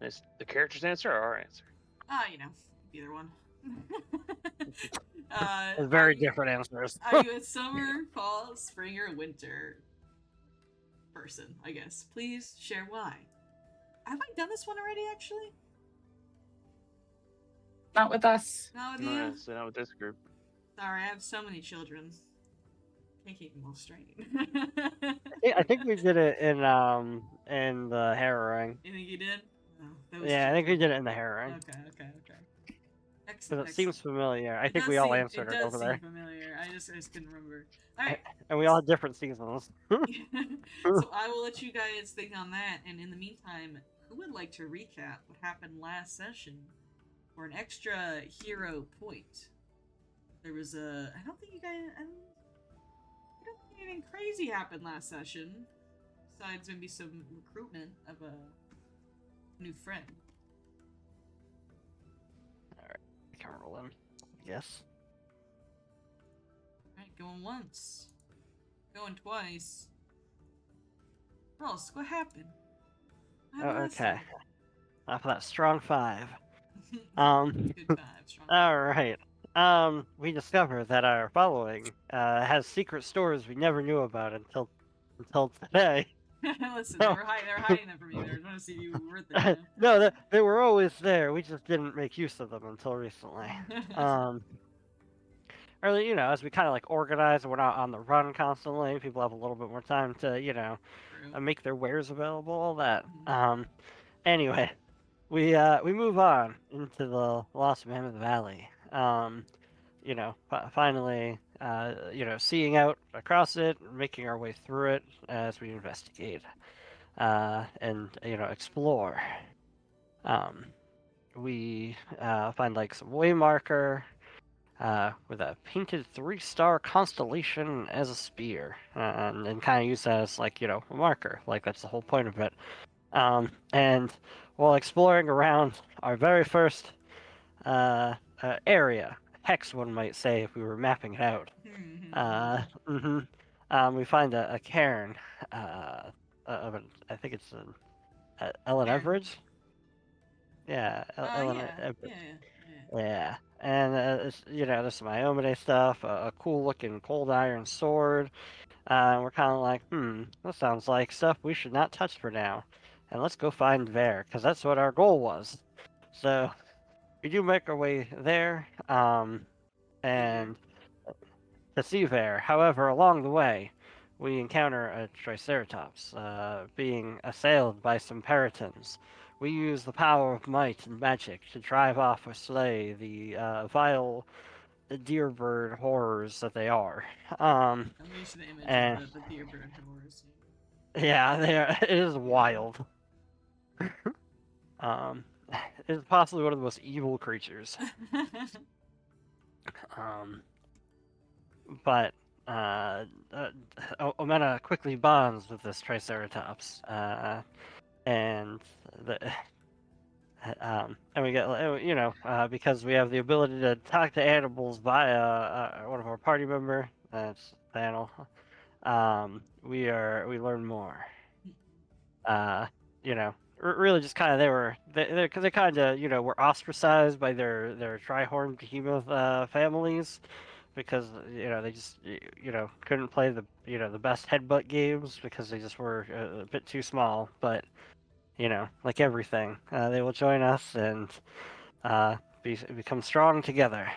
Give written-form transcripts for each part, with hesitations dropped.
Is the character's answer or our answer? Either one. Very different answers. Are you a summer, fall, spring, or winter person? I guess. Please share why. Have I done this one already? Actually, Not with us. not with No, you. it's not with this group. Sorry, I have so many children. Can't keep them all straight. I think we did it in the harrowing. You think you did? Oh, that was Yeah, I think we children. did it in the harrowing. Okay. Excellent, Because it seems excellent. familiar. I It think does we all seem answered it it does over seem there. familiar. I just couldn't remember. All right. And we all had different seasons. So I will let you guys think on that, and in the meantime, who would like to recap what happened last session for an extra hero point? There was a. I don't think you guys. I don't think anything crazy happened last session, besides maybe some recruitment of a new friend. I can roll in. Yes. Alright, going once. Going twice. Ross, what happened? What happened last Okay. Off of that strong 5. time? Good 5, strong. All right. We discovered that our following has secret stores we never knew about until today. Listen, they were hiding them from you. They were trying to see if you were there. No, they were always there. We just didn't make use of them until recently. Early, as we kind of like organize and we're not on the run constantly, people have a little bit more time to, make their wares available, all that. Anyway, we move on into the Lost Mammoth Valley. Finally, seeing out across it, making our way through it as we investigate and explore. We find like some waymarker with a painted 3-star constellation as a spear, and kind of use that as like a marker. Like that's the whole point of it. And while exploring around our very first area, hex one might say if we were mapping it out, we find a cairn of an, I think it's an Ellen Cairn. Everidge. Yeah, Ellen Yeah. Everidge. Yeah, and there's some Iomade stuff, a cool looking cold iron sword. We're kind of like, that sounds like stuff we should not touch for now, and let's go find Ver, because that's what our goal was. So we do make our way there, and to see Ver. However, along the way, we encounter a Triceratops being assailed by some Peritons. We use the power of might and magic to drive off or slay the vile deer bird horrors that they are. I'm used to the image and of the deer bird horrors. yeah, it is wild. um, it is possibly one of the most evil creatures. But Omena quickly bonds with this Triceratops, and and we get because we have the ability to talk to animals via one of our party member. That's Daniel. We learn more. Really just kind of they kind of were ostracized by their tri-horned behemoth families because they just couldn't play the best headbutt games because they just were a bit too small. But like everything, they will join us and become strong together.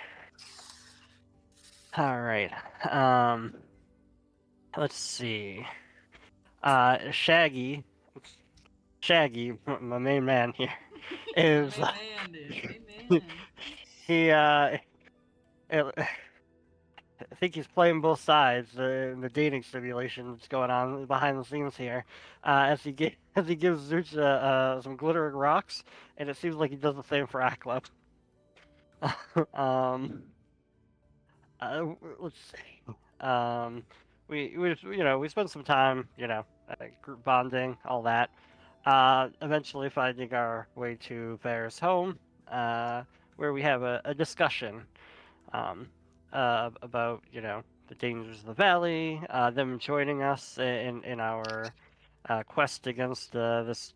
All right. Let's see. Shaggy, my main man here, is Main man. he I think he's playing both sides. The dating simulation that's going on behind the scenes here, as he gives Zuch some glittering rocks, and it seems like he does the same for Akla. um, let's see. We spent some time, group bonding, all that. Eventually finding our way to Ver's home, where we have a discussion um, about the dangers of the valley, them joining us in our quest against this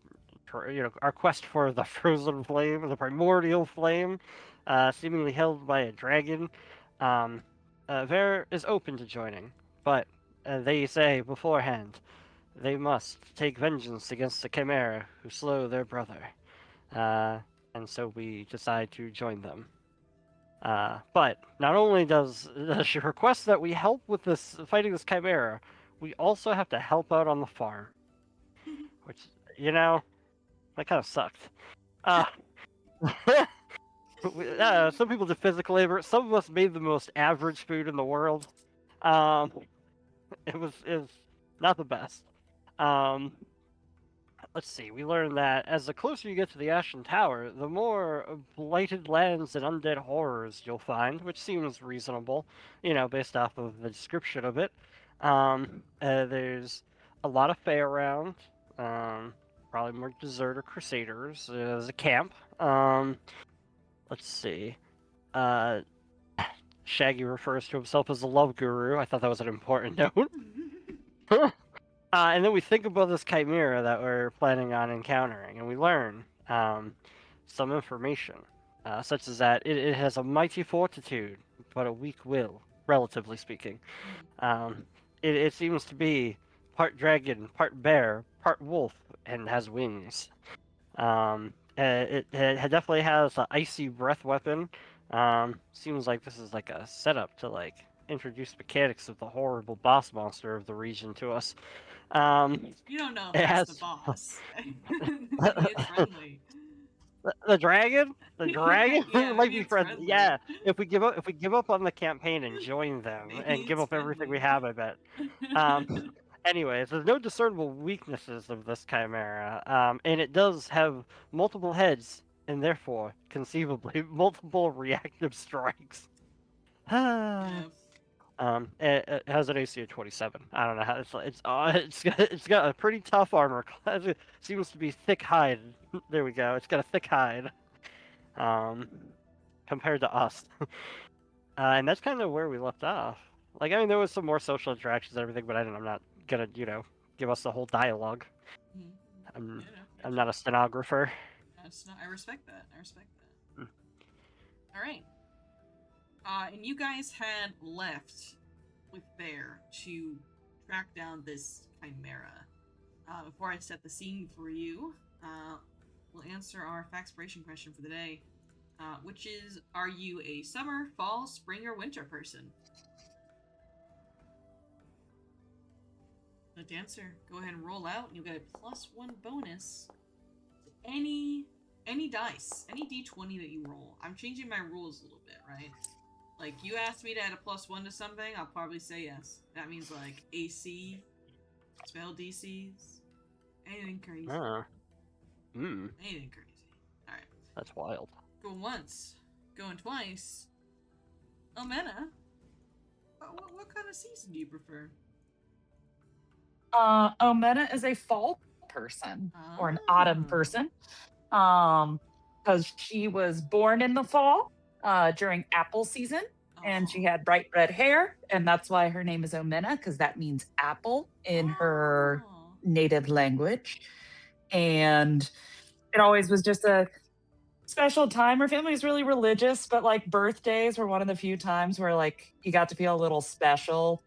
our quest for the frozen flame, the primordial flame, seemingly held by a dragon, um, Ver is open to joining, but they say beforehand they must take vengeance against the Chimera who slew their brother, uh, and so we decide to join them. But not only does she request that we help with this fighting this Chimera, we also have to help out on the farm, which that kind of sucked. Uh, some people did physical labor. Some of us made the most average food in the world. Um, it was not the best. Um, let's see. We learned that as the closer you get to the Ashen Tower, the more blighted lands and undead horrors you'll find, which seems reasonable, based off of the description of it. There's a lot of Fae around. Um, probably more deserter crusaders as a camp. Let's see. Uh, Shaggy refers to himself as the love guru. I thought that was an important note. And then we think about this chimera that we're planning on encountering, and we learn some information, such as that it has a mighty fortitude, but a weak will, relatively speaking. It seems to be part dragon, part bear, part wolf, and has wings. It definitely has an icy breath weapon. Seems like this is like a setup to like introduce mechanics of the horrible boss monster of the region to us. You don't know if It that's the has boss. Maybe it's friendly. the dragon. The dragon Yeah, might maybe be it's friends. friendly. Yeah, if we give up on the campaign and join them Maybe and give it's up everything we friendly. have, I bet. Um, anyways, there's no discernible weaknesses of this chimera, and it does have multiple heads and therefore conceivably multiple reactive strikes. Yeah. It has an AC of 27. I don't know how it's got a pretty tough armor class. It seems to be thick hide. There we go. It's got a thick hide. Um, compared to us. And that's kind of where we left off. Like, I mean, there was some more social interactions and everything, but I'm not gonna, give us the whole dialogue. Mhm. I'm, Yeah, no, I'm gotcha. not a stenographer. That's not. I respect that. I respect that. Mm. All right. And you guys had left with Bear to track down this chimera. Before I set the scene for you, we'll answer our factspiration question for the day, which is: are you a summer, fall, spring, or winter person? The answer. Go ahead and roll out, and you'll get a +1 bonus to any dice, any d20 that you roll. I'm changing my rules a little bit, right? Like, you asked me to add a +1 to something, I'll probably say yes. That means, like, AC, spell DCs, anything crazy. Anything crazy. Alright. That's wild. Going once, going twice. Omena, what kind of season do you prefer? Omena is a fall person or an autumn person. Because she was born in the fall during apple season, and she had bright red hair, and that's why her name is Omena, because that means apple in her native language. And it always was just a special time. Her family was really religious, but like birthdays were one of the few times where like you got to feel a little special.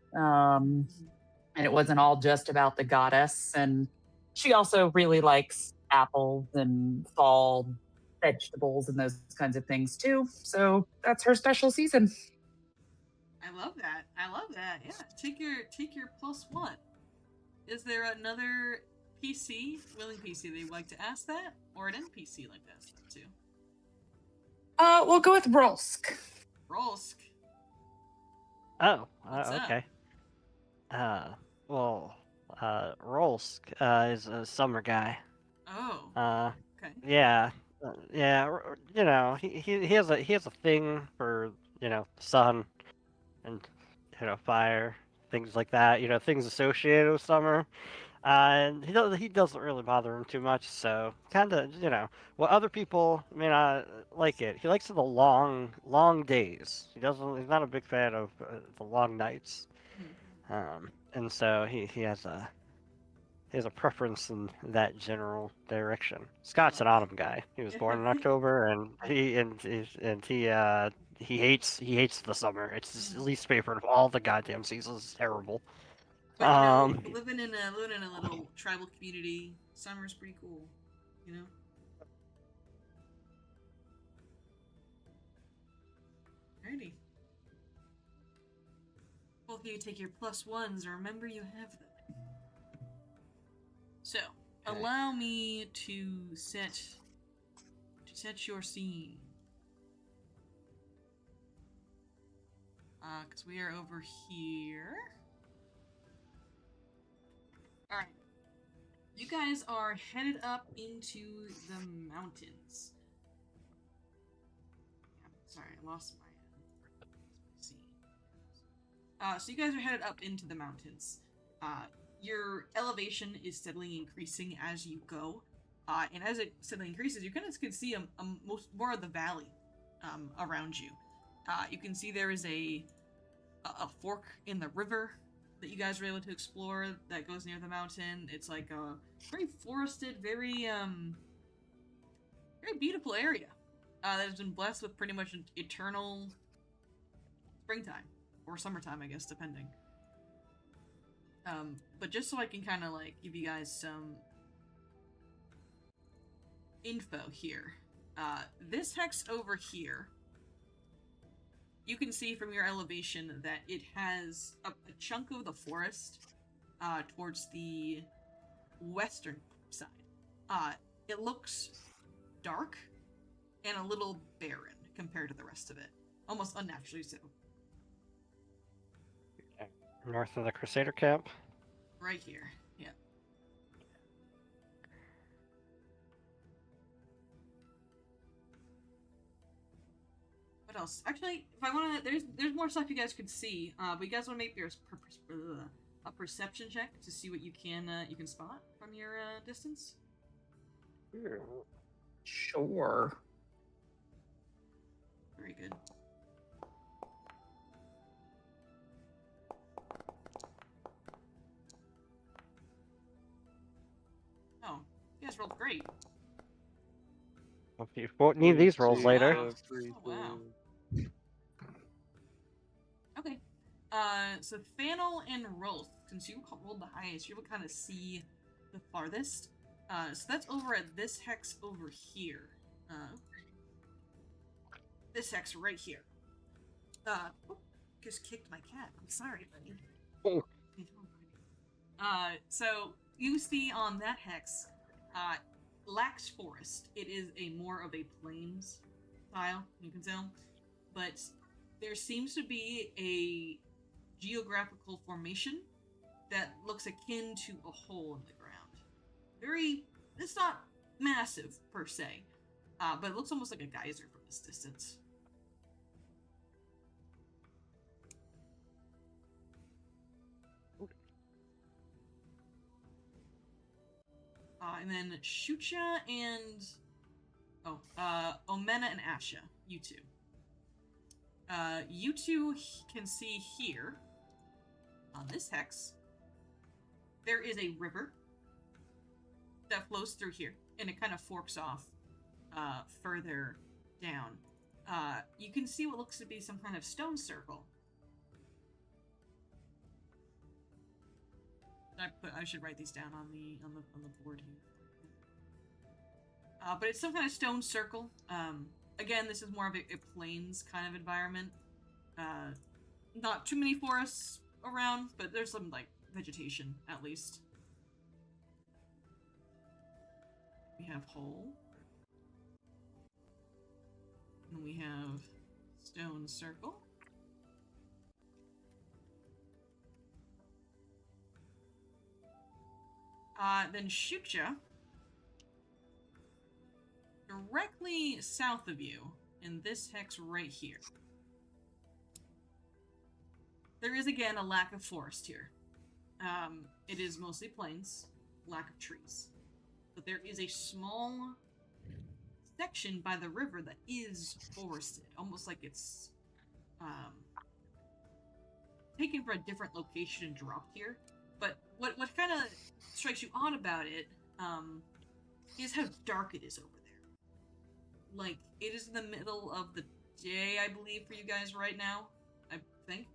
And it wasn't all just about the goddess. And she also really likes apples and fall vegetables and those kinds of things too. So that's her special season. I love that. I love that. Yeah. Take your +1. Is there another willing PC that you'd like to ask that? Or an NPC like to ask that too? We'll go with Rolsk. Rolsk. Oh, What's okay. Well, Rolsk is a summer guy. Oh. Okay. Yeah, he has a thing for sun and fire, things like that. Things associated with summer. And he doesn't really bother him too much. So kind of what other people may not like it. He likes the long days. He's not a big fan of the long nights. And so he has has a preference in that general direction. Scott's an autumn guy. He was born in October, and he hates the summer. It's his least favorite of all the goddamn seasons. It's terrible. But you know, living in a little tribal community, summer's pretty cool. You know. Alrighty. Both of you take your +1s. Remember, you have them. So, allow me to set your scene. Because we are over here. Alright. You guys are headed up into the mountains. Sorry, I lost my scene. So you guys are headed up into the mountains. Your elevation is steadily increasing as you go. And as it steadily increases, you kind of can see more of the valley around you. You can see there is a fork in the river that you guys were able to explore that goes near the mountain. It's like a very forested, very beautiful area that has been blessed with pretty much an eternal springtime or summertime, I guess, depending. But just so I can kind of like give you guys some info here. This hex over here, you can see from your elevation that it has a chunk of the forest towards the western side. It looks dark and a little barren compared to the rest of it. Almost unnaturally so. North of the Crusader camp? Right here, yeah. What else? Actually, if I want to, there's more stuff you guys could see. But you guys want to make a perception check to see what you can spot from your distance. Sure. Very good. Oh, you guys rolled great. You won't need these rolls later. Wow. Oh, wow. Okay. So Fannel and Rolf, since you rolled the highest, you're able to kind of see the farthest. So that's over at this hex over here. This hex right here. Just kicked my cat. I'm sorry, buddy. Oh. So you see on that hex, lacks forest. It is more of a plains style, you can tell. But there seems to be a geographical formation that looks akin to a hole in the ground. It's not massive per se, but it looks almost like a geyser from this distance. And then Shucha and Omena and Asha, you two. You two can see here on this hex there is a river that flows through here, and it kind of forks off further down. You can see what looks to be some kind of stone circle. I should write these down on the board here. But it's some kind of stone circle. Again, this is more of a plains kind of environment. Not too many forests around, but there's some like vegetation at least. We have hole. And we have stone circle. Then Shucha, directly south of you, in this hex right here. There is again a lack of forest here. It is mostly plains, lack of trees. But there is a small section by the river that is forested, almost like it's taken from a different location and dropped here. But what kind of strikes you odd about it is how dark it is over there. Like, it is in the middle of the day, I believe, for you guys right now, I think.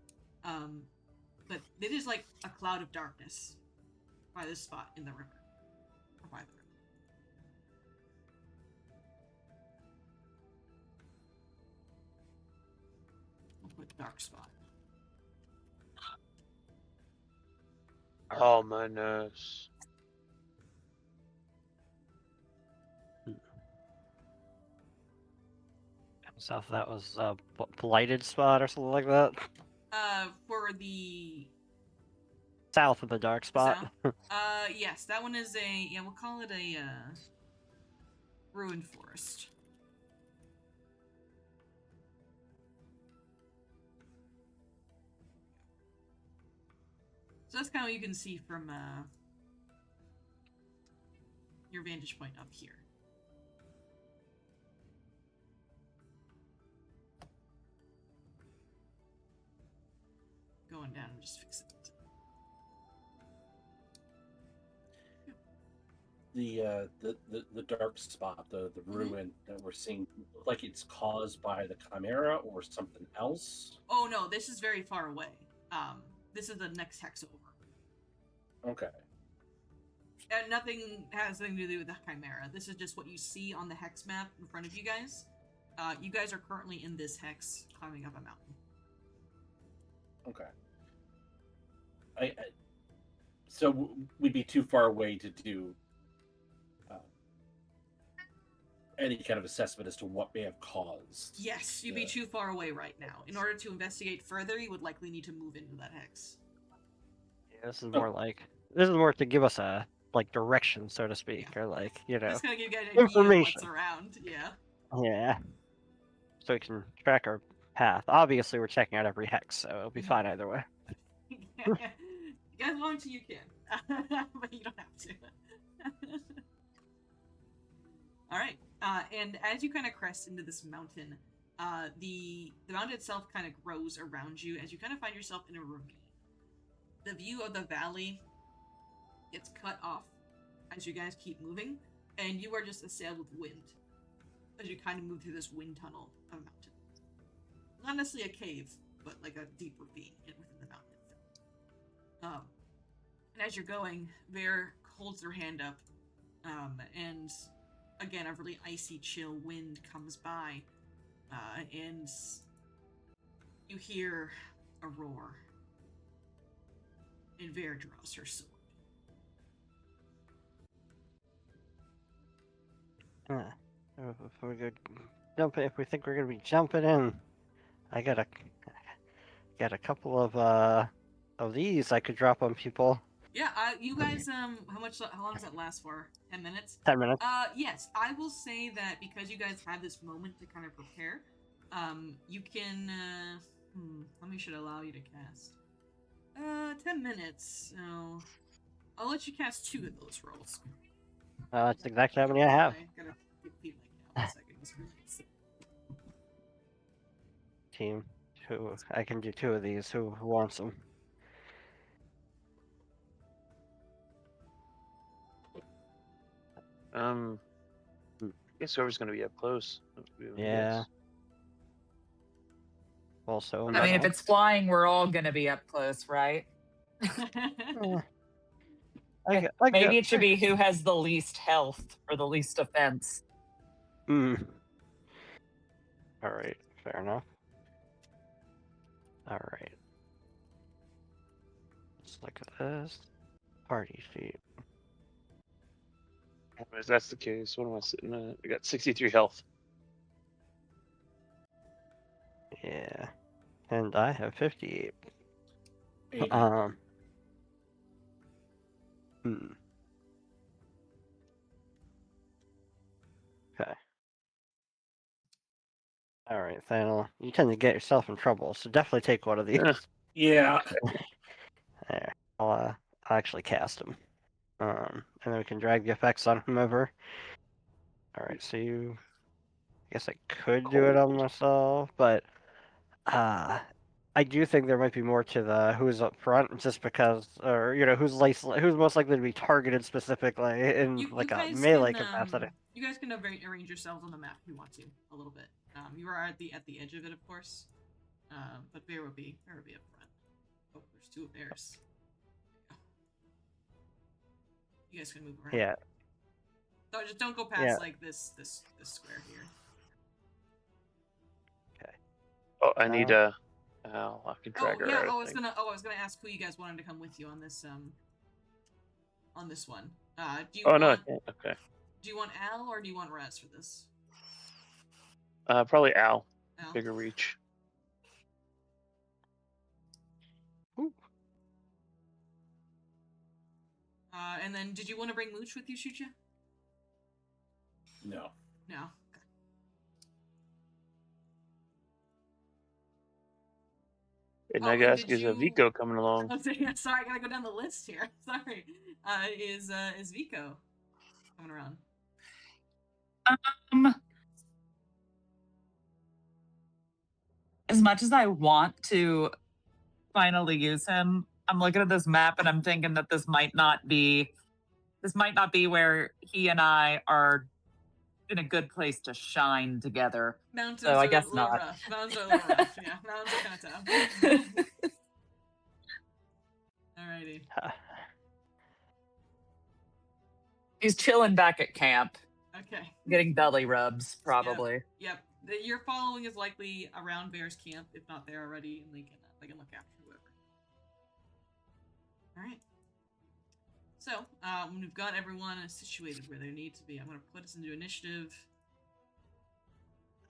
But it is like a cloud of darkness by this spot in the river. Or by the river. We'll put dark spot. Oh my nose. So if that was a blighted spot or something like that. For the South of the dark spot. yes, that one is we'll call it a ruined forest. So that's kind of what you can see from your vantage point up here. Going down and just fix it. The dark spot, the ruin that we're seeing, look like it's caused by the chimera or something else. Oh no, this is very far away. This is the next hex over. Okay. And nothing has anything to do with the chimera. This is just what you see on the hex map in front of you guys. You guys are currently in this hex, climbing up a mountain. Okay. So we'd be too far away to do any kind of assessment as to what may have caused. Yes, you'd be too far away right now. In order to investigate further, you would likely need to move into that hex. Yeah, this is more to give us a direction, so to speak, or Just gonna give you guys an idea information. of what's around. Yeah. Yeah. So we can track our path. Obviously, we're checking out every hex, so it'll be fine either way. You guys want to, you can, but you don't have to. All right. And as you kind of crest into this mountain, the mountain itself kind of grows around you as you kind of find yourself in a ravine. The view of the valley gets cut off as you guys keep moving, and you are just assailed with wind as you kind of move through this wind tunnel of a mountain. Not necessarily a cave, but like a deep ravine within the mountain itself. And as you're going, Bear holds their hand up, and again, a really icy, chill wind comes by, and you hear a roar. And Vera draws her sword. If we think we're gonna be jumping in, I got a couple of these I could drop on people. Yeah, you guys, how long does that last for? 10 minutes? 10 minutes. Yes, I will say that because you guys had this moment to kind of prepare, you can, how many should I allow you to cast? 10 minutes, so I'll let you cast 2 of those rolls. That's exactly how many I have. I gotta get feedback now. 1 second. Team 2. I can do 2 of these. Who wants them? I guess whoever's gonna be up close. Yeah. Also, I mean, if it's flying, we're all going to be up close, right? Maybe it should be who has the least health or the least offense. All right, fair enough. All right. Let's look at this. Party sheet. If that's the case, what am I sitting at? I got 63 health. Yeah. And I have 58. 80. Okay. All right, Thanel. You tend to get yourself in trouble, so definitely take one of these. Yeah. There. I'll actually cast them. And then we can drag the effects on whomever. All right, so I guess I could do it on myself, but I do think there might be more to the who's up front, just because, or who's most likely to be targeted specifically in You like a guys melee can capacity. you guys can arrange yourselves on the map if you want to a little bit. You are at the edge of it, of course. But bear would be up front. Oh, there's two bears. You guys can move around. Yeah. So just don't go past Yeah. like this square here. Oh, I need I can drag her yeah. out. I was gonna ask who you guys wanted to come with you on this one. Do you Oh no, I want can't. Okay. do you want Al or do you want Raz for this? Probably Al. Al? Bigger reach. Ooh. And then did you want to bring Mooch with you, Shucha? No. No. And I guess there's a Vico coming along. Sorry, I gotta go down the list here. Sorry. Is Vico coming around? As much as I want to finally use him, I'm looking at this map and I'm thinking that this might not be where he and I are in a good place to shine together. Mountains so I guess a little not. rough. Mountains are a little rough. Yeah, mountains are kind of tough. Alrighty. He's chilling back at camp. Okay. Getting belly rubs, probably. Yep. Your following is likely around Bear's camp, if not there already, and they can look after whoever. All right. So when we've got everyone situated where they need to be, I'm going to put us into initiative.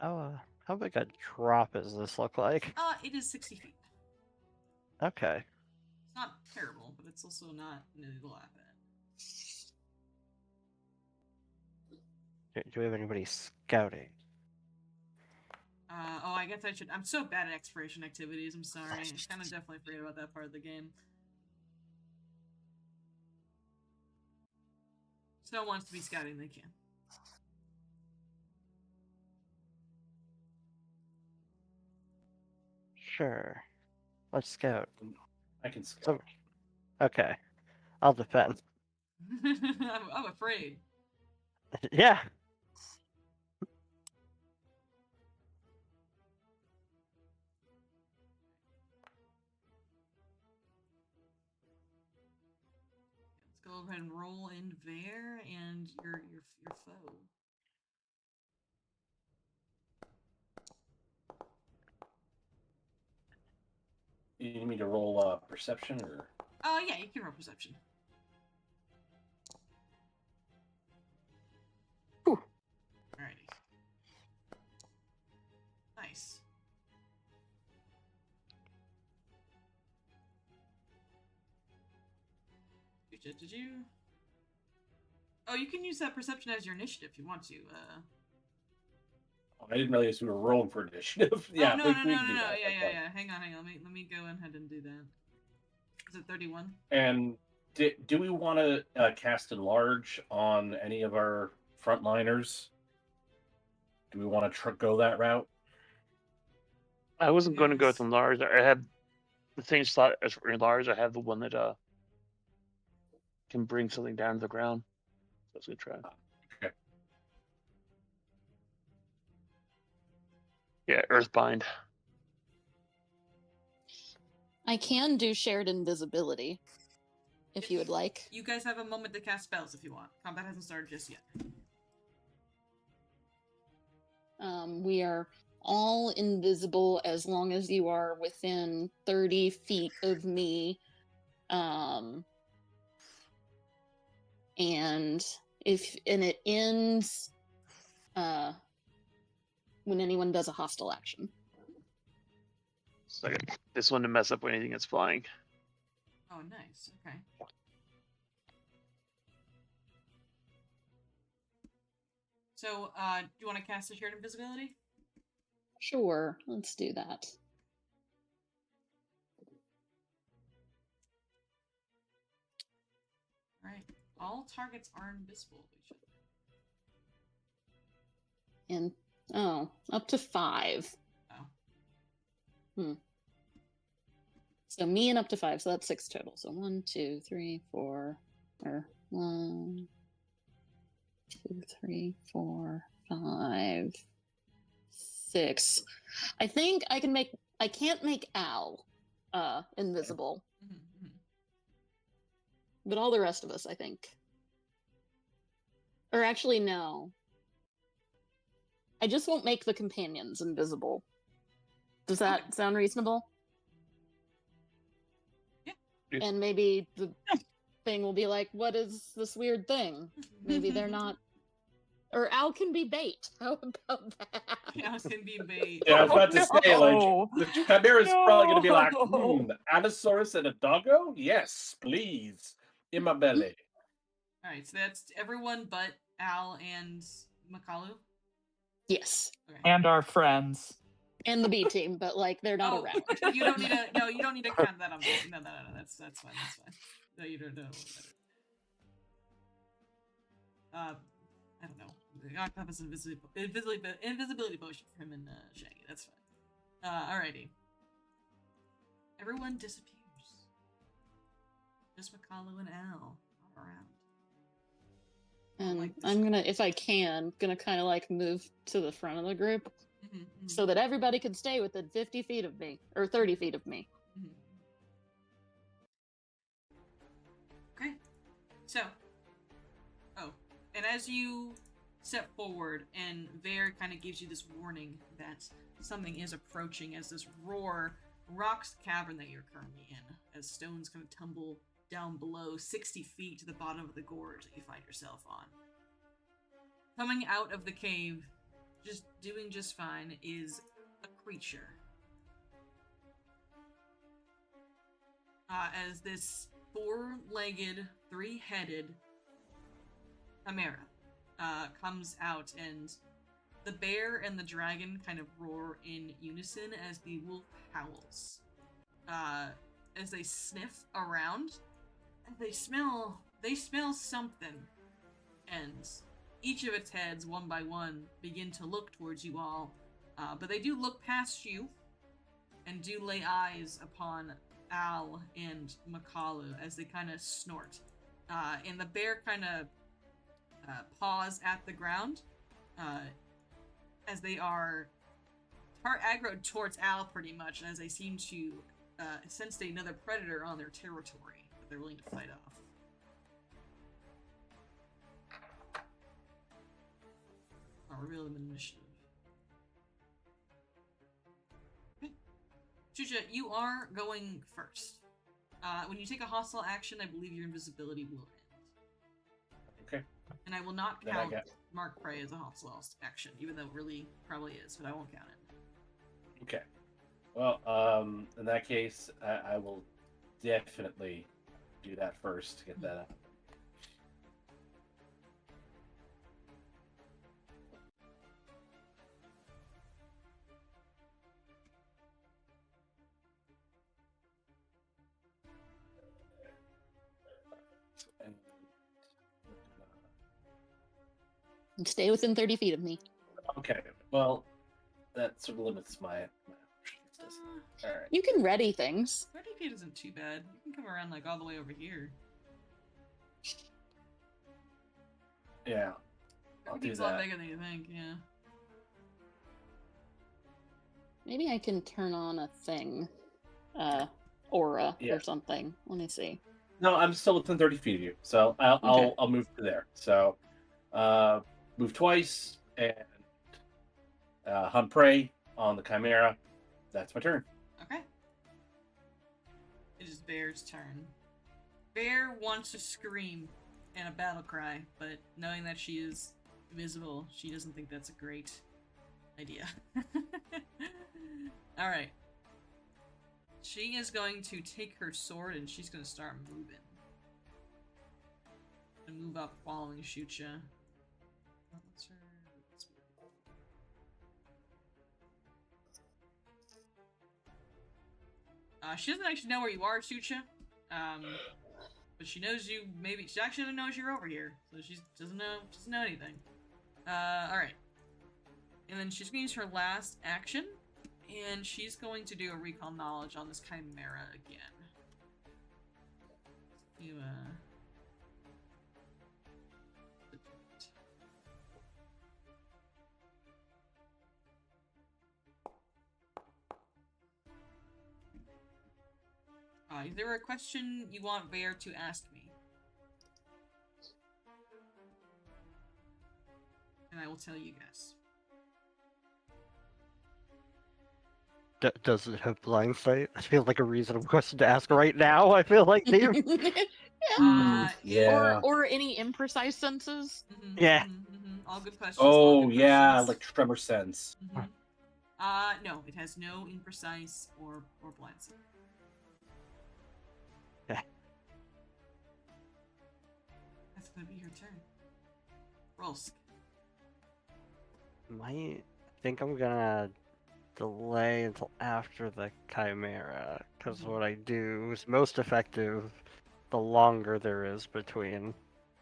Oh, how big a drop does this look like? It is 60 feet. Okay. It's not terrible, but it's also not nearly to laugh at. Do we have anybody scouting? I guess I should. I'm so bad at exploration activities. I'm sorry. I kind of definitely forget about that part of the game. If someone wants to be scouting, they can. Sure. Let's scout. I can scout. Okay. I'll defend. I'm afraid. Yeah. Let's go ahead and roll in Vare and your foe. You need me to roll perception or? Yeah, you can roll perception. Whew. Alrighty. Nice. Did you? Oh, you can use that perception as your initiative if you want to. I didn't realize we were rolling for initiative. Yeah, no. we can do that. Yeah. Hang on. Let me go ahead and do that. Is it 31? And do we want to cast enlarge on any of our frontliners? Do we want to go that route? I wasn't going to go with enlarge. I had the same slot as for enlarge. I have the one that can bring something down to the ground. So I was gonna try. Okay. Yeah, Earthbind. I can do shared invisibility, if you would like. You guys have a moment to cast spells if you want. Combat hasn't started just yet. We are all invisible as long as you are within 30 feet of me. And it ends when anyone does a hostile action. So I got this one to mess up anything that's flying. Oh, nice. Okay. So, do you want to cast a shared invisibility? Sure, let's do that. Alright. All targets are invisible. And, up to 5. Oh. Hmm. So me and up to 5, so that's 6 total. So 1, 2, 3, 4, or 1, 2, 3, 4, 5, 6. I think I can make. I can't make Al invisible, but all the rest of us, I think. Or actually, no. I just won't make the companions invisible. Does that sound reasonable? Yeah. And maybe the thing will be like, what is this weird thing? Maybe they're not. Or Al can be bait. How about that? Al can be bait. Yeah, I was about to say, like, No. the Chimera's probably going to be like, No. Allosaurus and a doggo? Yes, please. In my belly. Alright, so that's everyone but Al and Makalu? Yes. Okay. And our friends. And the B team, but like they're not around. You don't need to. No, you don't need to count that on me. No. That's fine. That's fine. No, you don't know. I don't know. The octopus invisibility potion for him and Shaggy. That's fine. Alrighty. Everyone disappears. Just Makalu and Al are around. And I'm gonna, if I can, kind of like move to the front of the group so that everybody can stay within 50 feet of me, or 30 feet of me. Okay. So, and as you step forward, and Vare kind of gives you this warning that something is approaching as this roar rocks the cavern that you're currently in, as stones kind of tumble down below 60 feet to the bottom of the gorge that you find yourself on. Coming out of the cave, doing just fine, is a creature. As this 4-legged, 3-headed chimera comes out, and the bear and the dragon kind of roar in unison as the wolf howls. As they sniff around, they smell something, and each of its heads, one by one, begin to look towards you all, but they do look past you and do lay eyes upon Al and Makalu as they kind of snort. And the bear kind of paws at the ground as they are aggroed towards Al pretty much, as they seem to sense another predator on their territory that they're willing to fight off. I'll reveal them in initiative. Okay. Chucha, you are going first. When you take a hostile action, I believe your invisibility will end. Okay. And I will not Then count Mark Prey as a hostile action, even though it really probably is, but I won't count it. Okay. Well, in that case, I will definitely do that first to get that up. And stay within 30 feet of me. Okay. Well, that sort of limits my options. All right. You can ready things. 30 feet isn't too bad. You can come around like all the way over here. Yeah. I'll do It's a lot that. bigger than you think, yeah. Maybe I can turn on a thing. Aura or something. Let me see. No, I'm still within 30 feet of you, so I'll move to there. So, move twice and hunt prey on the chimera. That's my turn. Okay. It is Bear's turn. Bear wants to scream and a battle cry, but knowing that she is invisible, she doesn't think that's a great idea. Alright. She is going to take her sword and she's going to start moving. And move up following Shucha. She doesn't actually know where you are, Shucha. But she knows you. Maybe she actually knows you're over here, so she doesn't know anything. All right. And then she's gonna use her last action And she's going to do a recall knowledge on this chimera again. You, is there a question you want Bear to ask me? And I will tell you guys. Does it have blind sight? I feel like a reasonable question to ask right now. I feel like Dave. Yeah. Or any imprecise senses. Yeah. All good questions. Oh, all good yeah, questions. like tremor sense. No, it has no imprecise or blind sight. Yeah. That's gonna be your turn. Rolsk. I think I'm gonna delay until after the chimera, because what I do is most effective the longer there is between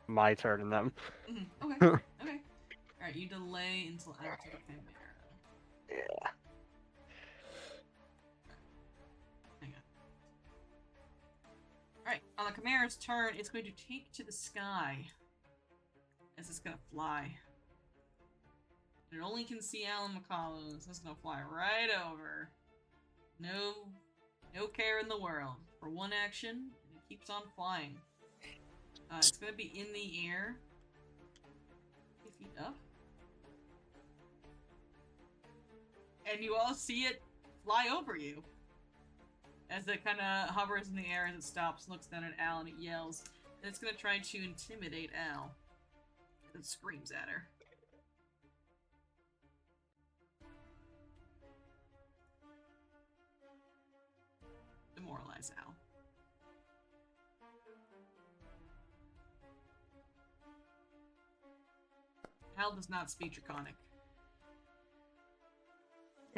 my turn and them. Okay. Okay. Alright, you delay until after the chimera. Yeah. Hang on. Alright, on the chimera's turn, it's going to take to the sky. As it's gonna fly. It only can see Alan McCallum, so it's gonna fly right over. No care in the world. For one action, it keeps on flying. It's gonna be in the air. 8 feet up. And you all see it fly over you. As it kind of hovers in the air as it stops, looks down at Al, and it yells. And it's gonna try to intimidate Al. And screams at her. Demoralize Al. Al does not speak Draconic.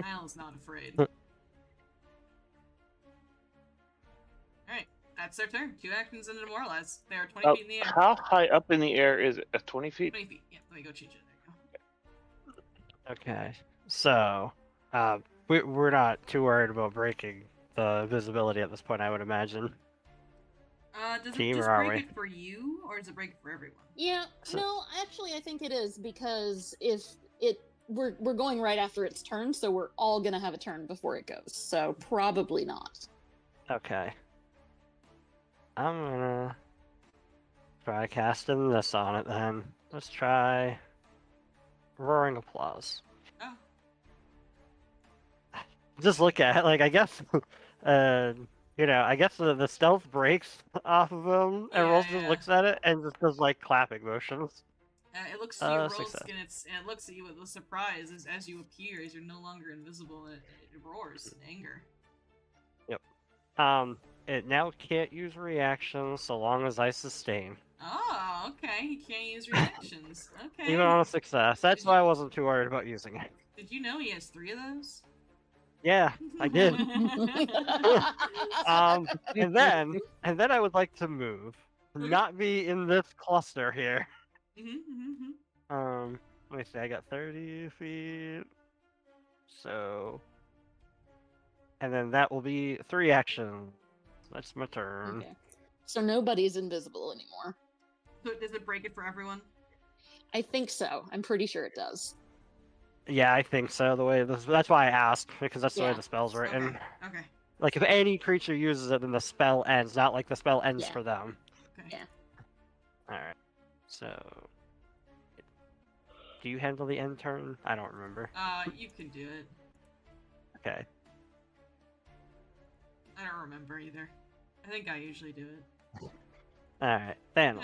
Al is not afraid. Alright, that's their turn. 2 actions and a demoralize. They are 20 feet in the air. How high up in the air is it? 20 feet? 20 feet. Yeah, let me go change it. There you go. Okay. So, we're not too worried about breaking the visibility at this point, I would imagine. Does Team, it just or are break we? it for you, or does it break it for everyone? Yeah, So- no, actually, I think it is because we're going right after its turn, so we're all gonna have a turn before it goes. So probably not. Okay. I'm gonna try casting this on it then. Let's try Roaring Applause. Oh. Just look at it, like, I guess, I guess the stealth breaks off of him, and Rolls just Yeah. looks at it and just does, like, clapping motions. It looks to you, Success. Rolsk, and it looks at you with a surprise as you appear, as you're no longer invisible, and it roars in anger. It now can't use reactions so long as I sustain. Oh, okay. He can't use reactions. Okay. Even on a success. That's why I wasn't too worried about using it. Did you know he has 3 of those? Yeah, I did. And then I would like to move. Not be in this cluster here. Let me see, I got 30 feet. So... And then that will be 3 actions. That's my turn. Okay. So nobody's invisible anymore. So does it break it for everyone? I think so. I'm pretty sure it does. Yeah, I think so. That's why I asked, because that's the way Yeah. the spell's written. Okay. Like, if any creature uses it, then the spell ends, not like the spell ends Yeah. for them. Okay. Yeah. Alright. So... Do you handle the end turn? I don't remember. You can do it. Okay. I don't remember either. I think I usually do it. Alright, then.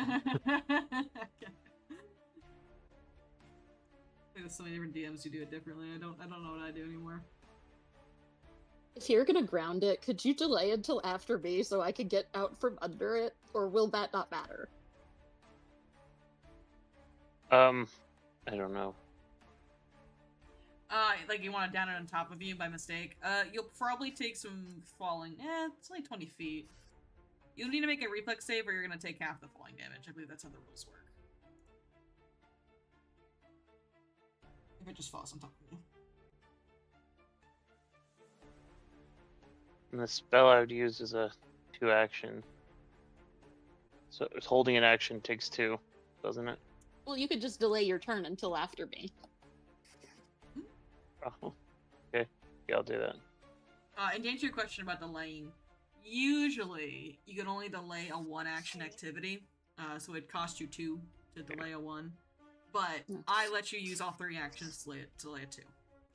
There's so many different DMs who do it differently. I don't know what I do anymore. If you're gonna ground it, could you delay until after me so I could get out from under it, or will that not matter? I don't know. Like you want to down it on top of you by mistake. You'll probably take some falling. It's only 20 feet. You'll need to make a reflex save, or you're gonna take half the falling damage. I believe that's how the rules work. If it just falls on top of you. And the spell I would use is a 2-action. So it's holding an action takes 2, doesn't it? Well, you could just delay your turn until after me. Oh, okay. Yeah, I'll do that. And to answer your question about delaying, usually you can only delay a 1-action activity, so it costs you 2 to delay a 1. But I let you use all 3 actions to delay a 2.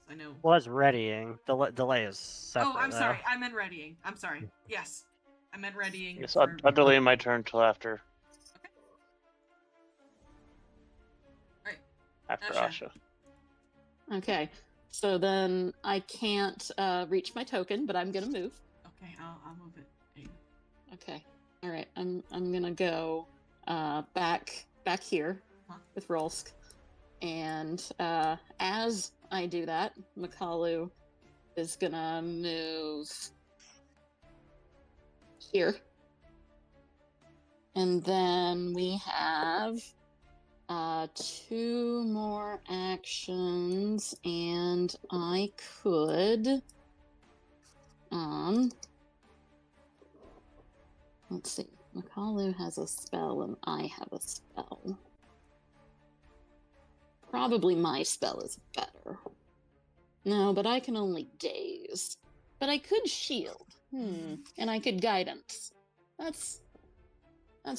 I know. Was readying. Delay is separate. Oh, I'm sorry. I meant readying. I'm sorry. Yes, I meant readying. Yes, I'll delay my turn till after. Okay. Right. After Asha. Asha. Okay. So then I can't reach my token, but I'm gonna move. Okay, I'll move it. Okay. All right. I'm gonna go back here with Rolsk, and as I do that, Makalu is gonna move here, and then we have 2 more actions, and I could let's see. Makalu has a spell and I have a spell. Probably my spell is better. No, but I can only daze. But I could shield. And I could guidance. That's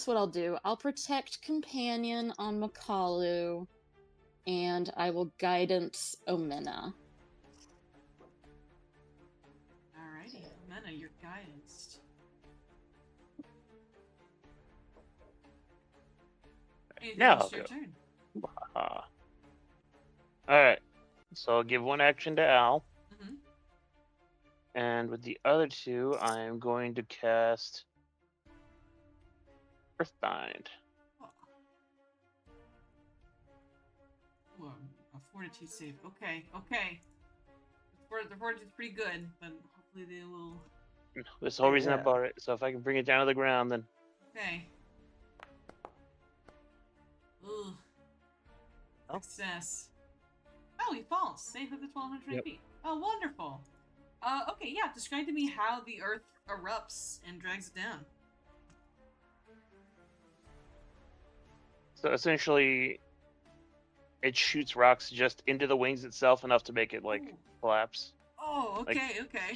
what I'll do. I'll protect companion on Makalu, and I will guidance Omena. Alrighty, Omena, you're guidanced. Now It's your turn. Alright. So I'll give 1 action to Al. Mm-hmm. And with the other 2, I'm going to cast Earthbind. Ooh, a fortitude save. Okay. The fortitude's pretty good, but hopefully they will. That's the whole reason I bought it. So if I can bring it down to the ground, then. Okay. Ugh. Success. Oh, he falls. Safe at the 1,200 feet. Oh, wonderful. Okay, yeah. Describe to me how the earth erupts and drags it down. So essentially, it shoots rocks just into the wings itself enough to make it collapse. Oh, okay, okay.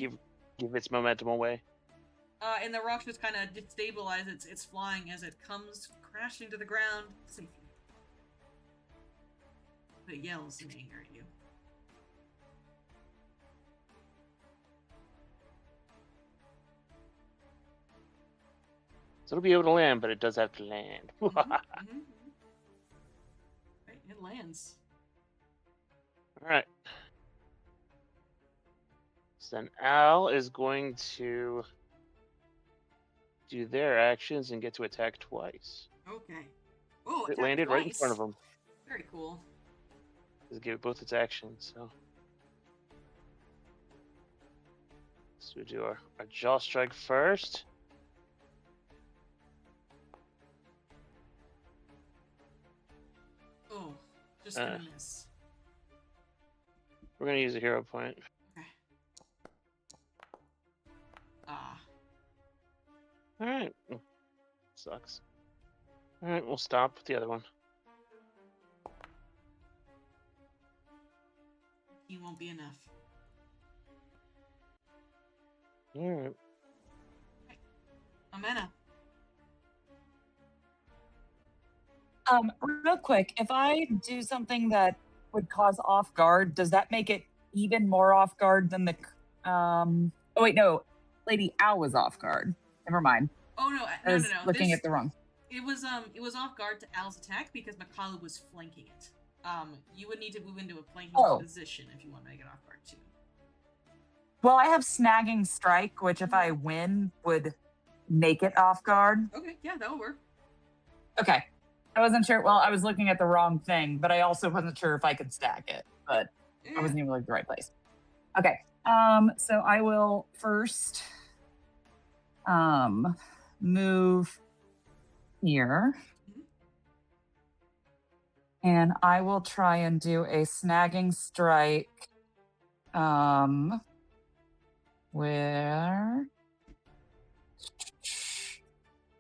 Give its momentum away. And the rocks just kind of destabilize its flying as it comes crashing to the ground safely. But it yells in anger at you. So it'll be able to land, but it does have to land. Right, it lands. Alright. So then Al is going to do their actions and get to attack twice. Okay. Oh, it landed right in front of him. Very cool. Just give it both its actions, so. So we do our jaw strike first. Oh, just gonna miss. We're gonna use a hero point. Okay. Ah. Alright. Sucks. Alright, we'll stop with the other one. He won't be enough. Alright. Omena. Real quick, if I do something that would cause off guard, does that make it even more off guard than the oh wait, no. Lady Al was off guard. Never mind. Oh no, I was looking at the wrong. It was off guard to Al's attack because Makalu was flanking it. You would need to move into a flanking position if you want to make it off guard too. Well, I have snagging strike, which if I win would make it off guard. Okay, yeah, that'll work. Okay. I wasn't sure. Well, I was looking at the wrong thing, but I also wasn't sure if I could stack it, but I wasn't even looking at the right place. Okay. So I will first move here. And I will try and do a snagging strike where...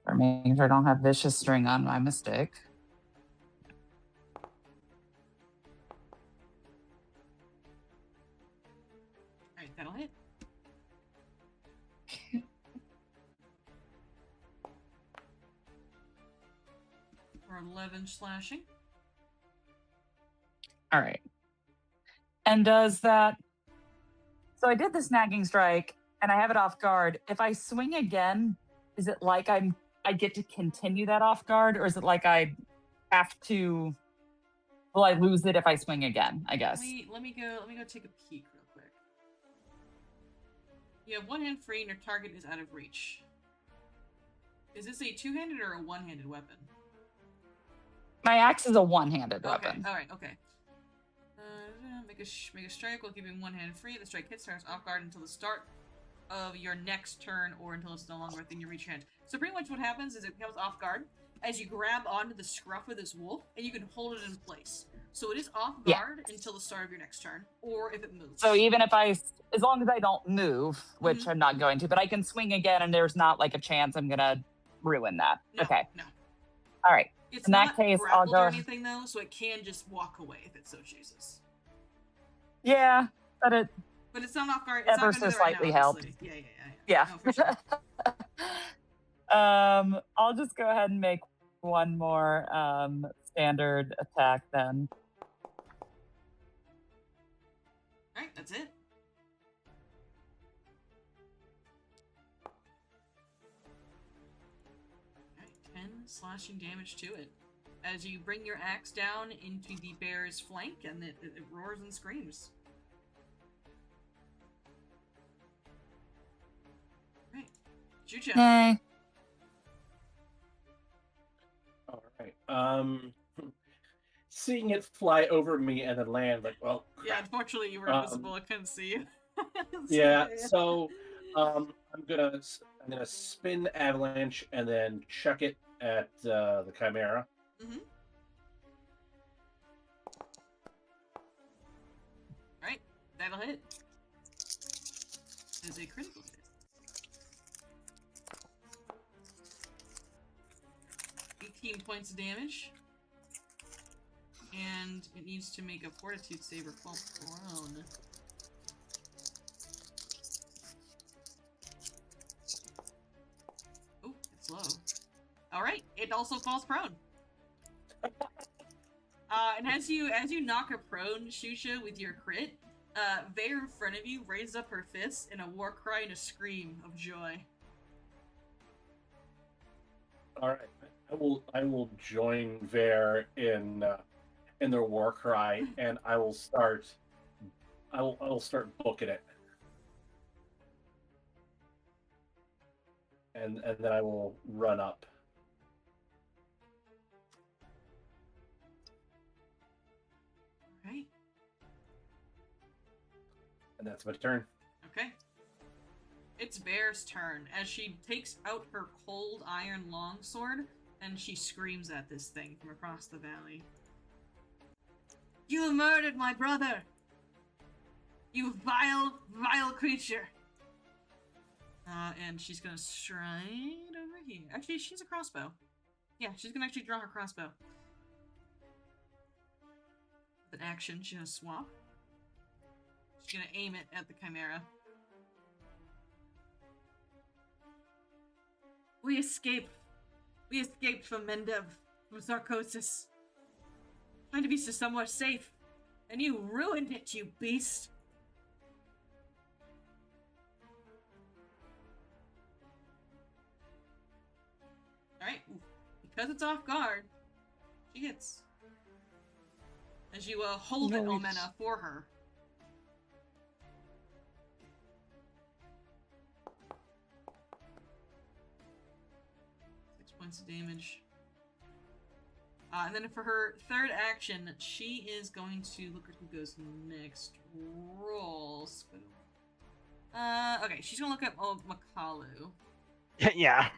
For making sure I don't have vicious string on my mistake. Alright, that'll hit. For 11 slashing. All right. And does that... So I did the snagging strike, and I have it off guard. If I swing again, is it like I get to continue that off guard, or is it like I have to... Will I lose it if I swing again, I guess? Let me go take a peek real quick. You have one hand free and your target is out of reach. Is this a two-handed or a one-handed weapon? My axe is a one-handed weapon. Alright, okay. Make a strike while keeping one hand free. The strike hits turns off guard until the start of your next turn or until it's no longer within your reach hand. So pretty much what happens is it comes off guard as you grab onto the scruff of this wolf and you can hold it in place. So it is off guard until the start of your next turn, or if it moves. So even if as long as I don't move, which I'm not going to, but I can swing again and there's not like a chance I'm gonna ruin that. No, okay. No. All right. It's in not that case, I'll grappled go. or anything though, so it can just walk away if it so chooses. Yeah, but it's not off guard. It's ever not so gonna do that slightly right now, helped. Yeah. No, for sure. I'll just go ahead and make one more standard attack then. Alright, that's it. Alright, 10 slashing damage to it. As you bring your axe down into the bear's flank and it roars and screams. Alright. Chucha. Hey. Alright. Seeing it fly over me and then land, like, well, crap. Yeah, unfortunately you were invisible, I couldn't see you. Yeah, so I'm gonna spin avalanche and then chuck it at the chimera. Right, that'll hit. It is a critical hit. 18 points of damage. And it needs to make a fortitude save or fall prone. Oh, it's low. Alright, it also falls prone. And as you knock her prone, Shusha, with your crit, Vare in front of you raises up her fist in a war cry and a scream of joy. Alright. I will join Vare in their war cry, and I will start booking it. And then I will run up. Right. And that's my turn. Okay. It's Bear's turn as she takes out her cold iron longsword and she screams at this thing from across the valley. You murdered my brother! You vile, vile creature! And she's gonna stride over here. Actually, she's a crossbow. Yeah, she's gonna actually draw her crossbow. With an action, she's gonna swap. She's gonna aim it at the chimera. We escaped from Mendev, from Sarcosis. Trying to be somewhat safe, and you ruined it, you beast! Alright, because it's off guard, she hits. As you hold it, Omena, for her. Points of damage. And then for her third action, she is going to look at who goes next. Roll. Okay, she's gonna look at Makalu. Yeah.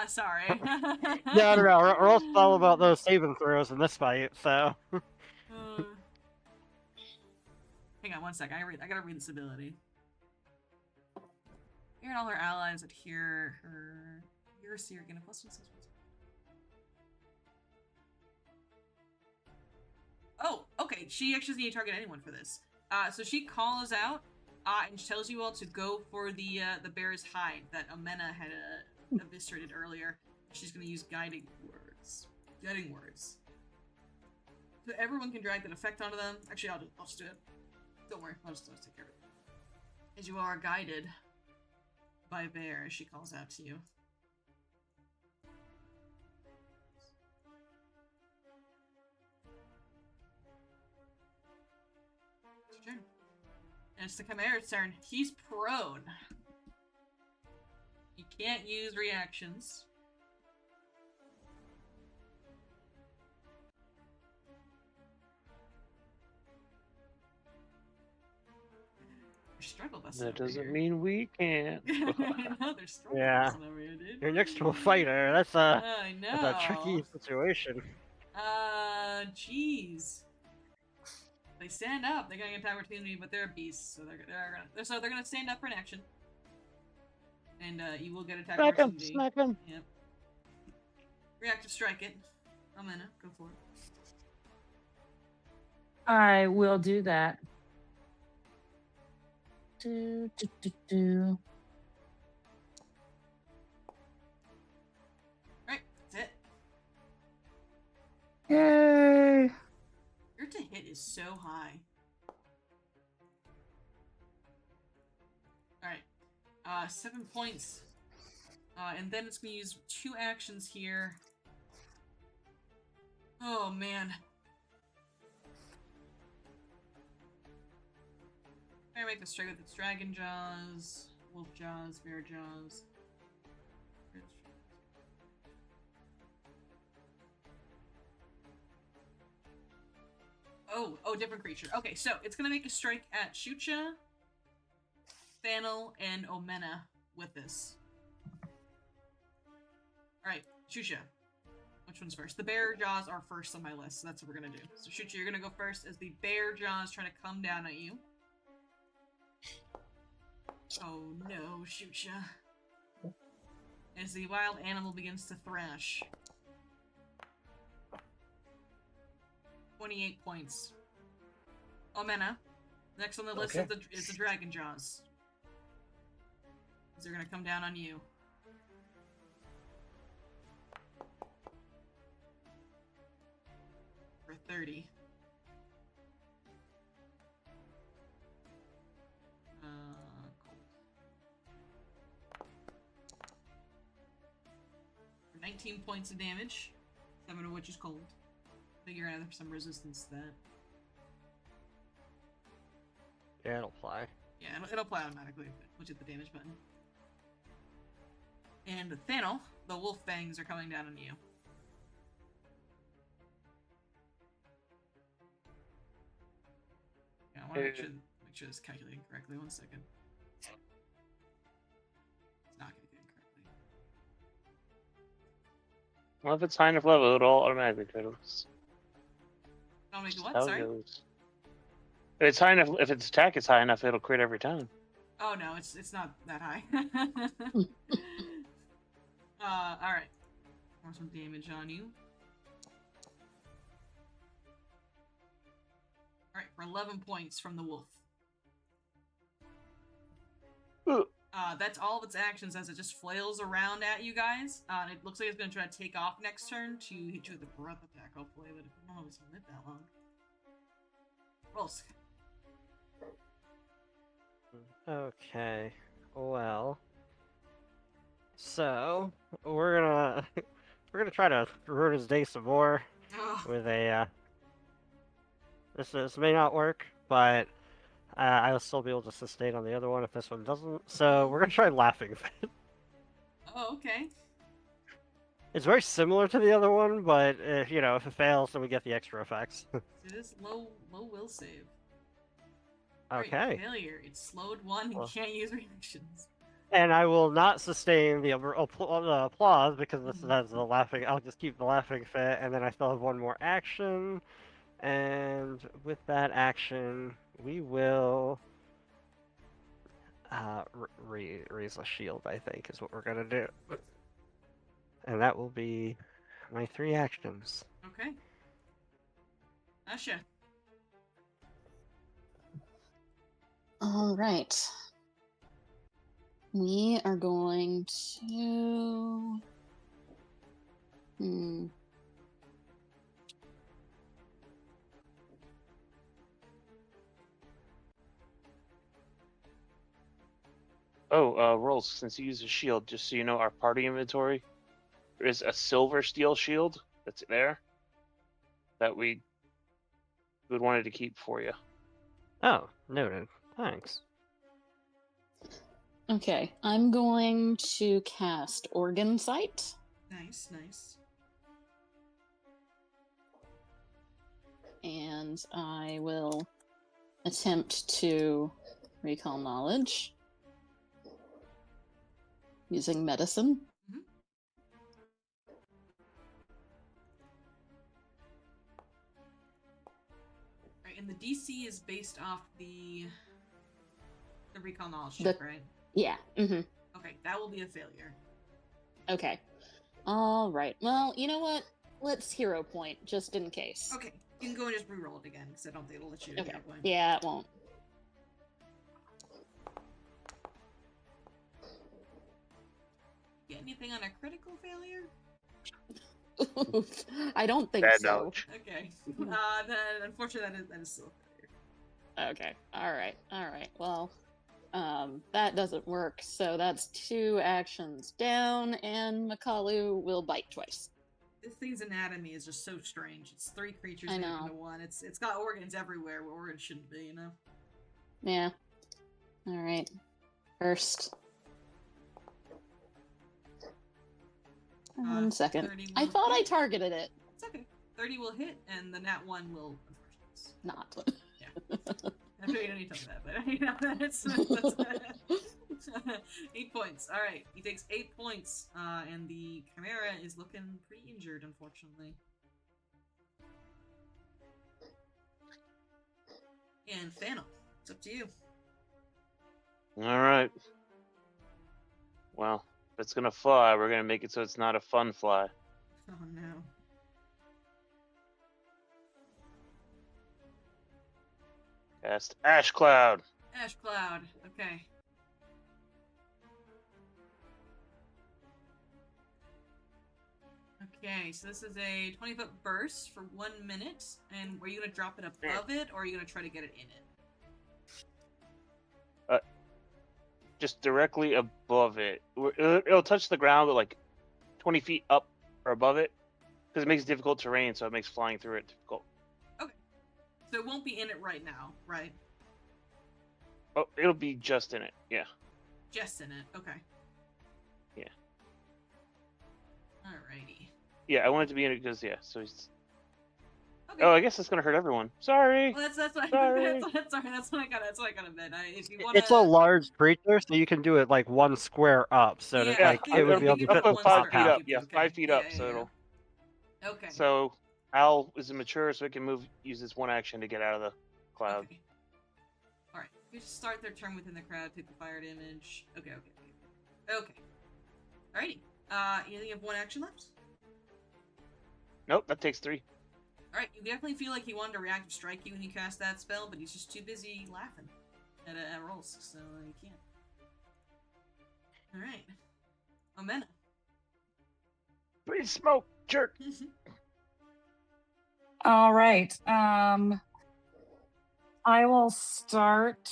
Sorry. No. We're also all about those saving throws in this fight, so. Hang on one sec. I gotta read this ability. Here and all her allies adhere her. You're seer again. Oh, okay. She actually doesn't need to target anyone for this. So she calls out, and she tells you all to go for the bear's hide that Omena had eviscerated earlier. She's going to use guiding words. Guiding words. So everyone can drag that effect onto them. Actually, I'll just do it. Don't worry, I'll just take care of it. As you are guided by Bear, as she calls out to you. It's your turn. And it's the Chimera's turn. He's prone. He can't use reactions. Struggle busting. That doesn't mean we can't. I know, there's struggle busting over here, dude. You're next to a fighter. That's a I know. that's a tricky situation. Jeez. They stand up. They're gonna get an opportunity, but they're beasts, so they're gonna stand up for an action. And you will get attack opportunity. Smack him. Yep. Reactive strike it. Omena, go for it. I will do that. Right, that's it. Yay! Your to hit is so high. Alright. 7 points. And then it's gonna use 2 actions here. Oh man. I make the strike with its dragon jaws, wolf jaws, bear jaws. Oh, different creature. Okay, so it's gonna make a strike at Shucha, Thanel, and Omena with this. Alright, Shucha. Which one's first? The bear jaws are first on my list, so that's what we're gonna do. So Shucha, you're gonna go first as the bear jaws trying to come down at you. Oh no, Shucha. As the wild animal begins to thrash. 28 points. Omena. Next on the list is the dragon jaws. They're gonna come down on you. For 30. Cold. For 19 points of damage, 7 of which is cold. I think you're gonna have some resistance to that. Yeah, it'll fly. Yeah, it'll apply automatically, which is the damage button. And Thanel, the wolf fangs are coming down on you. Yeah, I want to make sure it's calculating correctly. 1 second. It's not calculating correctly. Well, if it's high enough level, it'll automatically criticals. I'll make what? How it Sorry? goes. If it's high enough, if its attack is high enough, it'll crit every time. Oh no, it's not that high. Alright. More some damage on you. Alright, for 11 points from the wolf. That's all of its actions as it just flails around at you guys. It looks like it's going to try to take off next turn to hit you with a breath attack, hopefully, but I don't know if it's going to live that long. Rolls. Okay. Well. So we're gonna try to ruin his day some more with a. This may not work, but I'll still be able to sustain on the other one if this one doesn't. So we're gonna try laughing fit. Oh, okay. It's very similar to the other one, but if it fails, then we get the extra effects. It is low will save. Okay. Great failure. It's slowed 1 and can't use reactions. And I will not sustain the applause because that's the laughing. I'll just keep the laughing fit, and then I still have 1 more action. And with that action, we will raise a shield, I think, is what we're gonna do. And that will be my 3 actions. Okay. Asha. All right. We are going to. Oh, Rolls, since you use a shield, just so you know, our party inventory, there is a silver steel shield that's there that we would wanted to keep for you. Oh, noted. Thanks. Okay, I'm going to cast Organ Sight. Nice, nice. And I will attempt to recall knowledge using medicine. Mm-hmm. Right, and the DC is based off the recall knowledge check, right? Yeah. Mm-hmm. Okay, that will be a failure. Okay. All right. Well, you know what? Let's hero point just in case. Okay, you can go and just re-roll it again because I don't think it'll let you do hero point. Yeah, it won't. Get anything on a critical failure? I don't think Bad so. knowledge. Okay. Then unfortunately that is still a failure. Okay. All right. Well, that doesn't work. So that's 2 actions down, and Makalu will bite twice. This thing's anatomy is just so strange. It's 3 creatures I into know. 1. It's got organs everywhere where organs shouldn't be, you know? Yeah. All right. First. And second. 30 I will thought I hit. targeted it. It's okay. 30 will hit, and the nat 1 will Not. I know you don't need to tell me that, but you know, that's 8 points. All right, he takes 8 points, and the Chimera is looking pretty injured, unfortunately. And Fannel, it's up to you. All right. Well, if it's gonna fly, we're gonna make it so it's not a fun fly. Oh no. Cast Ash Cloud. Ash Cloud, okay. Okay, so this is a 20-foot burst for 1 minute, and are you gonna drop it above it, or are you gonna try to get it in it? Just directly above it. It'll touch the ground, but like 20 feet up or above it, because it makes difficult terrain, so it makes flying through it difficult. Okay. So it won't be in it right now, right? Oh, it'll be just in it. Yeah. Just in it. Okay. Yeah. Alrighty. Yeah, I want it to be in it because so he's. Okay. Oh, I guess it's gonna hurt everyone. Sorry. Well, that's what Sorry. that's what I kind of meant. If you want It's a large creature, so you can do it like 1 square up, so that Yeah, like I it would think be able you to can fit put the one top square half. up. Feet up. Yeah, Okay. 5 feet Yeah, up. yeah, So yeah. it'll. Okay. So Al is mature, so it can use his 1 action to get out of the cloud. Okay. All right. You just start their turn within the crowd. Take the fire damage. Okay. Alrighty. You have 1 action left. Nope, that takes 3. Alright, you definitely feel like he wanted to reactive strike you when you cast that spell, but he's just too busy laughing at rolls, so he can't. Alright. Omena. Free smoke, jerk. All right. I will start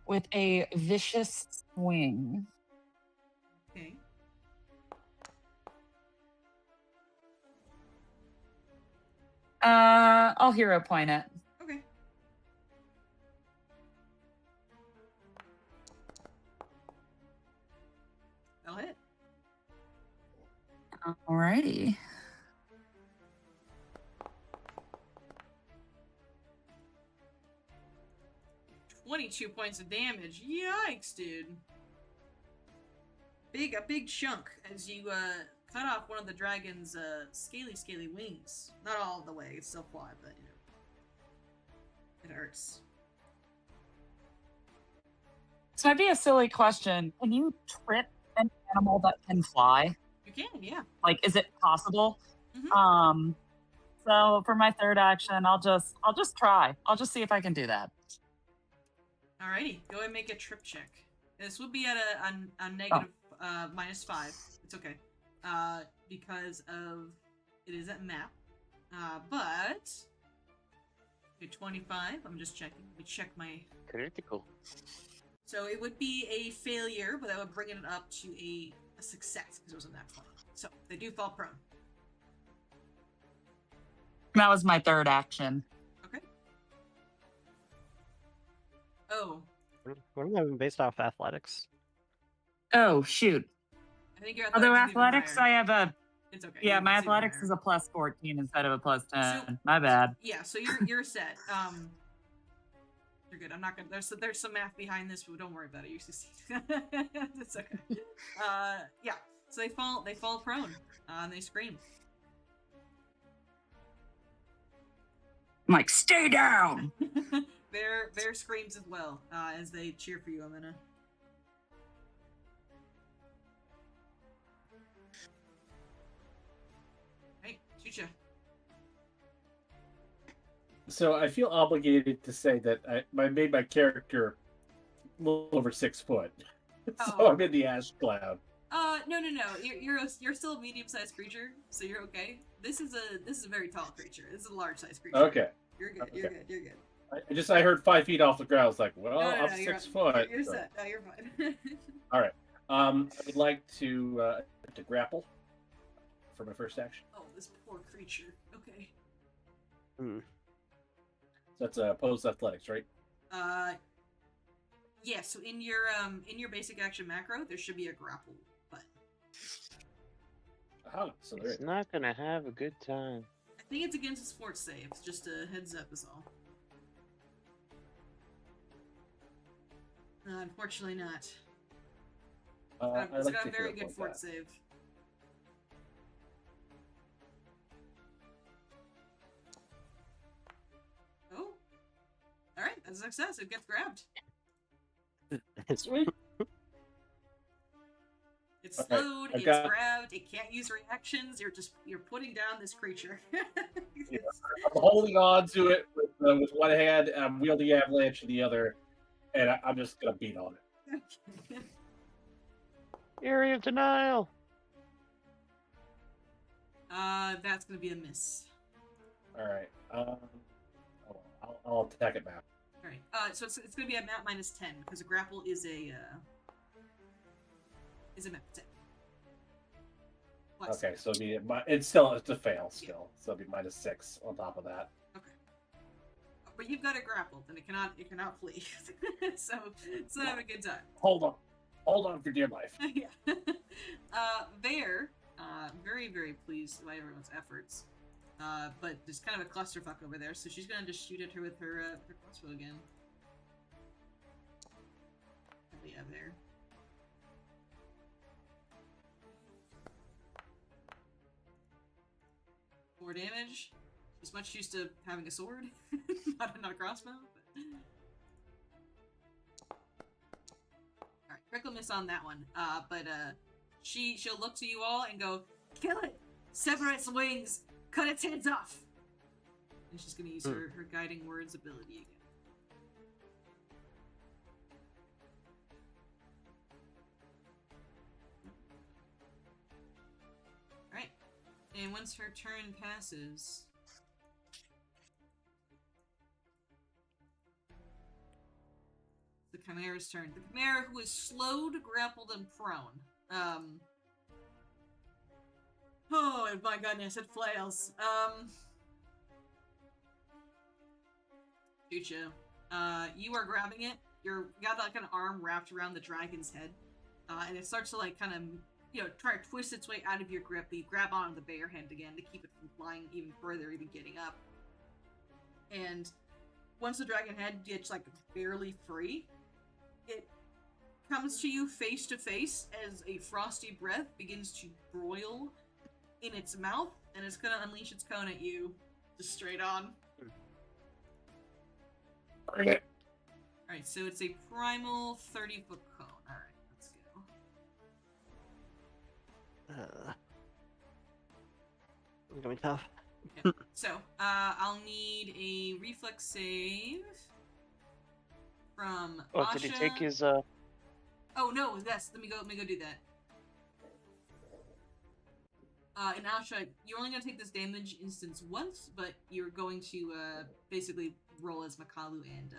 with a vicious swing. Okay. I'll hero point it. Okay. That'll hit. Alrighty. $22 points of damage. Yikes, dude. A big chunk as you cut off one of the dragon's scaly wings. Not all the way, it's still fly, but you know. It hurts. This might be a silly question. Can you trip an animal that can fly? You can, yeah. Like, is it possible? Mhm. So for my third action, I'll just try. I'll just see if I can do that. Alrighty, go ahead and make a trip check. This would be at a negative -5. It's okay. Because of it is at map. But okay, 25. I'm just checking. Let me check my Critical. So it would be a failure, but that would bring it up to a success because it was a nat 20. So they do fall prone. That was my third action. Okay. Oh, We're moving based off athletics. Oh, shoot. I think your Although athletics is even athletics, higher. I have a It's okay. yeah. My It's even athletics higher. is a +14 instead of a +10. So- My bad. Yeah, so you're set. You're good. I'm not gonna. There's some math behind this, but don't worry about it. You succeed. It's okay. Yeah. So they fall prone. And they scream. I'm like, stay down. Bear screams as well as they cheer for you, Amina. Hey, shoot ya. So I feel obligated to say that I made my character a little over 6 foot. So Oh. I'm in the ash cloud. No. You're still a medium-sized creature, so you're okay. This is a very tall creature. This is a large-sized creature. Okay. You're good. You're good. You're good. I heard 5 feet off the ground. I was like, well, No, I'm you're 6 foot. You're so- set. No, you're fine. All right. I would like to grapple for my first action. Oh, this poor creature. Okay. Hmm. So that's opposed athletics, right? Yeah. So in your basic action macro, there should be a grapple button. Aha, so there It's not gonna have a good time. I think it's against his fort save. Just a heads up is all. Unfortunately not. It's got a very good fort save. Oh. Alright, that's a success. It gets grabbed. Sweet. It's Okay, slowed, I've it's got- grabbed, it can't use reactions, you're putting down this creature. I'm holding on to it with one hand, and I'm wielding avalanche in the other, and I'm just gonna beat on it. Area of denial. That's gonna be a miss. All right. I'll attack it now. Alright, so it's gonna be a map -10, because a grapple is a map 10. Plus. Okay, so it's a fail still. So it'll be -6 on top of that. Okay. But you've got it grappled, and it cannot flee. So it's not having a good time. Hold on for dear life. Yeah. Bear, very, very pleased by everyone's efforts. But there's kind of a clusterfuck over there, so she's gonna just shoot at her with her crossbow again. What do we have there? More damage. She's much used to having a sword, not a crossbow. Alright, critical miss on that one. But she'll look to you all and go, kill it! Sever its wings! Cut its heads off! And she's gonna use her guiding words ability again. Alright. And once her turn passes, the Chimera's turn. The Chimera, who is slowed, grappled, and prone. Oh my goodness, it flails. Chucha. You are grabbing it. You got like an arm wrapped around the dragon's head. And it starts to like kind of, try to twist its way out of your grip, but you grab onto the bear hand again to keep it from flying even further, even getting up. And once the dragon head gets like barely free, it comes to you face to face as a frosty breath begins to broil in its mouth, and it's gonna unleash its cone at you, just straight on. Bring it. Alright, so it's a primal 30-foot cone. Alright, let's go. It's gonna be tough. Okay. So, I'll need a reflex save from Oh, Asha. did he take his Oh no, yes, let me go do that. And Asha, you're only gonna take this damage instance once, but you're going to basically roll as Makalu and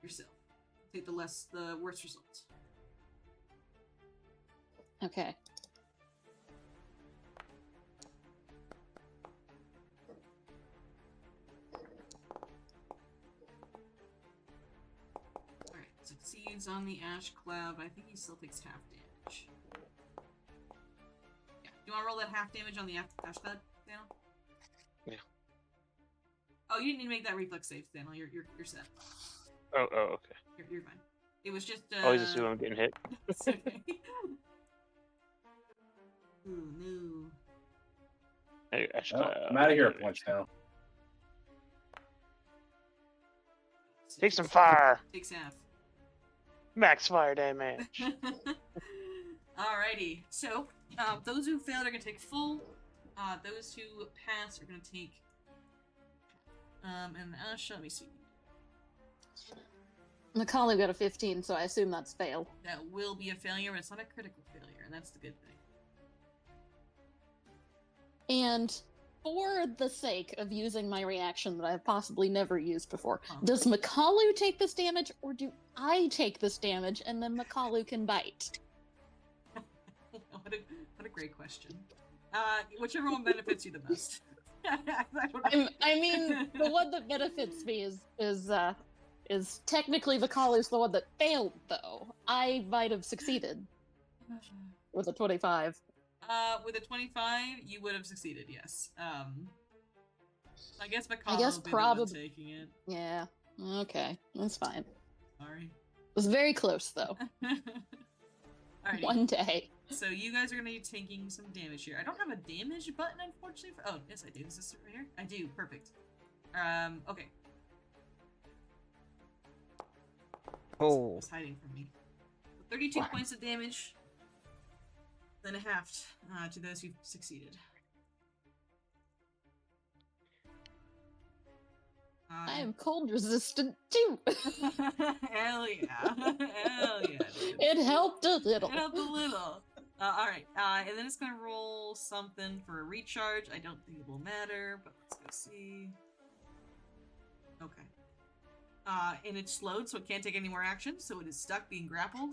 yourself. Take the worst result. Okay. Alright, succeeds on the ash cloud, but I think he still takes half damage. Yeah. Do you want to roll that half damage on the ash cloud, Daniel? Yeah. Oh, you didn't need to make that reflex save, Daniel. You're set. Oh, okay. You're fine. It was just Always assume I'm getting hit. It's okay. Ooh, no. Hey, I'm out of here at points now. Take some fire. Takes half. Max fire damage. Alrighty. So, those who failed are going to take full. Those who pass are going to take... and Asha, let me see. Macaulay got a 15, so I assume that's fail. That will be a failure, but it's not a critical failure, and that's the good thing. And for the sake of using my reaction that I've possibly never used before, Huh. does Makalu take this damage, or do I take this damage and then Makalu can bite? What a great question. Whichever one benefits you the most. I mean, the one that benefits me is technically Makalu's the one that failed, though. I might have succeeded with a 25. With a 25, you would have succeeded, yes. I guess McCall I guess will be the one probably- taking it. Yeah, okay, that's fine. Sorry. It was very close, though. Alrighty. One day. So you guys are gonna be taking some damage here. I don't have a damage button, unfortunately. Oh, yes, I do. Is this right here? I do. Perfect. Okay. Oh. It's hiding from me. 32 points of damage. Then a half to those who succeeded. I am cold resistant, too. Hell yeah. Hell yeah, dude. It helped a little. It helped a little. Alright, and then it's gonna roll something for a recharge. I don't think it will matter, but let's go see. Okay. And it's slowed, so it can't take any more action, so it is stuck being grappled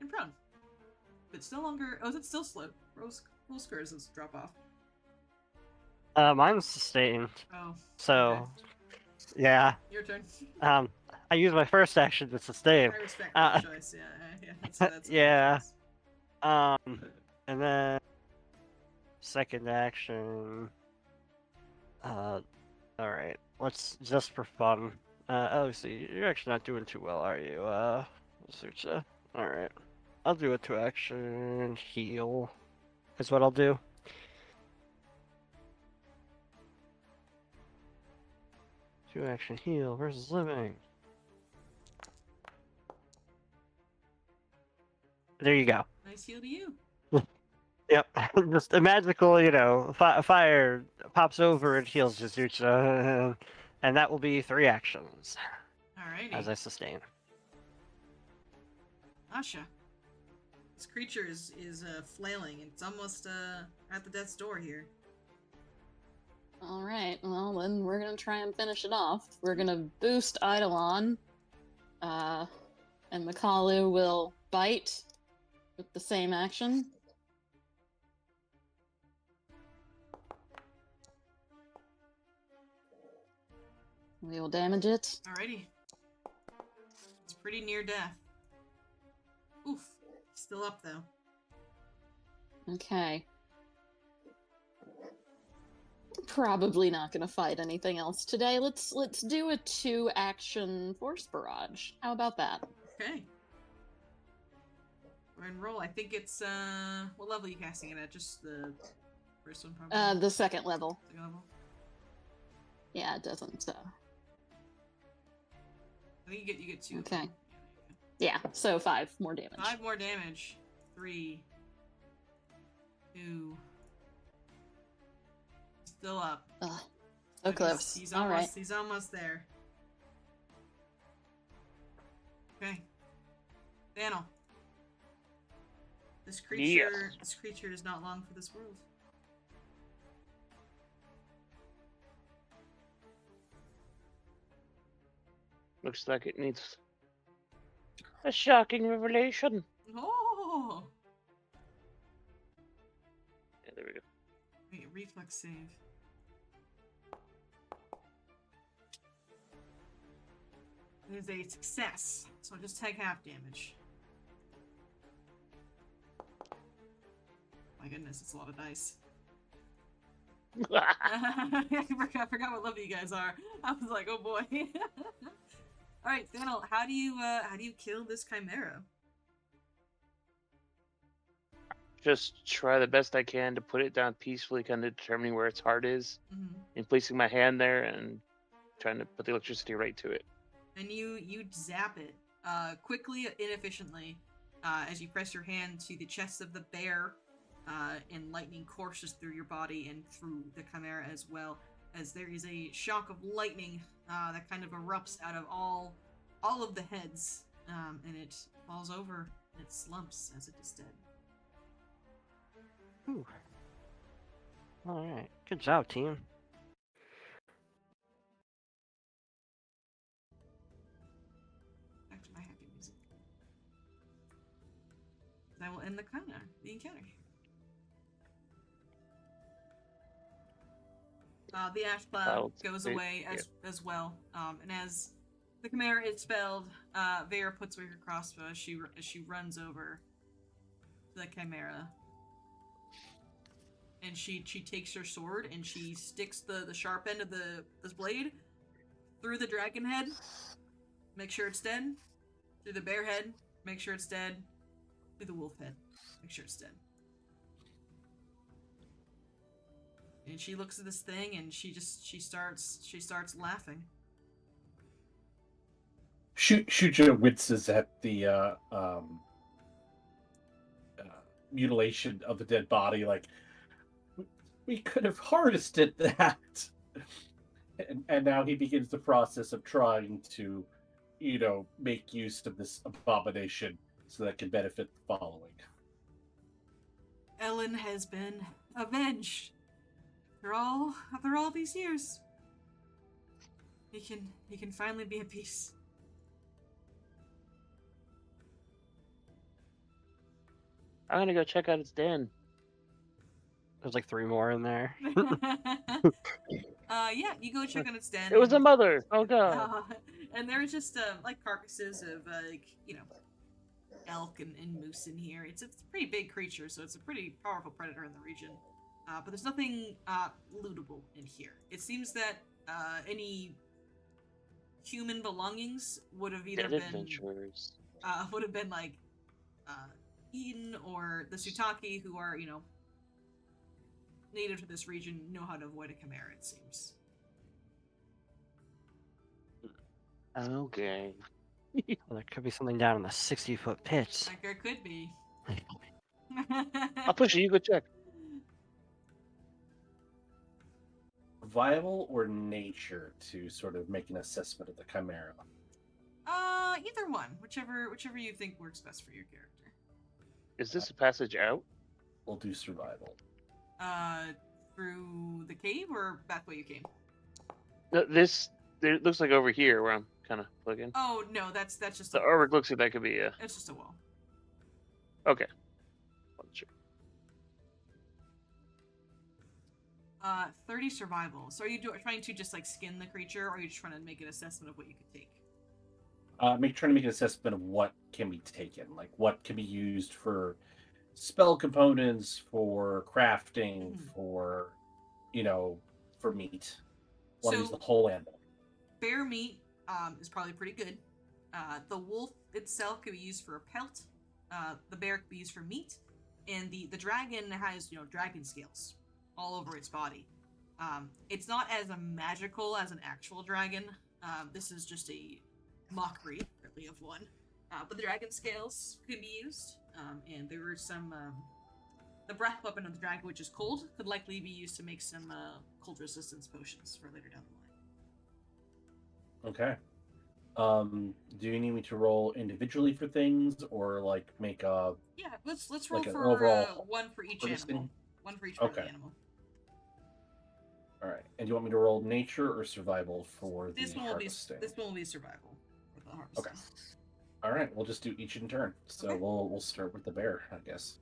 and prone. But it's no longer... Oh, is it still slowed? Roll squares drop off. Mine's sustained. Oh. So, okay. yeah. Your turn. I used my first action to sustain. I respect that choice, yeah. That's yeah. And then second action. Alright. Let's just for fun. Oh, see, you're actually not doing too well, are you? Sucha. Alright. I'll do a 2-action heal. Is what I'll do. Two-action heal versus living. There you go. Nice heal to you. Yep, just a magical, fire pops over and heals Jizucha, and that will be 3 actions Alrighty. as I sustain. Asha. This creature is flailing, and it's almost at the death's door here. Alright, well then we're gonna try and finish it off. We're gonna boost Eidolon, and Makalu will bite with the same action. We will damage it. Alrighty. It's pretty near death. Oof. Still up though. Okay. Probably not gonna fight anything else today. Let's do a 2-action force barrage. How about that? Okay. Go ahead and roll. I think it's what level are you casting it at? Just the first one probably? The second level. Second level? Yeah, it doesn't I think you get 2. Okay. Yeah, so 5 more damage. 5 more damage. 3, 2. Still up. So But close. He's All almost, right. He's almost there. Okay. Daniel. This creature is not long for this world. Looks like it needs a shocking revelation. Oh! Yeah, there we go. Wait, reflex save. It is a success, so just take half damage. My goodness, it's a lot of dice. I forgot what level you guys are. I was like, oh boy. All right, Daniel, how do you kill this chimera? Just try the best I can to put it down peacefully, kind of determining where its heart is, Mm-hmm. and placing my hand there and trying to put the electricity right to it. And you zap it quickly, inefficiently, as you press your hand to the chest of the bear, and lightning courses through your body and through the chimera as well, as there is a shock of lightning that kind of erupts out of all of the heads, and it falls over and it slumps as it is dead. Ooh. All right. Good job, team. Back to my happy music. I will end the encounter. The ash cloud goes away as well, and as the chimera is spelled, Vera puts away her crossbow as she runs over to the chimera, and she takes her sword and she sticks the sharp end of this blade through the dragon head, make sure it's dead, through the bear head, make sure it's dead, through the wolf head, make sure it's dead. And she looks at this thing and she starts laughing. Shuja winces at the mutilation of the dead body. Like, we could have harvested that, and now he begins the process of trying to, make use of this abomination so that can benefit the following. Ellen has been avenged. After all these years, he can finally be at peace. I'm gonna go check out its den. There's like 3 more in there. Yeah, you go check on its den. It was a mother. Oh god. And there's just like carcasses of elk and moose in here. It's a pretty big creature, so it's a pretty powerful predator in the region. But there's nothing lootable in here. It seems that any human belongings would have either been eaten, or the Sutaki, who are native to this region, know how to avoid a chimera. It seems. Okay. Well, there could be something down in the 60-foot pit. Like there could be. I'll push it. You go check. Survival or nature to sort of make an assessment of the chimera? Either one, whichever you think works best for your character. Is this a passage out? We'll do survival. Through the cave or back the way you came? It looks like over here where I'm kind of looking. Oh no, that's just The artwork looks like that could be a. It's just a wall. Okay. Sure. 30 survival. So are you trying to just like skin the creature, or are you just trying to make an assessment of what you could take? Trying to make an assessment of what can be taken, like what can be used for spell components, for crafting, for for meat. Want to use the whole animal. Bear meat is probably pretty good. The wolf itself could be used for a pelt. The bear could be used for meat, and the dragon has dragon scales all over its body. It's not as magical as an actual dragon. This is just a mockery, really, of one. But the dragon scales can be used, and there are some. The breath weapon of the dragon, which is cold, could likely be used to make some cold resistance potions for later down the line. Okay. Do you need me to roll individually for things, or like make a? Yeah, let's roll like an for overall one for each harvesting? animal. One for each part of the Okay. animal. All right. And do you want me to roll nature or survival for This the one will be harvesting? this one will be survival for the harvesting. Okay. All right. We'll just do each in turn. So Okay. we'll start with the bear, I guess.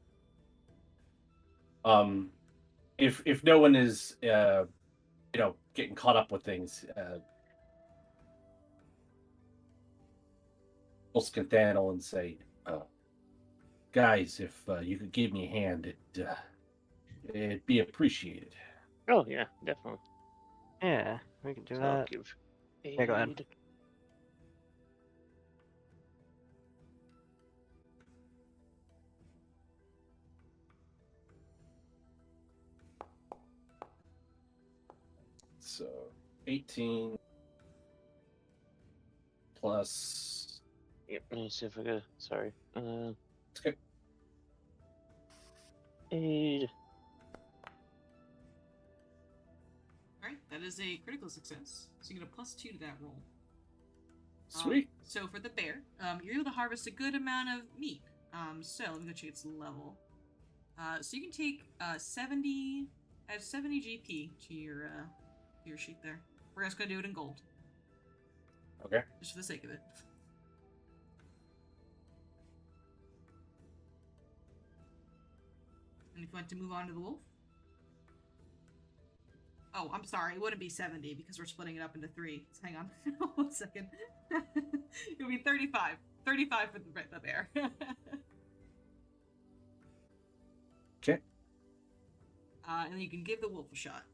If no one is getting caught up with things, we'll Nathaniel and say, guys, if you could give me a hand, it'd be appreciated. Oh yeah, definitely. Yeah, we can do So I'll that. give aid. Yeah, go ahead. So 18 plus. Yep, let me see if I go. Sorry. It's good. Aid. Alright, that is a critical success. So you get a +2 to that roll. Sweet. So for the bear, you're able to harvest a good amount of meat. So let me go check its level. So you can take 70 GP to your sheet there. We're just gonna do it in gold, Okay. just for the sake of it. And if you want to move on to the wolf. Oh, I'm sorry. It wouldn't be 70 because we're splitting it up into 3. So hang on 1 second. It would be 35. 35 for the bear. Okay. And then you can give the wolf a shot.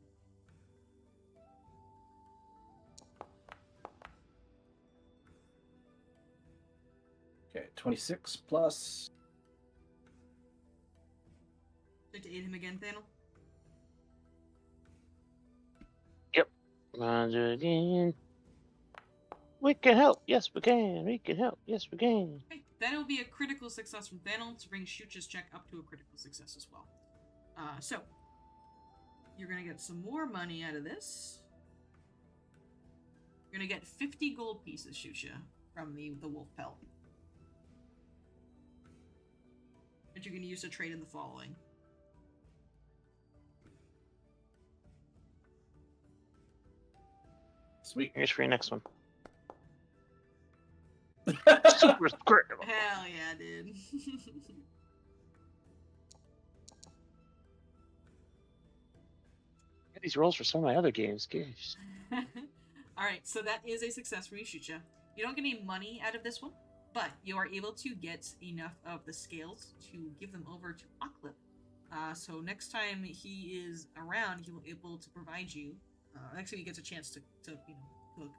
Okay. 26 plus. Like to aid him again, Thanel? Do it again. We can help. Yes, we can. We can help. Yes, we can. Okay, then it will be a critical success from Thanel to bring Shucha's check up to a critical success as well. So, you're going to get some more money out of this. You're going to get 50 gold pieces, Shucha, from the wolf pelt. That you're going to use to trade in the following. Sweet. Here's for your next one. Super critical. Hell yeah, dude. Get these rolls for some of my other games. Gosh. Alright, so that is a success for you, Shucha. You don't get any money out of this one, but you are able to get enough of the scales to give them over to Oklip. So next time he is around, he will be able to provide you. Next time he gets a chance to cook,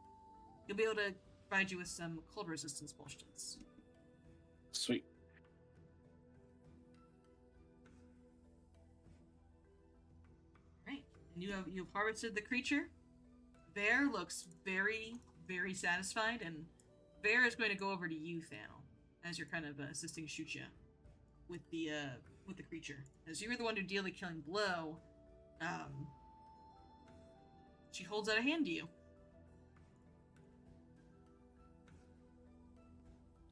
he'll be able to provide you with some cold resistance potions. Sweet. Right, and you've harvested the creature. Bear looks very, very satisfied, and Bear is going to go over to you, Thanel, as you're kind of assisting Shucha with the creature, as you were the one to deal the killing blow. She holds out a hand to you.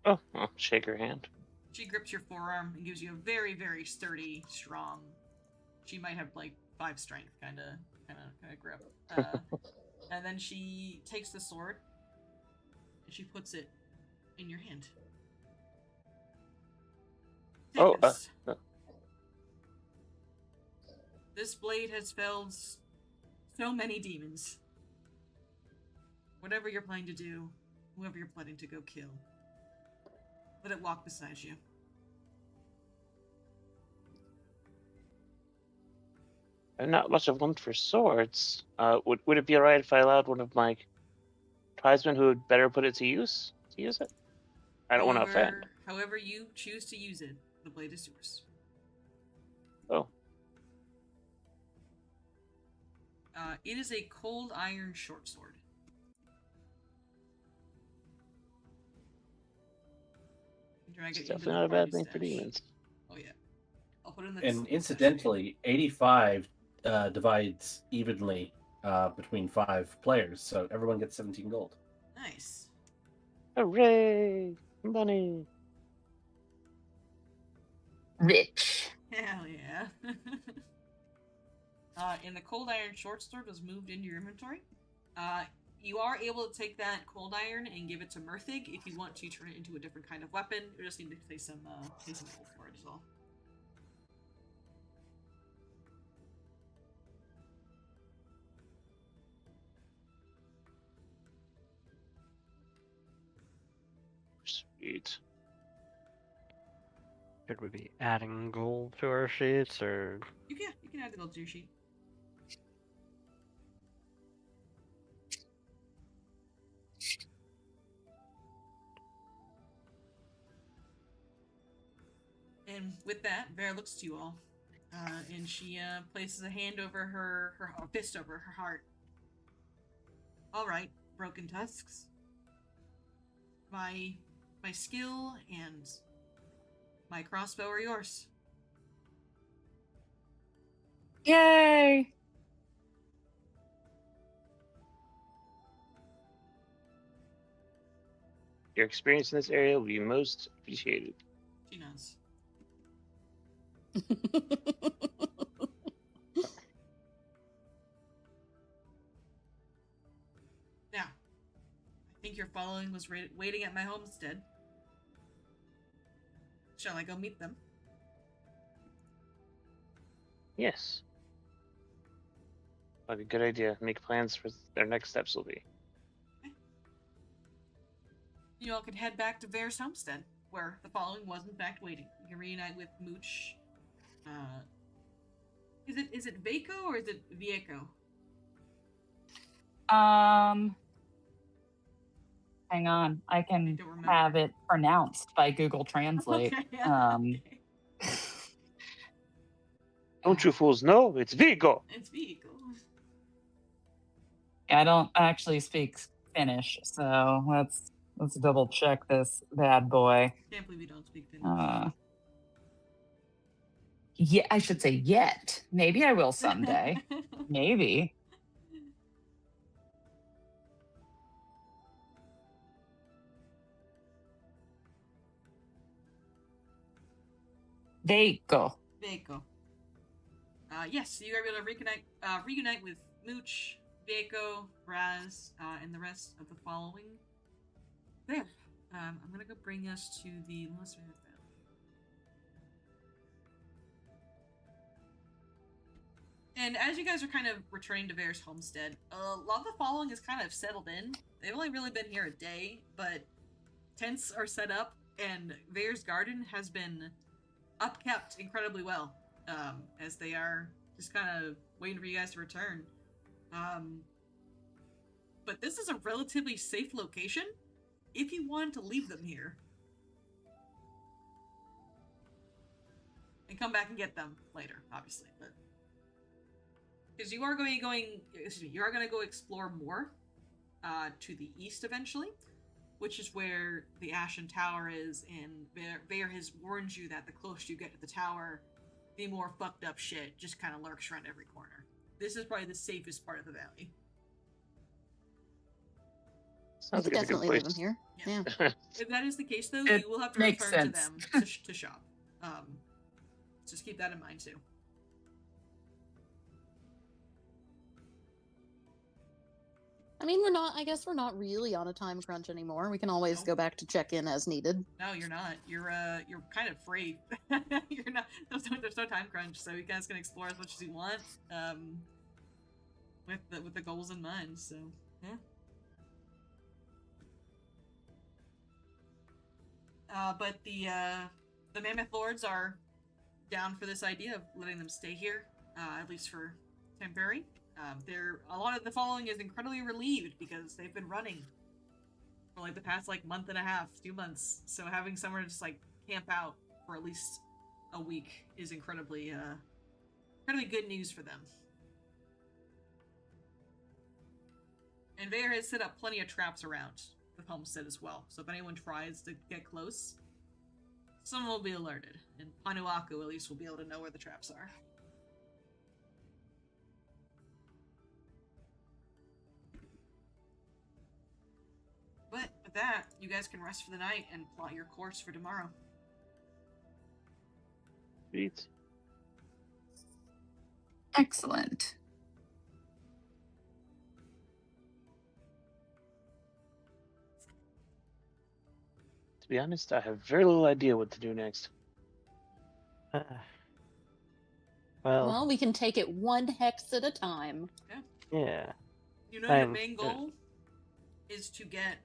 Oh, I'll shake her hand. She grips your forearm and gives you a very, very sturdy, strong. She might have like 5 strength kind of grip. And then she takes the sword and she puts it in your hand. Take Oh, this. This blade has felled so many demons. Whatever you're planning to do, whoever you're planning to go kill, let it walk beside you. I'm not much of one for swords. Would it be alright if I allowed one of my tribesmen who would better put it to use it? I don't want to offend. However you choose to use it, the blade is yours. Oh. It is a cold iron short sword. Drag It's it into definitely the not a bad party thing for stash. demons. Oh yeah. I'll put it in the And stash. incidentally, 85 divides evenly between 5 players, so everyone gets 17 gold. Nice. Hooray! Money! Rich. Hell yeah. And the cold iron short sword was moved into your inventory. You are able to take that cold iron and give it to Murthig if you want to turn it into a different kind of weapon. You just need to pay some gold for it as well. Sweet. Should we be adding gold to our sheets, or You can add the gold to your sheet. And with that, Vera looks to you all, and she places a hand over her fist over her heart. All right, Broken Tusks. My skill and my crossbow are yours. Yay! Your experience in this area will be most appreciated. She knows. Now, I think your following was waiting at my homestead. Shall I go meet them? Yes. That'd be a good idea. Make plans for their next steps will be. You all could head back to Vare's homestead, where the following was in fact waiting. You can reunite with Mooch. Is it Vaco or is it Vieco? Hang on. I can don't remember. have it pronounced by Google Translate. Okay. Um, Don't you fools know? It's Vigo! It's Vico. I don't actually speak Finnish, so let's double check this bad boy. Can't believe you don't speak Finnish. Yeah, I should say yet. Maybe I will someday. Maybe. Veikko. Vaco. Yes, you are able to reunite with Mooch, Vaco, Raz, and the rest of the following. There. I'm gonna go bring us to the Lost Mammoth Valley. And as you guys are kind of returning to Vare's homestead, a lot of the following is kind of settled in. They've only really been here a day, but tents are set up, and Vare's garden has been upkept incredibly well, as they are just kind of waiting for you guys to return. But this is a relatively safe location if you want to leave them here. And come back and get them later, obviously, but because you are going to go explore more to the east eventually, which is where the Ashen Tower is, and Vare has warned you that the closer you get to the tower, the more fucked up shit just kind of lurks around every corner. This is probably the safest part of the valley. I Sounds could like it's a good definitely leave them place. here. Yeah. Yeah. If that is the case, though, It you will have to makes return sense. to them to shop. Just keep that in mind, too. I mean, I guess we're not really on a time crunch anymore. We can always No. go back to check in as needed. No, you're not. You're kind of free. You're not. There's no time crunch, so you guys can explore as much as you want. With the goals in mind. So yeah. But the Mammoth Lords are down for this idea of letting them stay here, at least for temporary. A lot of the following is incredibly relieved because they've been running for like the past month and a half, 2 months. So having somewhere to just camp out for at least a week is incredibly good news for them. And Vare has set up plenty of traps around the homestead as well. So if anyone tries to get close, someone will be alerted, and Panuaku at least will be able to know where the traps are. But with that, you guys can rest for the night and plot your course for tomorrow. Sweet. Excellent. To be honest, I have very little idea what to do next. Well, we can take it one hex at a time. yeah. You know, your main goal is to get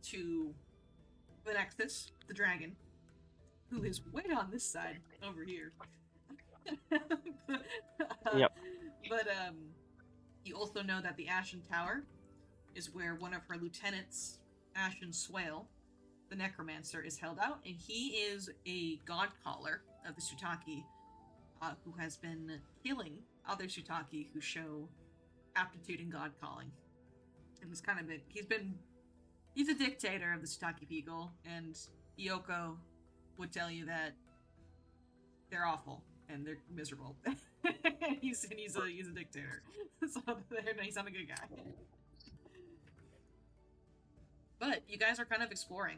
to the Nexus, the dragon, who is way on this side over here. Yep. But you also know that the Ashen Tower is where one of her lieutenants, Ashen Swale, the necromancer, is held out, and he is a god caller of the Sutaki, who has been killing other Sutaki who show aptitude in god calling. And he's a dictator of the Sutaki people, and Yoko would tell you that they're awful and they're miserable. he's a dictator, so he's not a good guy. But you guys are kind of exploring.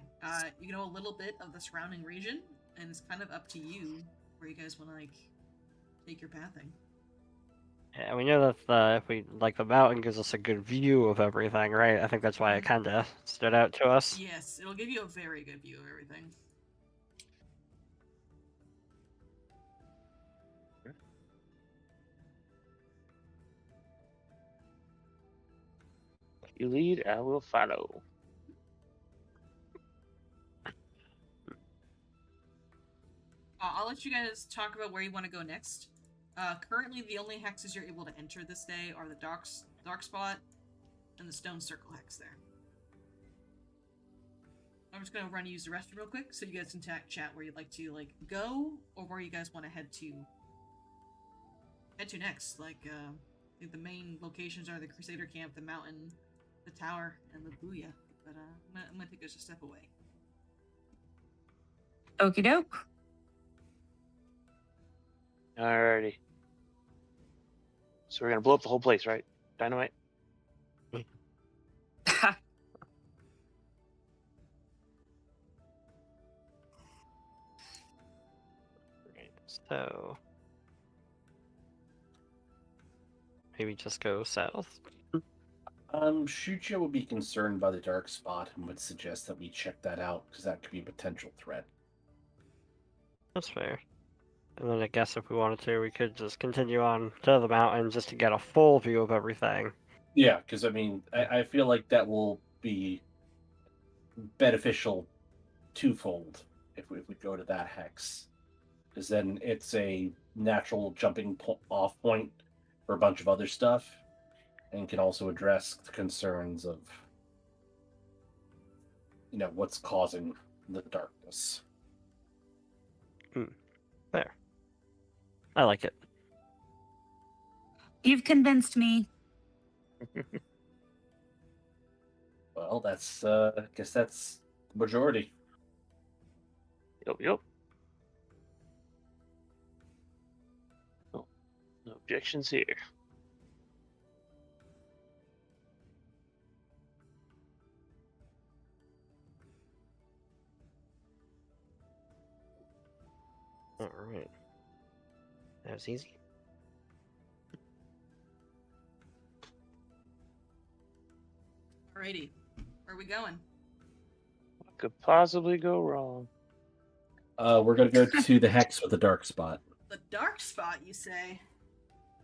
You know a little bit of the surrounding region, and it's kind of up to you where you guys want to take your pathing. Yeah, we know that if we the mountain gives us a good view of everything, right? I think that's why it kind of stood out to us. Yes, it'll give you a very good view of everything. You lead, I will follow. I'll let you guys talk about where you want to go next. Currently, the only hexes you're able to enter this day are the dark spot and the stone circle hex there. I'm just gonna use the restroom real quick so you guys can chat where you'd like to go, or where you guys want to head to next. I think the main locations are the Crusader camp, the mountain, the tower, and the Booyah. But I'm gonna take us a step away. Okie doke. Alrighty. So we're gonna blow up the whole place, right? Dynamite? So maybe just go south. Shuja would be concerned by the dark spot and would suggest that we check that out because that could be a potential threat. That's fair. And then I guess if we wanted to, we could just continue on to the mountain just to get a full view of everything. Yeah, because I feel like that will be beneficial twofold if we go to that hex, because then it's a natural jumping off point for a bunch of other stuff, and can also address the concerns of what's causing the darkness. There. I like it. You've convinced me. Well, that's I guess that's the majority. Yep. Oh, no objections here. All right. That was easy. Alrighty, where are we going? What could possibly go wrong? We're gonna go to the hex with the dark spot. The dark spot, you say?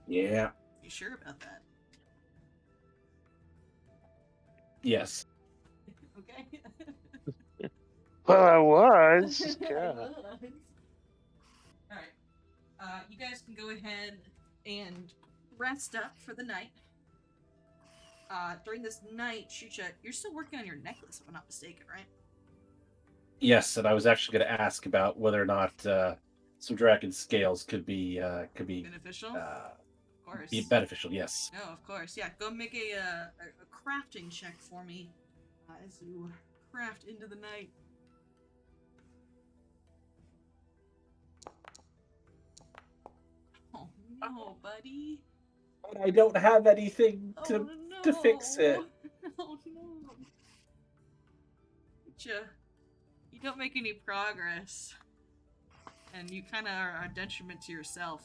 Yeah. You sure about that? Yes. Okay. Well, I was. God. Alright. You guys can go ahead and rest up for the night. During this night, Shucha, you're still working on your necklace, if I'm not mistaken, right? Yes, and I was actually going to ask about whether or not some dragon scales could be beneficial. Of course. Be beneficial. Yes. No, of course. Yeah, go make a crafting check for me as you craft into the night. no, buddy. But I don't have anything to fix it. Oh no. You don't make any progress. And you kind of are a detriment to yourself.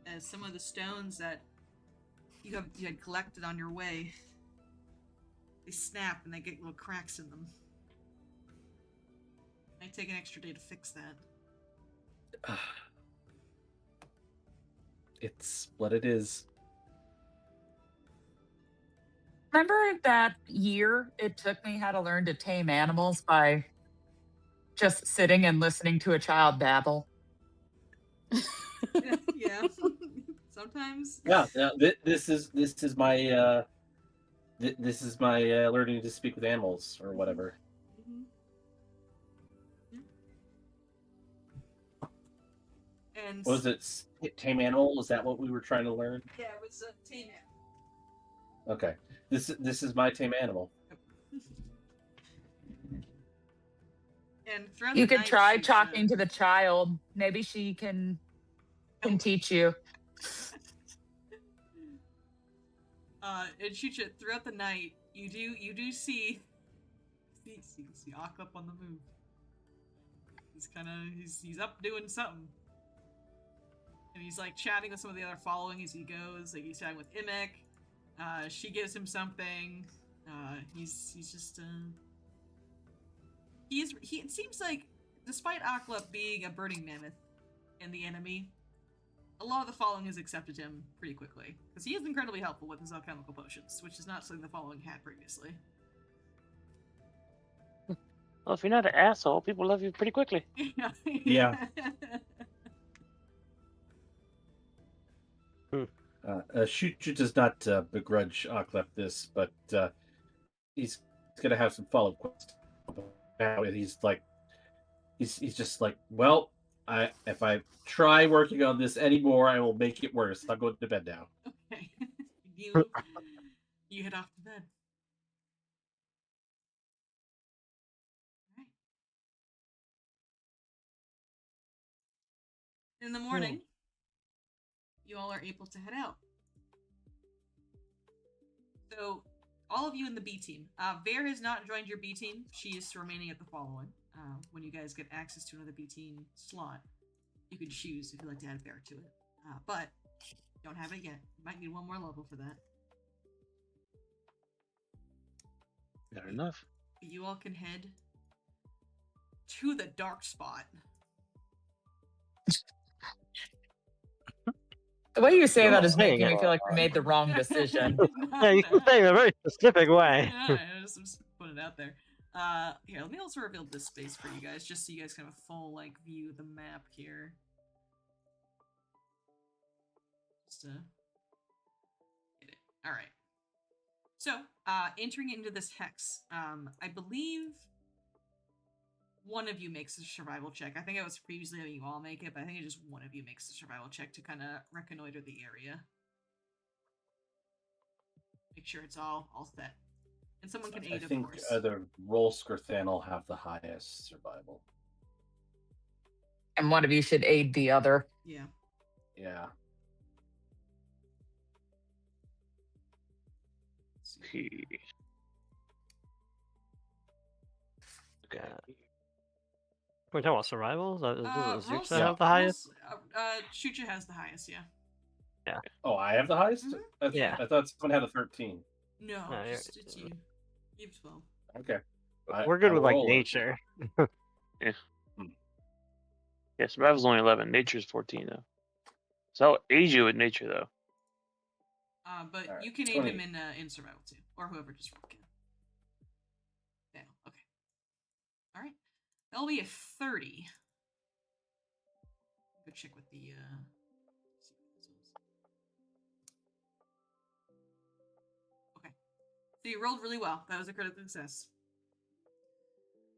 As some of the stones that you had collected on your way, they snap and they get little cracks in them. It might take an extra day to fix that. It's what it is. Remember that year it took me how to learn to tame animals by just sitting and listening to a child babble? Yeah. Sometimes. Yeah. This is my this is my learning to speak with animals or whatever. Mm-hmm. Yeah. And Was it tame animal? Was that what we were trying to learn? Yeah, it was a tame animal. Okay. This is my tame animal. And throughout You the could night, try she's, talking to the child. Maybe she can teach you. And Chucha, throughout the night, you do see Ock up on the move. He's up doing something. And he's like chatting with some of the other following as he goes. Like he's chatting with Imek. She gives him something. He's just it seems like despite Aklep being a burning mammoth and the enemy, a lot of the following has accepted him pretty quickly. Because he is incredibly helpful with his alchemical potions, which is not something the following had previously. Well, if you're not an asshole, people love you pretty quickly. Yeah. Shuchu does not begrudge Aklep this, but he's gonna have some follow-up questions. Now he's just like, well, if I try working on this anymore, I will make it worse. I'm going to bed now. Okay. You head off to bed. All right. In the morning, you all are able to head out. So, all of you in the B team. Vare has not joined your B team. She is remaining at the following. When you guys get access to another B team slot, you can choose if you'd like to add Vare to it. But you don't have it yet. You might need one more level for that. Fair enough. You all can head to the dark spot. The way you say You're that is making saying me feel like we made the wrong decision. Yeah, you can say it in a very specific way. Yeah, I just put it out there. Here, let me also reveal this space for you guys, just so you guys can have a full view of the map here. Just get it. All right. So, entering into this hex, I believe one of you makes a survival check. I think it was previously having you all make it, but I think it's just one of you makes a survival check to kind of reconnoiter the area. Make sure it's all set. And someone can aid, of course. I think either Rolsk or Than will have the highest survival. And one of you should aid the other. Yeah. Yeah. Okay. Can we talk about survival? Does Zucha Rolsk- have the highest? Shucha has the highest, yeah. Oh, I have the highest? Mhm. Yeah. I thought someone had a 13. No, No, it's you. You have 12. Okay. We're good with roll it. nature. Yeah, survival's only 11. Nature's 14 though. So I'll aid you with nature though. But All right, you can aid 20. him in survival too, or whoever just rolled can. Yeah. Okay. All right. That'll be a 30. Go check with the. Okay. So you rolled really well. That was a critical success.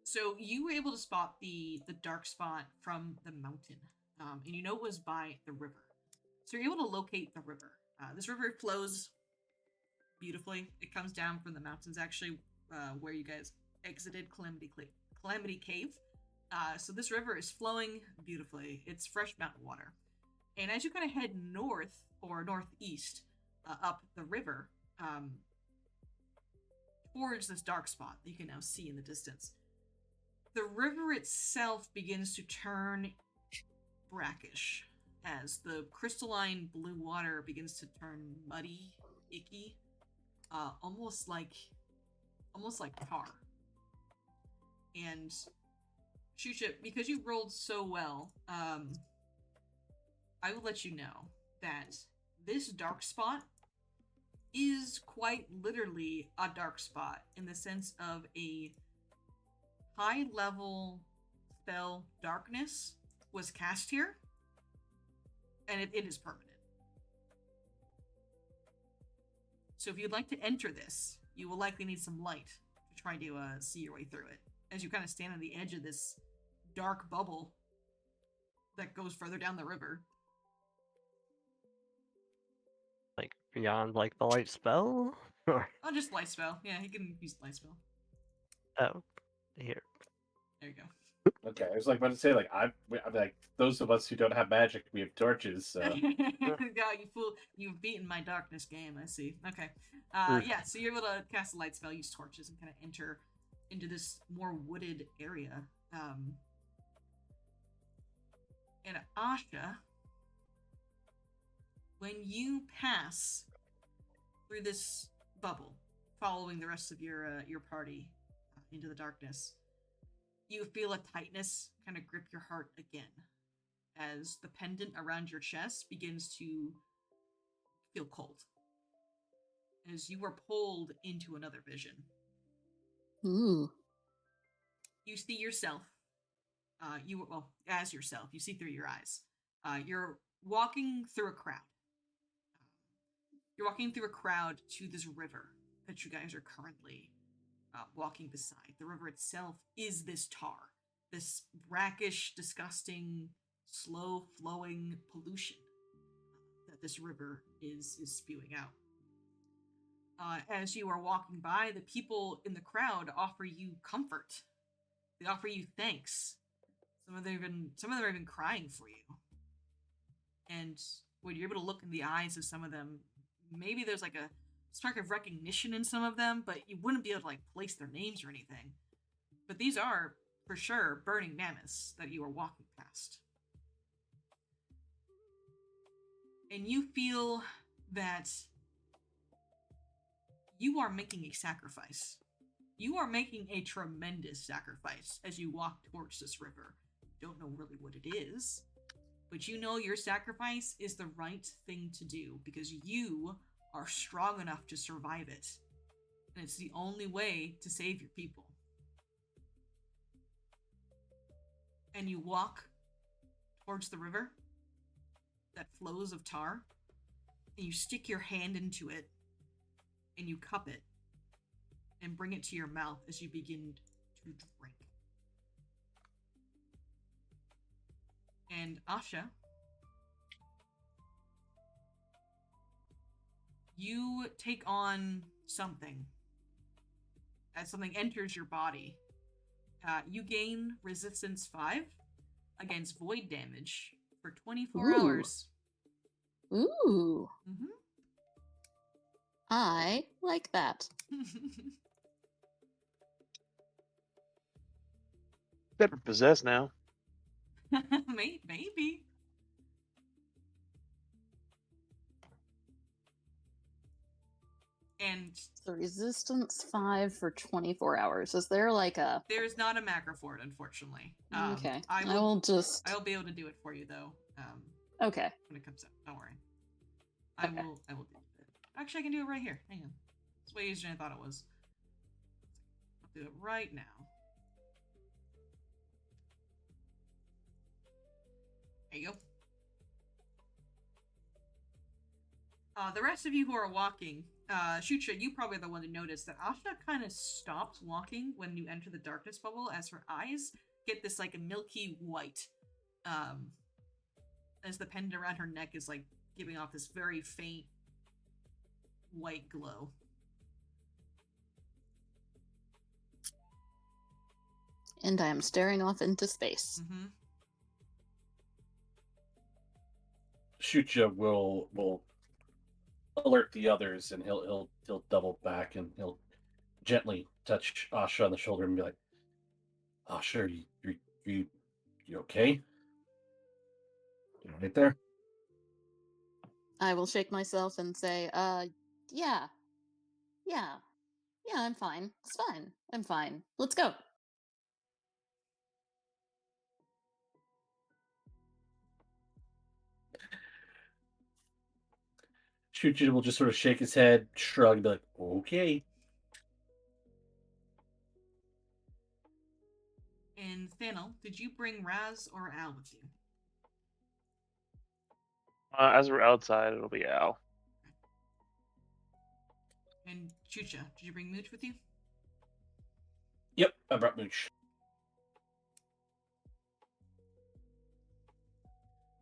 So you were able to spot the dark spot from the mountain, and you know it was by the river. So you're able to locate the river. This river flows beautifully. It comes down from the mountains, actually, where you guys exited Calamity Cave. So this river is flowing beautifully. It's fresh mountain water. And as you kind of head north or northeast up the river towards this dark spot that you can now see in the distance, the river itself begins to turn brackish as the crystalline blue water begins to turn muddy, icky, almost like tar. And Shusha, because you rolled so well, I will let you know that this dark spot is quite literally a dark spot in the sense of a high level spell darkness was cast here, and it is permanent. So if you'd like to enter this, you will likely need some light to try to see your way through it, as you kind of stand on the edge of this dark bubble that goes further down the river. Like beyond like the light spell? Or Oh, just light spell. Yeah, he can use light spell. oh, here. There you go. Okay, I was like about to say, like I'm like those of us who don't have magic, we have torches. So Yeah, you fool! You've beaten my darkness game. I see. Okay, yeah. So you're able to cast a light spell, use torches, and kind of enter into this more wooded area. And Asha, when you pass through this bubble, following the rest of your party into the darkness, you feel a tightness kind of grip your heart again as the pendant around your chest begins to feel cold as you are pulled into another vision. Ooh. You see yourself. As yourself, you see through your eyes. You're walking through a crowd. You're walking through a crowd to this river that you guys are currently walking beside. The river itself is this tar, this brackish, disgusting, slow-flowing pollution that this river is spewing out. As you are walking by, the people in the crowd offer you comfort. They offer you thanks. Some of them are even crying for you. And when you're able to look in the eyes of some of them, maybe there's like a spark of recognition in some of them, but you wouldn't be able to like place their names or anything. But these are, for sure, burning mammoths that you are walking past. And you feel that you are making a sacrifice. You are making a tremendous sacrifice as you walk towards this river. Don't know really what it is, but you know your sacrifice is the right thing to do because you are strong enough to survive it. And it's the only way to save your people. And you walk towards the river that flows of tar, and you stick your hand into it, and you cup it, and bring it to your mouth as you begin to drink. And Asha, you take on something. As something enters your body, you gain resistance 5 against void damage for 24 hours. Ooh. Mm-hmm. I like that. Better possess now. Maybe. And So resistance 5 for 24 hours. Is there like a... There's not a macro for it, unfortunately. Okay. I will be able to do it for you, though. Okay. When it comes out. Don't worry. I will do it. Actually, I can do it right here. Hang on. It's way easier than I thought it was. I'll do it right now. There you go. The rest of you who are walking, Shucha, you probably are the one to notice that Asha kind of stops walking when you enter the darkness bubble as her eyes get this like a milky white. As the pendant around her neck is like giving off this very faint white glow. And I am staring off into space. Mm-hmm. Shucha will alert the others, and he'll double back, and he'll gently touch Asha on the shoulder and be like, "Asha, you okay? You right there?" I will shake myself and say, yeah, yeah, yeah, I'm fine. It's fine. I'm fine. Let's go. Shuchi will just sort of shake his head, shrug, and be like, "Okay." And Thanel, did you bring Raz or Al with you? As we're outside, it'll be Al. And Chucha, did you bring Mooch with you? Yep, I brought Mooch.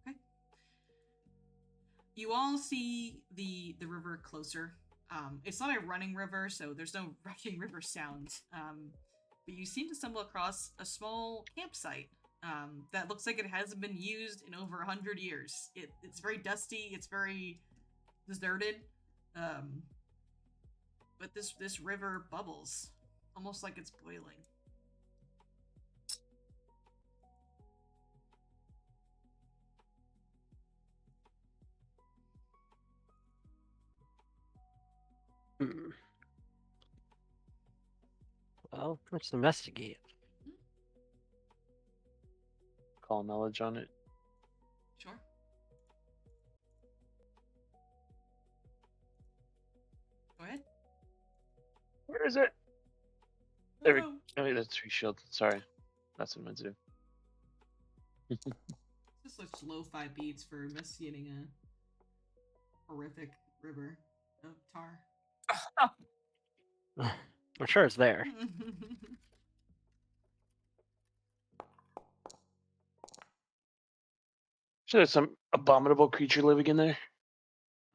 Okay. You all see the river closer. It's not a running river, so there's no rushing river sounds. But you seem to stumble across a small campsite that looks like it hasn't been used in over 100 years. It's very dusty. It's very deserted. But this river bubbles, almost like it's boiling. Well, let's investigate. Call knowledge on it. Sure. Go ahead. Where is it? There we go. Oh, wait, that's tree shield. Sorry. That's what I meant to do. Just such lo-fi beats for investigating a horrific river of tar. I'm sure it's there. So there's some abominable creature living in there.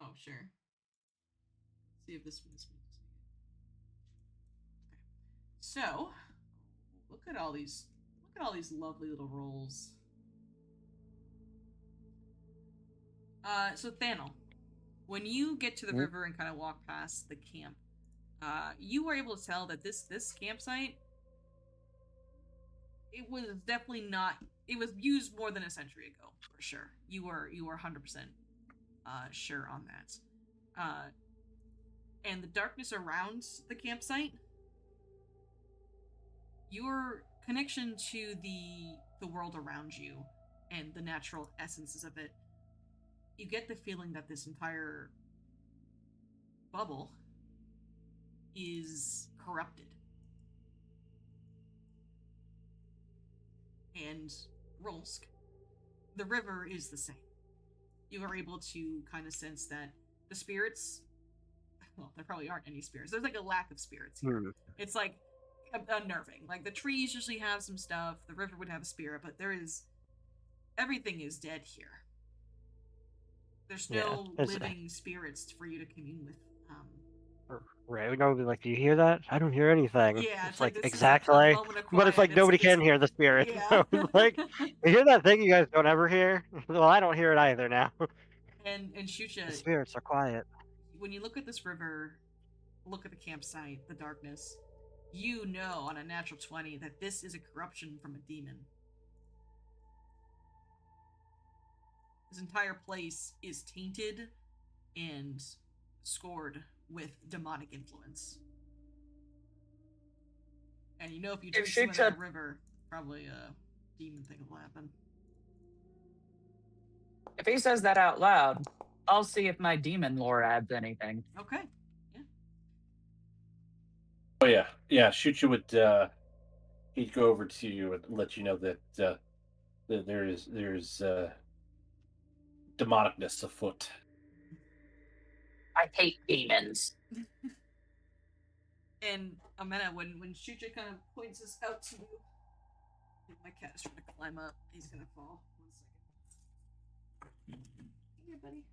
Oh, sure. See if this one's. Okay. So, look at all these lovely little rolls. So Thanel, when you get to the river and kind of walk past the camp, you were able to tell that this campsite, it was definitely not. It was used more than a century ago, for sure. You were 100% sure on that. And the darkness around the campsite, your connection to the world around you and the natural essences of it, you get the feeling that this entire bubble is corrupted. And Rolsk, the river is the same. You are able to kind of sense that the spirits, well, there probably aren't any spirits. There's like a lack of spirits here. It's like unnerving. Like the trees usually have some stuff, the river would have a spirit, but everything is dead here. There's no living spirits for you to commune with. Right, we don't be like, do you hear that? I don't hear anything. Yeah, it's like exactly. But it's like nobody can hear the spirit. Yeah. So like, you hear that thing you guys don't ever hear? Well, I don't hear it either now. And Shucha, the spirits are quiet. When you look at this river, look at the campsite, the darkness, you know on a natural 20 that this is a corruption from a demon. This entire place is tainted and scored with demonic influence. And you know if you drink some of that river, probably a demon thing will happen. If he says that out loud, I'll see if my demon lore adds anything. Okay. Yeah. Oh yeah. Yeah, Shucha would he'd go over to you and let you know that there's demonicness afoot. I hate demons. And Amena, when Shucha kind of points this out to you, my cat is trying to climb up. He's gonna fall. 1 second. Here, buddy.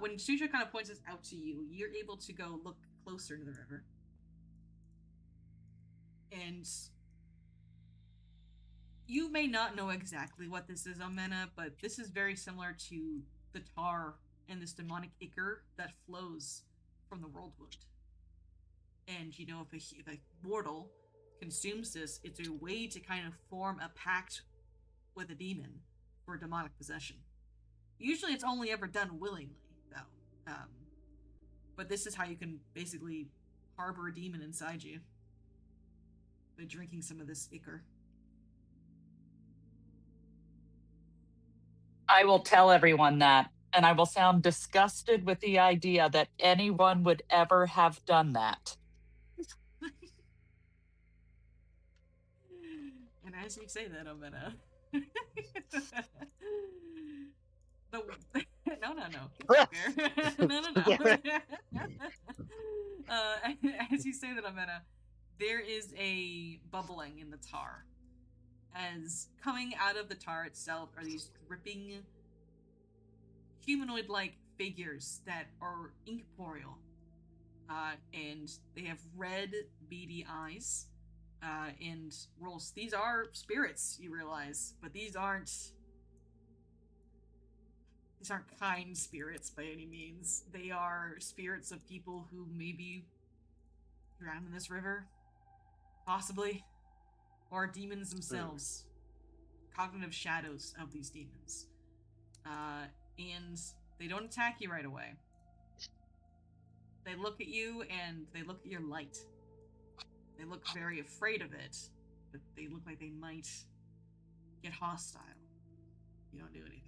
When Shucha kind of points this out to you, you're able to go look closer to the river. And You may not know exactly what this is, Omena, but this is very similar to the tar and this demonic ichor that flows from the Worldwood. And, you know, if a mortal consumes this, it's a way to kind of form a pact with a demon for demonic possession. Usually it's only ever done willingly, though. But this is how you can basically harbor a demon inside you. By drinking some of this ichor. I will tell everyone that, and I will sound disgusted with the idea that anyone would ever have done that. And as you say that, Omena. As you say that, Omena, there is a bubbling in the tar. As coming out of the tar itself are these dripping humanoid-like figures that are incorporeal. And they have red, beady eyes. And rolls. These are spirits, you realize, but these aren't kind spirits by any means. They are spirits of people who maybe drowned in this river, possibly, or demons themselves, cognitive shadows of these demons. And they don't attack you right away. They look at you and they look at your light. They look very afraid of it, but they look like they might get hostile. You don't do anything.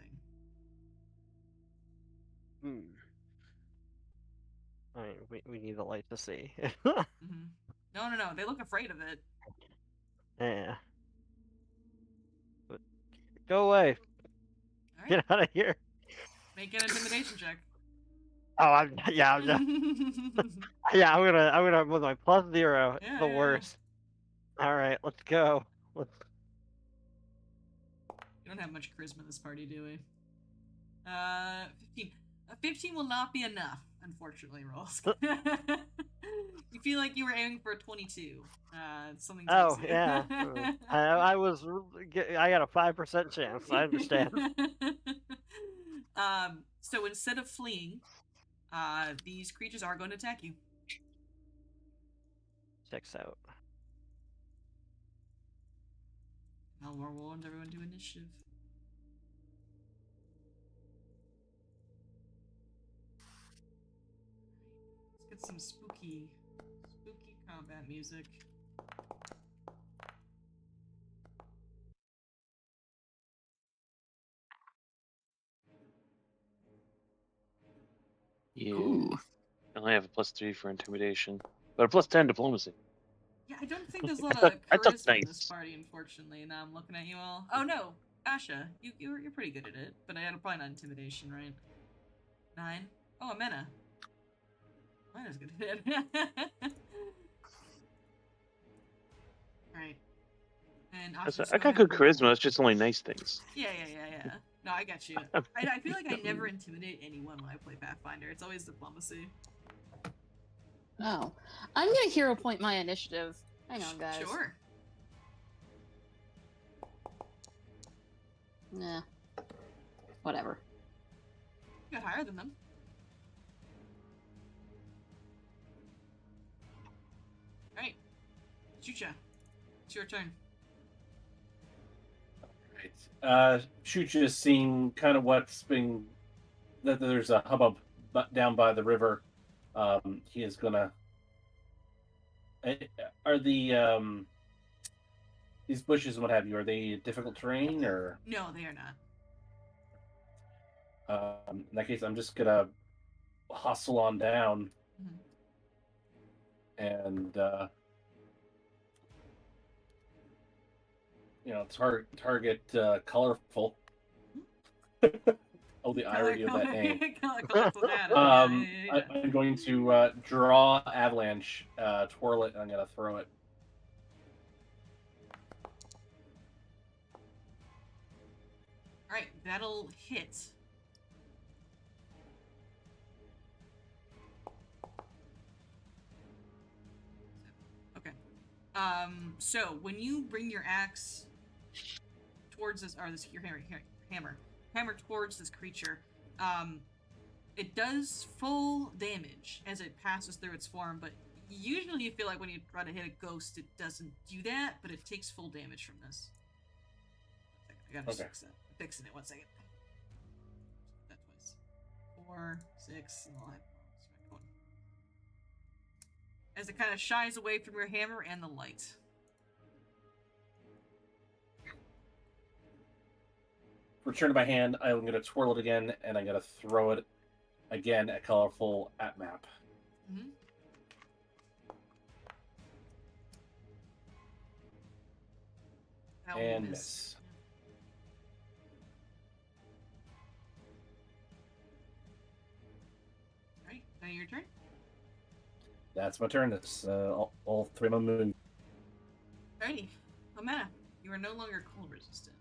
I mean, we need the light to see. Mm-hmm. No. They look afraid of it. Yeah. But go away. All right. Get out of here. Make an intimidation check. Oh, I'm just, yeah. I'm gonna with my +0. It's the worst. All right, let's go. You don't have much charisma in this party, do we? 15. 15 will not be enough, unfortunately, Rolls. You feel like you were aiming for a 22. Something takes Oh, you. yeah. I got a 5% chance. I understand. So instead of fleeing, these creatures are going to attack you. Checks out. I'll roll everyone to initiative. Let's get some spooky combat music. Yeah. Ooh. I only have a +3 for intimidation, but a +10 diplomacy. Yeah, I don't think there's a lot of That's charisma in this nice. party, unfortunately. Now I'm looking at you all. Oh no, Asha, you're pretty good at it, but I had probably not intimidation, right? 9. Oh, Amena. Amena's good at it. Right. And I got good charisma. It's just only nice things. Yeah. No, I got you. I feel like I never intimidate anyone when I play Pathfinder. It's always diplomacy. Oh. I'm gonna hero point my initiative. Hang on, guys. Sure. Nah. Whatever. You got higher than them. Alright. Chucha. It's your turn. Right. Shucha is seeing kind of what's been that there's a hubbub down by the river. He is gonna. Are the these bushes and what have you? Are they difficult terrain or? No, they are not. In that case, I'm just gonna hustle on down and target colorful. Oh, the irony of that name. I'm going to draw avalanche, twirl it, and I'm gonna throw it. All right, that'll hit. Okay. So when you bring your axe towards this, or this your hammer towards this creature. It does full damage as it passes through its form, but usually you feel like when you try to hit a ghost, it doesn't do that, but it takes full damage from this. I gotta fix that. I'm fixing it. 1 second. That twice. 4, 6, and I'll have one. As it kind of shies away from your hammer and the light. Return to my hand. I'm going to twirl it again, and I'm going to throw it again at colorful at map. Mm-hmm. And miss. Alright, now your turn. That's my turn. That's all 3 of my moves. Alrighty. Amana, you are no longer cold resistant.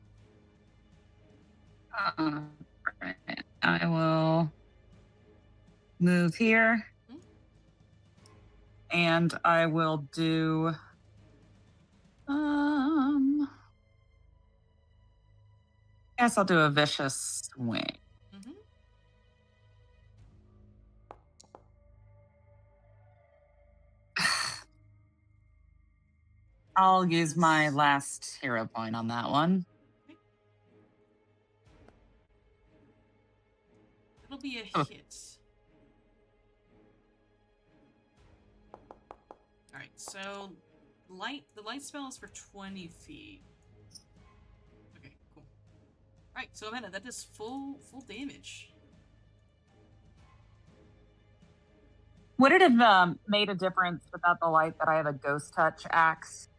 Right. I will move here. And I will do guess I'll do a vicious swing. Mm-hmm. I'll use my last hero point on that one. It'll be a hit. Alright, so the light spell is for 20 feet. Okay, cool. Alright, so Amanda, that does full damage. Would it have made a difference without the light that I have a ghost touch axe?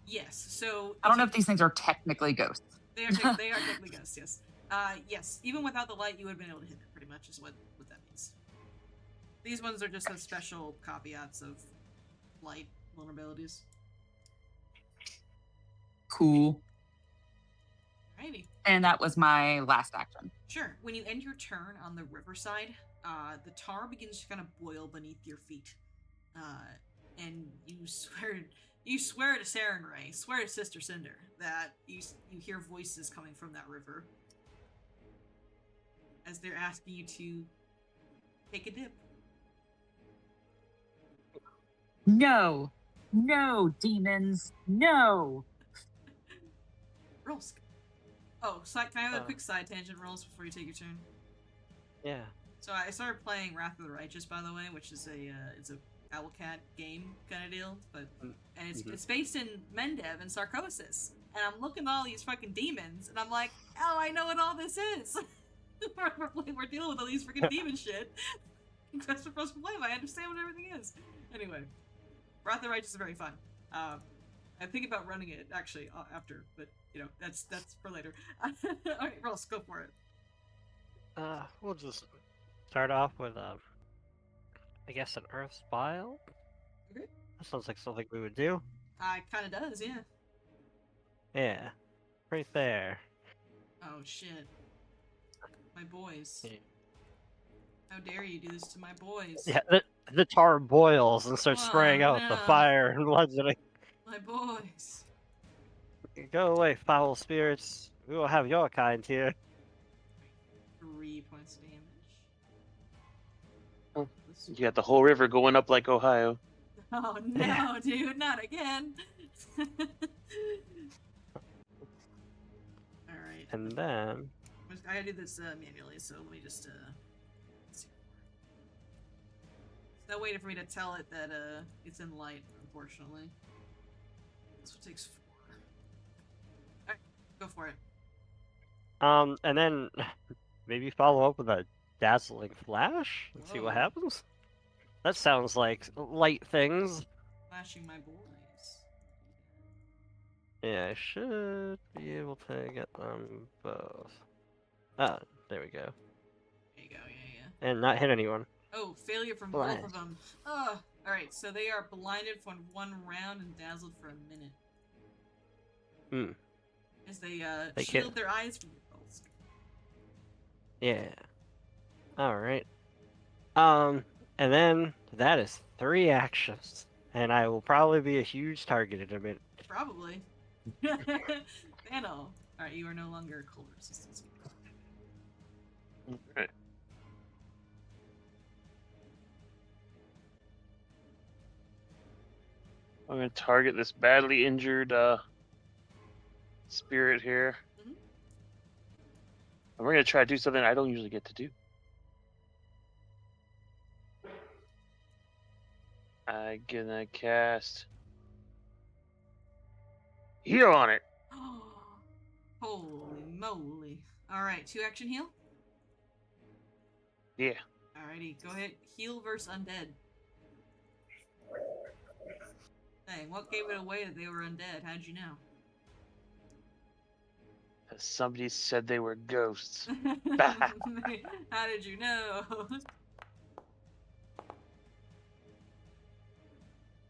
Yes. So I don't know if these things are technically ghosts. They are technically ghosts. Yes. Yes. Even without the light, you would have been able to hit it. Pretty much is what that means. These ones are just the special caveats of light vulnerabilities. Cool. Alrighty. And that was my last action. Sure. When you end your turn on the riverside, the tar begins to kind of boil beneath your feet, and you swear to Saren Ray, swear to Sister Cinder, that you hear voices coming from that river as they're asking you to take a dip. No, demons, no. Rolls. Oh, can I have a quick side tangent, Rolls, before you take your turn? Yeah. So I started playing Wrath of the Righteous, by the way, which is it's a Owlcat game kind of deal, but it's based in Mendev and Sarcosis, and I'm looking at all these fucking demons, and I'm like, oh, I know what all this is. we're dealing with all these freaking demon shit. That's what supposed to play. I understand what everything is. Anyway, Wrath of the Righteous is very fun. I think about running it actually after, but that's for later. All right, Ross, go for it. We'll just start off with I guess an earth spile. Okay. That sounds like something we would do. It kind of does, yeah. Yeah, right there. Oh shit, my boys. Yeah. How dare you do this to my boys? Yeah, the tar boils and starts spraying out the fire and bludgeoning. My boys. Go away, foul spirits. We will have your kind here. 3 points of damage. You got the whole river going up like Ohio. Oh no, dude, not again. Alright. And then I gotta do this manually, so let me just let's see. There's no way for me to tell it that it's in light, unfortunately. This one takes 4. Alright, go for it. and then maybe follow up with a dazzling flash and see what Whoa. happens. That sounds like light things. Flashing my boys. Yeah, I should be able to get them both. Ah, there we go. There you go, yeah. And not hit anyone. Oh, failure from Blast. both of them. Alright, so they are blinded for 1 round and dazzled for a minute. As they shield can't- their eyes from your bolts. Yeah. Alright. And then that is 3 actions. and I will probably be a huge target in a minute. Probably. Thanos. Alright, you are no longer cold resistance. Alright. I'm gonna target this badly injured spirit here. Mhm. And we're gonna try to do something I don't usually get to do. I'm gonna cast heal on it. Holy moly. Alright, 2 action heal? Yeah. Alrighty, go ahead. Heal versus undead. Dang, what gave it away that they were undead? How'd you know? Somebody said they were ghosts. How did you know?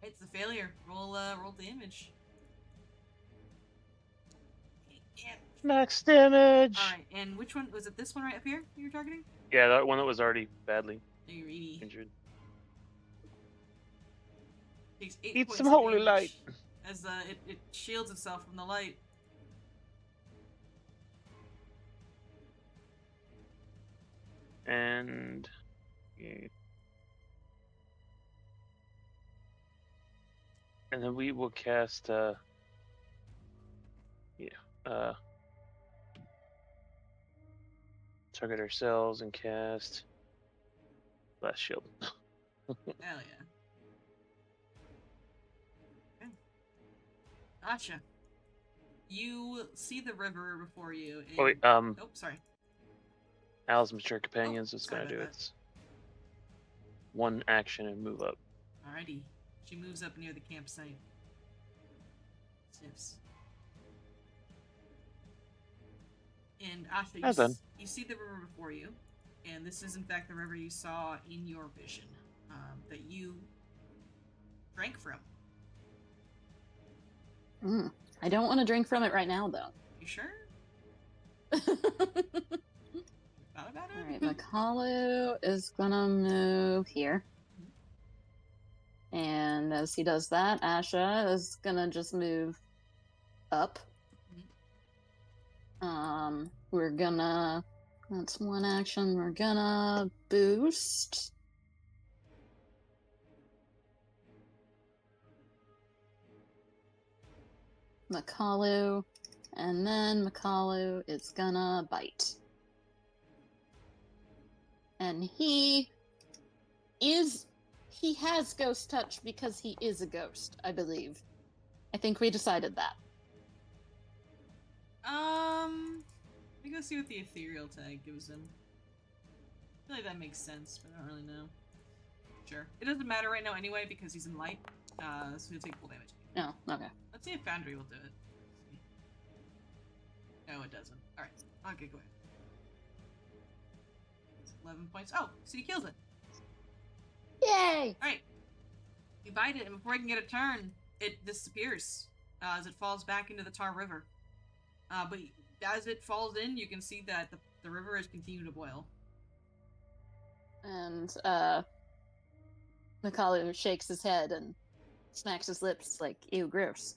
It's a failure. Roll damage. Yeah. Max damage. Alright, and which one? Was it this one right up here you're targeting? Yeah, that one that was already badly You're 80. injured. Takes 8 Eat points some of holy damage light. As it shields itself from the light. And yeah. And then we will cast target ourselves and cast Blast Shield. Hell yeah. Okay. Gotcha. You see the river before you. And... Oh wait, Oh, sorry. Al's Mature Companions is sorry gonna do about its one action and move up. Alrighty. She moves up near the campsite. Sniffs. And Asha, you see the river before you, and this is in fact the river you saw in your vision that you drank from. I don't want to drink from it right now, though. You sure? All Thought about it? right, Makalu is gonna move here. And as he does that, Asha is gonna just move up. We're gonna... That's one action. We're gonna boost. Makalu. And then Makalu is gonna bite. And he has ghost touch because he is a ghost, I believe. I think we decided that. Let me go see what the ethereal tag gives him. I feel like that makes sense, but I don't really know. Sure. It doesn't matter right now anyway because he's in light, so he'll take full damage. Oh, okay. Let's see if Foundry will do it. No, it doesn't. Alright. Okay, go ahead. 11 points. Oh, so he kills it. Yay! Alright. You bite it, and before I can get a turn, it disappears as it falls back into the Tar River. But as it falls in, you can see that the river is continuing to boil. And, Makalu shakes his head and smacks his lips like, ew, gross.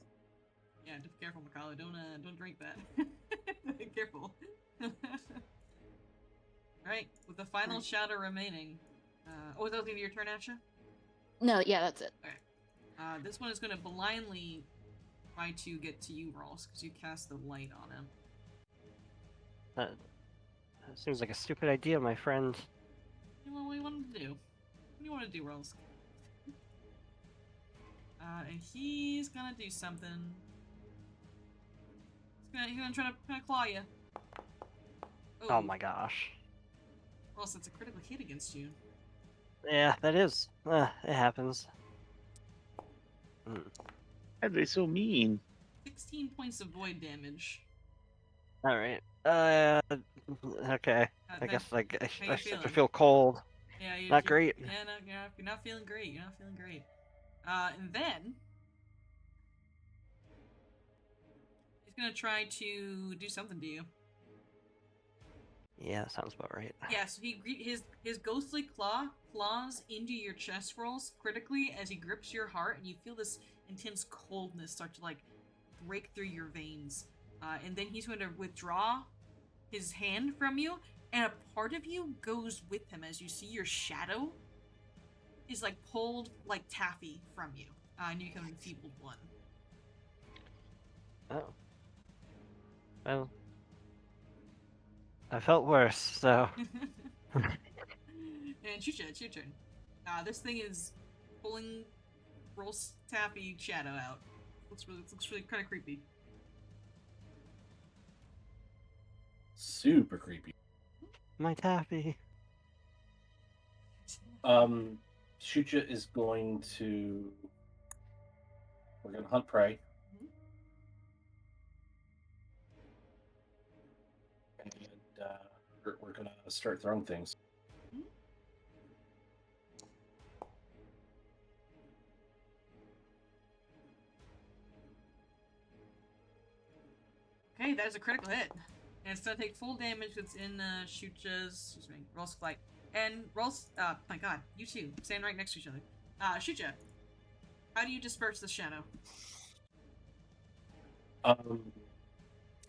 Yeah, be careful, Makalu. Don't drink that. Be careful. Alright, with the final shadow remaining. Was that your turn, Asha? No, yeah, that's it. Okay. This one is going to blindly try to get to you, Rawls, because you cast the light on him. That seems like a stupid idea, my friend. What do you want him to do? What do you want to do, Rawls? And he's gonna do something. He's gonna try to claw you. Oh my gosh. Rawls, that's a critical hit against you. Yeah, that is. It happens. Why are they so mean? 16 points of void damage. Alright. Okay. I guess I you start to feeling? feel cold. Yeah, Not great. Yeah, no, you're not feeling great. You're not feeling great. And then he's gonna try to do something to you. Yeah, that sounds about right. Yeah, so his ghostly claws into your chest rolls critically as he grips your heart, and you feel this intense coldness start to like break through your veins. And then he's going to withdraw his hand from you, and a part of you goes with him as you see your shadow is like pulled like taffy from you, and you become an enfeebled one. Oh. Well, I felt worse, so. And Chucha, it's your turn. This thing is pulling Rolls Taffy shadow out. Looks really kind of creepy. Super creepy. My taffy. Shucha is going to. We're going to hunt prey. And we're going to start throwing things. Okay, that is a critical hit. And it's going to take full damage. It's in Shucha's. Excuse me. Rolls flight. And rolls. My god, you two. Stand right next to each other. Shucha, how do you disperse the shadow?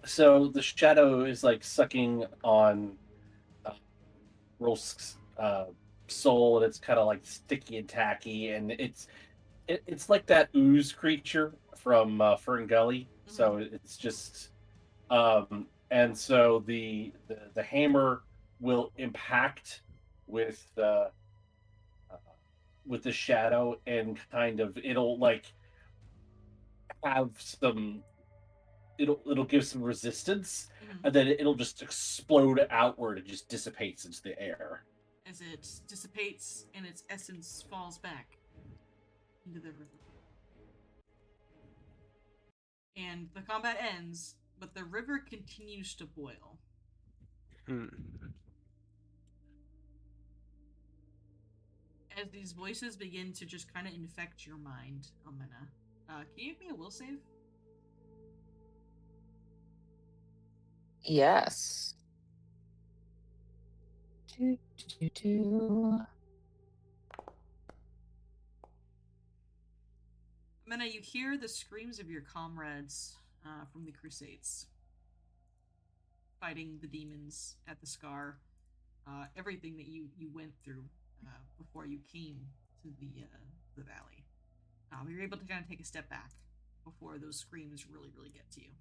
So the shadow is like sucking on Rolsk's soul, and it's kind of like sticky and tacky, and it's like that ooze creature from Fern Gully. Mm-hmm. So it's just, and so the hammer will impact with the shadow, and kind of it'll like have some. It'll give some resistance, and then it'll just explode outward and just dissipates into the air. As it dissipates and its essence falls back into the river. And the combat ends, but the river continues to boil. As these voices begin to just kind of infect your mind, Almena. Can you give me a will save? Yes. Almena, you hear the screams of your comrades from the Crusades. Fighting the demons at the Scar. Everything that you went through before you came to the valley. You're able to kind of take a step back before those screams really, really get to you.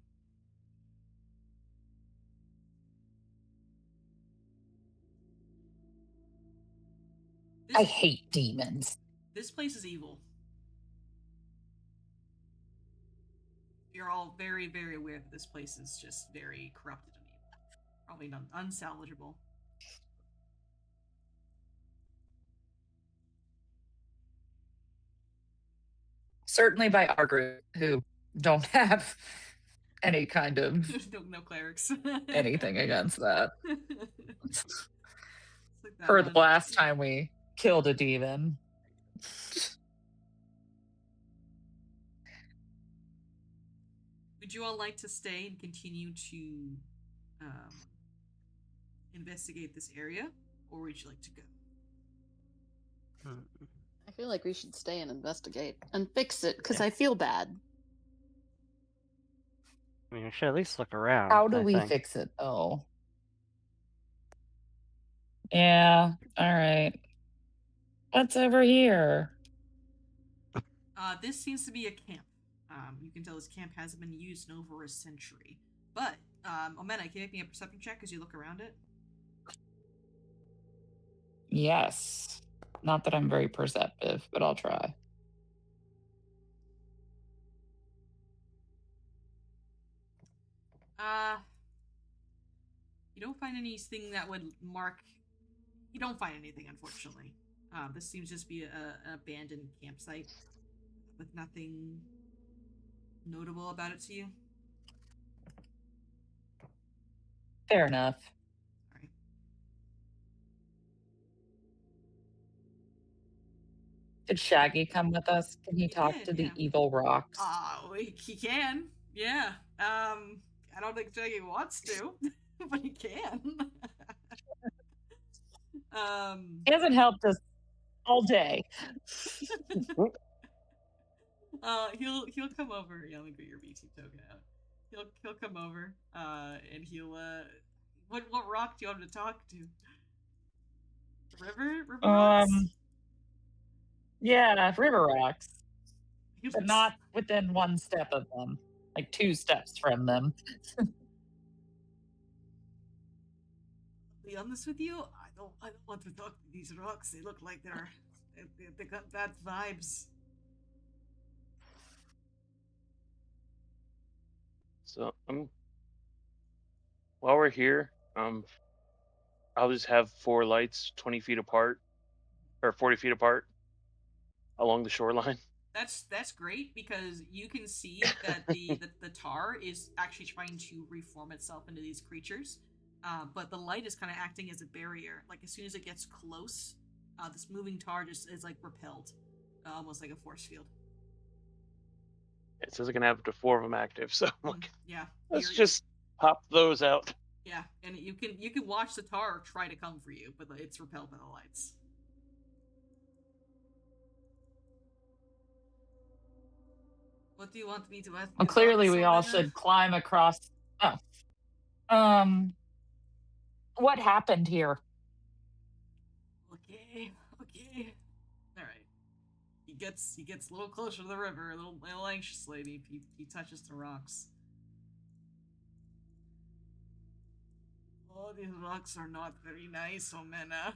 I hate demons. This place is evil. You're all very, very aware that this place is just very corrupted and evil. Probably unsalvageable. Certainly by our group, who don't have any kind of no clerics. anything against that. Like that For the last time we killed a demon. Would you all like to stay and continue to investigate this area, or would you like to go? I feel like we should stay and investigate and fix it, because I feel bad. I mean, we should at least look around. How do we fix it, though? Yeah, alright. What's over here? This seems to be a camp. You can tell this camp hasn't been used in over a century. But, Almena, can you make me a perception check as you look around it? Yes. Not that I'm very perceptive, but I'll try. You don't find anything that would mark... You don't find anything, unfortunately. This seems just to be an abandoned campsite with nothing notable about it to you. Fair enough. All right. Did Shaggy come with us? Can he talk to the evil rocks? He can. Yeah. I don't think Shaggy wants to, but he can. He hasn't helped us all day. He'll come over. Yeah, let me get your BT token out. He'll come over. And he'll what rock do you want him to talk to? River rocks? Yeah, river rocks. He But looks- not within one step of them. Like 2 steps from them. To be honest with you, I don't want to talk to these rocks. They look like they got bad vibes. So while we're here, I'll just have 4 lights 20 feet apart, or 40 feet apart, along the shoreline. That's great because you can see that the tar is actually trying to reform itself into these creatures, but the light is kind of acting as a barrier. Like as soon as it gets close, this moving tar just is like repelled, almost like a force field. It says I can have up to 4 of them active, so Yeah. let's just pop those out. Yeah, and you can watch the tar try to come for you, but it's repelled by the lights. What do you want me to ask? Well, clearly we all should climb across. What happened here? Okay. All right. He gets a little closer to the river, a little anxiously. And he touches the rocks. Oh, these rocks are not very nice, Omena.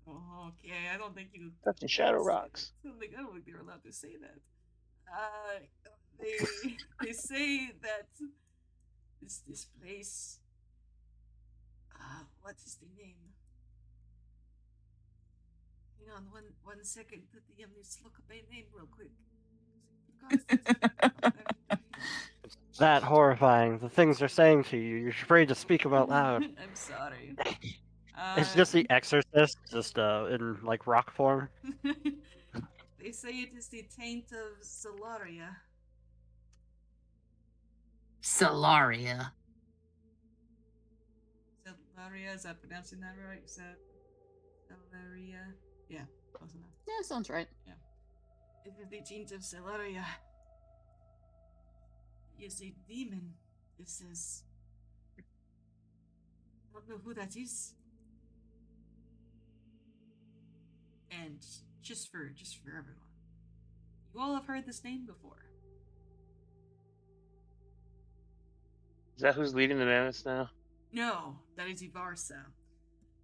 Okay. I don't think you. That's in Shadow Rocks. I don't think they were allowed to say that. They say that this place. What is the name? Hang on, one second. Let's look up a name real quick. It's that horrifying. The things they're saying to you, you're afraid to speak them out loud. I'm sorry. It's just the Exorcist, just in like rock form. They say it is the taint of Solaria. Solaria. Solaria, is that pronouncing that right? Is that Solaria? Yeah, close enough. Yeah, sounds right. Yeah. It is the taint of Solaria. He is a demon. It says. I don't know who that is. And just for everyone, you all have heard this name before. Is that who's leading the mammoths now? No, that is Ivarsa.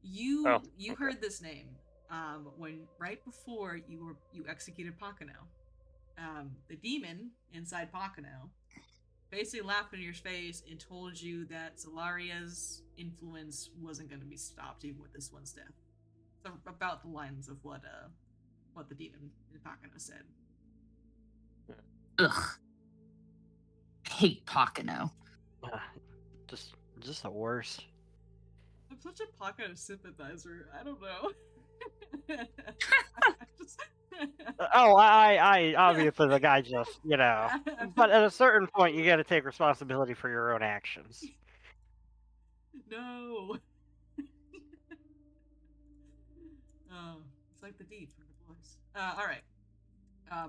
You okay. heard this name when right before you executed Pakano. The demon inside Pakano basically laughed in your face and told you that Solaria's influence wasn't going to be stopped even with this one's death. So about the lines of what the demon in Pakano said. Ugh. Hate Pakano. Just the worst. I'm such a Pakano sympathizer. I don't know. I obviously the guy just, but at a certain point you got to take responsibility for your own actions. No. It's like the deed from the boys. All right.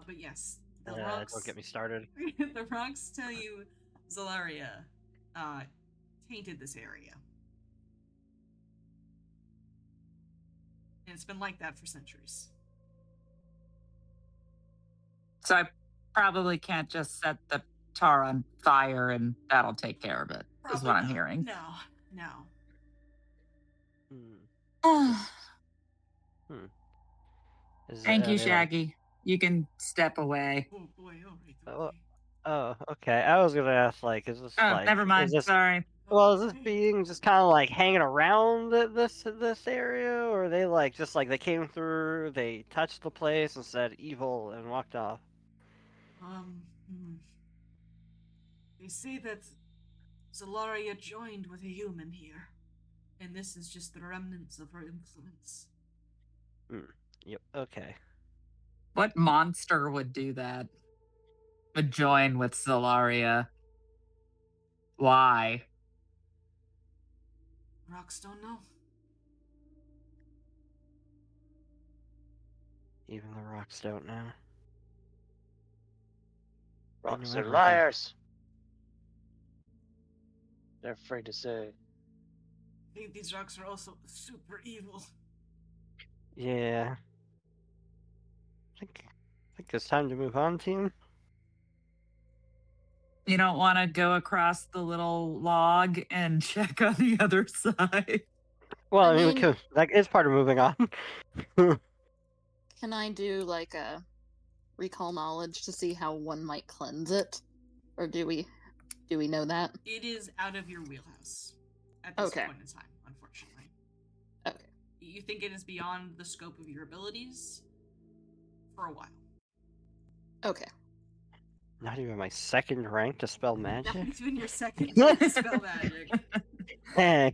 But yes, the rocks. Don't get me started. The rocks tell you Zolaria tainted this area. And it's been like that for centuries. So I probably can't just set the tar on fire and that'll take care of it, Probably is what I'm not. hearing. No. Thank you, Shaggy. You can step away. Oh boy, all right. Oh, okay. I was gonna ask, is this never mind. Sorry. Well, is this being just kind of like hanging around this area, or are they they came through, they touched the place and said evil and walked off? They say that Zolaria joined with a human here, and this is just the remnants of her influence. Yep. Okay. What monster would do that? Would join with Zolaria? Why? Rocks don't know. Even the rocks don't know. They Rocks know are everything. liars. They're afraid to say. I think these rocks are also super evil. Yeah. I think it's time to move on, team. You don't want to go across the little log and check on the other side. Well, I mean, we mean- could, like, it's part of moving on. Can I do like a recall knowledge to see how one might cleanse it? Or do we know that? It is out of your wheelhouse at this Okay. point in time, unfortunately. Okay. You think it is beyond the scope of your abilities for a while. Okay. Not even my second rank to spell magic? Not even your second rank to spell magic. Heck.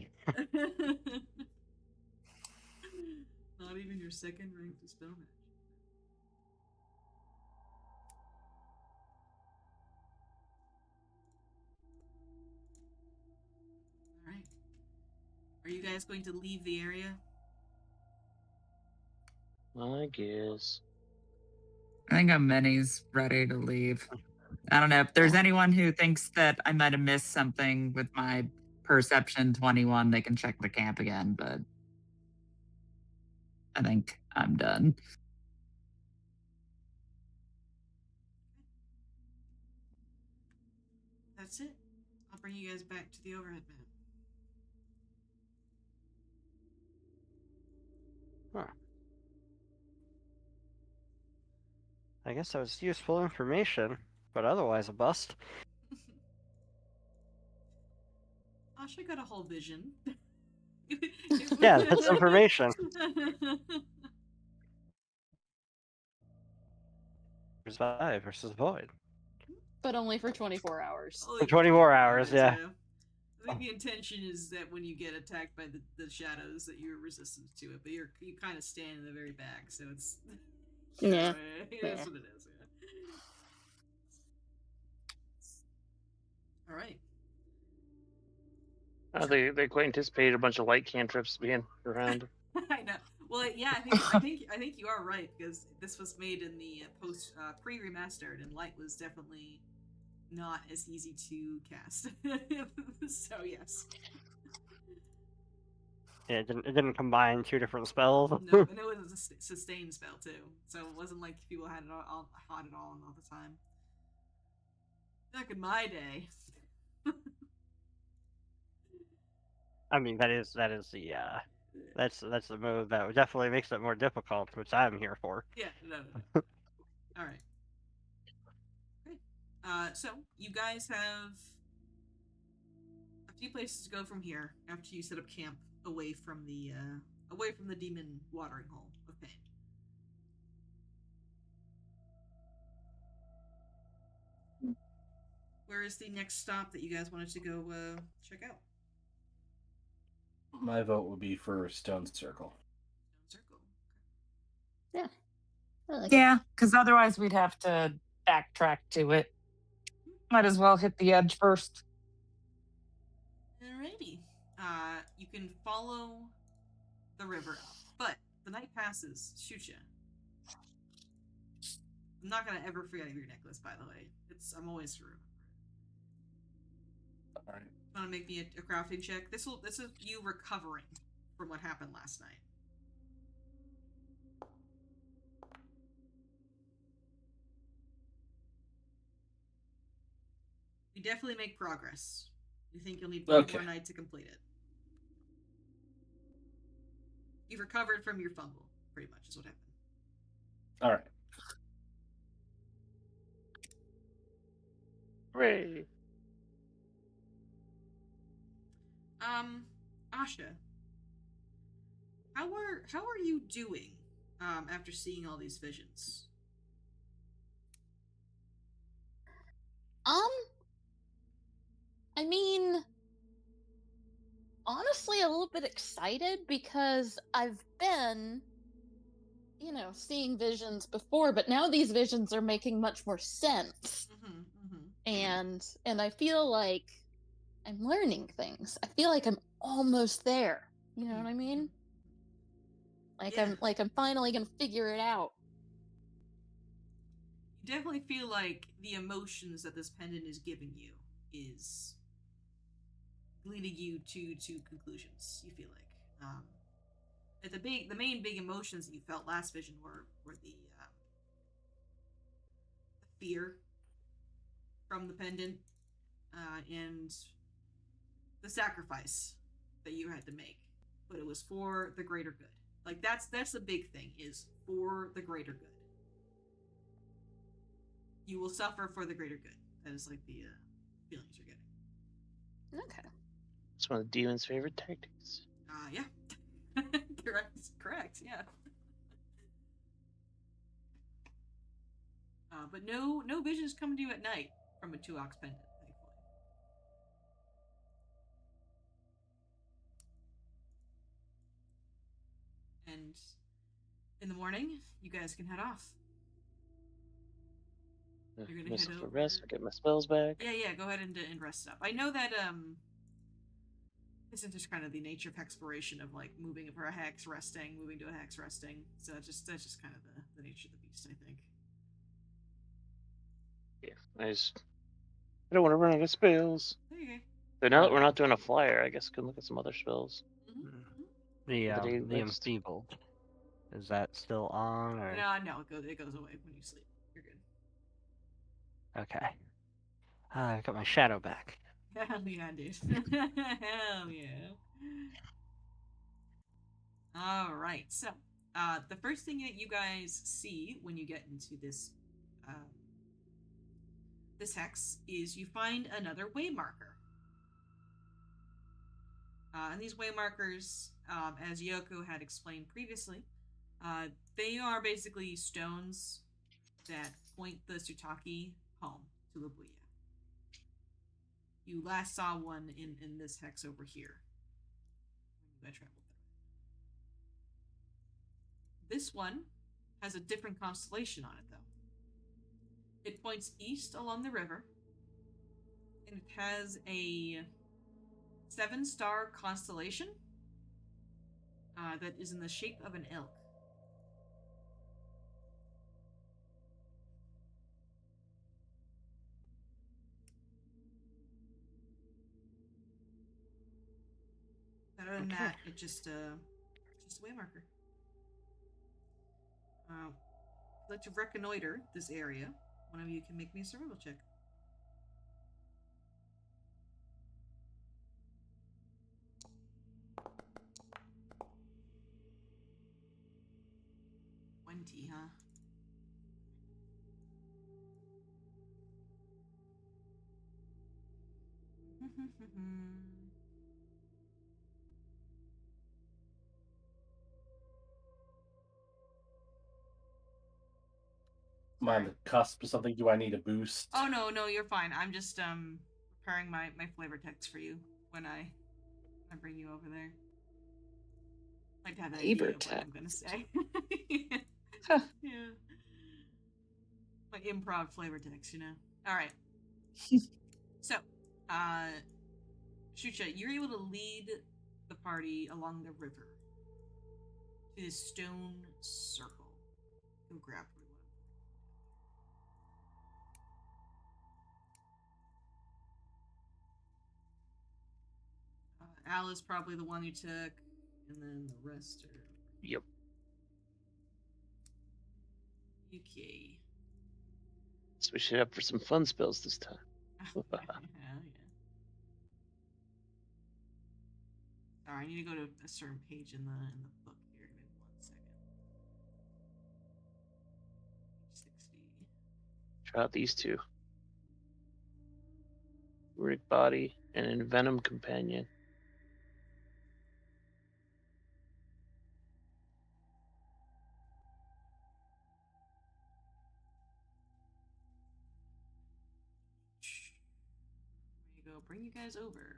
Not even your second rank to spell magic. Alright. Are you guys going to leave the area? I guess. I think Minnie's ready to leave. I don't know if there's anyone who thinks that I might have missed something with my perception 21, they can check the camp again, but I think I'm done. That's it. I'll bring you guys back to the overhead map. Huh. I guess that was useful information, but otherwise a bust. Asha got a whole vision. Yeah, that's information. Survive versus void. But only for 24 hours. Only For 24 hours, yeah. I think the intention is that when you get attacked by the shadows, that you're resistant to it, but you kind of stand in the very back, so it's Yeah. it is what it is. Yeah. All right. They quite anticipated a bunch of light cantrips being around. I know. Well, yeah, I think you are right, because this was made in the pre-remastered, and light was definitely not as easy to cast. So yes. Yeah, it didn't combine two different spells. No, and it was a sustained spell too, so it wasn't like people had it all the time. Back in my day. I mean, that is the that's the move that definitely makes it more difficult, which I'm here for. Yeah, no. All right. Okay. So you guys have a few places to go from here after you set up camp away from the demon watering hole of pain. Where is the next stop that you guys wanted to go check out? My vote would be for Stone Circle. Stone Circle. Yeah. I like it. Yeah, because otherwise we'd have to backtrack to it. Might as well hit the edge first. Alrighty. You can follow the river, but the night passes. Shoot ya. I'm not gonna ever forget your necklace, by the way. I'm always gonna remember it. All right. Want to make me a crafting check? This is you recovering from what happened last night. You definitely make progress. You think you'll need one more night to complete it. You've recovered from your fumble, pretty much, is what happened. All right. Hooray! Asha, how are you doing after seeing all these visions? I mean, honestly, a little bit excited because I've been, seeing visions before, but now these visions are making much more sense. And I feel like I'm learning things. I feel like I'm almost there. You know what I mean? Like Yeah. I'm finally gonna figure it out. You definitely feel like the emotions that this pendant is giving you is leading you to conclusions. You feel like that the main big emotions that you felt last vision were the fear from the pendant and the sacrifice that you had to make, but it was for the greater good. Like that's the big thing, is for the greater good. You will suffer for the greater good. That is like the feelings you're getting. Okay. It's one of the demon's favorite tactics. Yeah. Correct, yeah. But no visions come to you at night from a 2-ox pendant, thankfully. And in the morning, you guys can head off. You're gonna head over. Rest. I get my spells back. Yeah. Go ahead and rest up. I know that isn't just kind of the nature of exploration of like moving for a hex, resting, moving to a hex, resting. So that's just kind of the nature of the beast, I think. Yeah, I don't want to run out of spells. There you go. But now that we're not doing a flyer, I guess we can look at some other spells. The list. enfeebled. Is that still on or? No, it goes away when you sleep. You're good. Okay. I got my shadow back. Hell yeah, dude. Hell yeah. Alright, so the first thing that you guys see when you get into this this hex is you find another way marker. And these way markers, as Yoko had explained previously, they are basically stones that point the Sutaki home to Labuya. You last saw one in this hex over here when you traveled there. This one has a different constellation on it, though. It points east along the river, and it has a 7-star constellation that is in the shape of an elk. Other than that, it's just a way marker. I'd like to reconnoiter this area. One of you can make me a survival check. Huh? I'm on the cusp of something. Do I need a boost? Oh no, you're fine. I'm just preparing my flavor text for you when I bring you over there. I like to have an idea of what I'm gonna say. Yeah. My improv flavor text, you know. Alright. So, Shucha, you're able to lead the party along the river to this stone circle. Go grab one. Al is probably the one you took, and then the rest are... Yep. Okay. Switch it up for some fun spells this time. Yeah. Sorry, I need to go to a certain page in the book here. Give me 1 second. 60. Try out these two. Rick Body and Envenom Companion. There you go. Bring you guys over.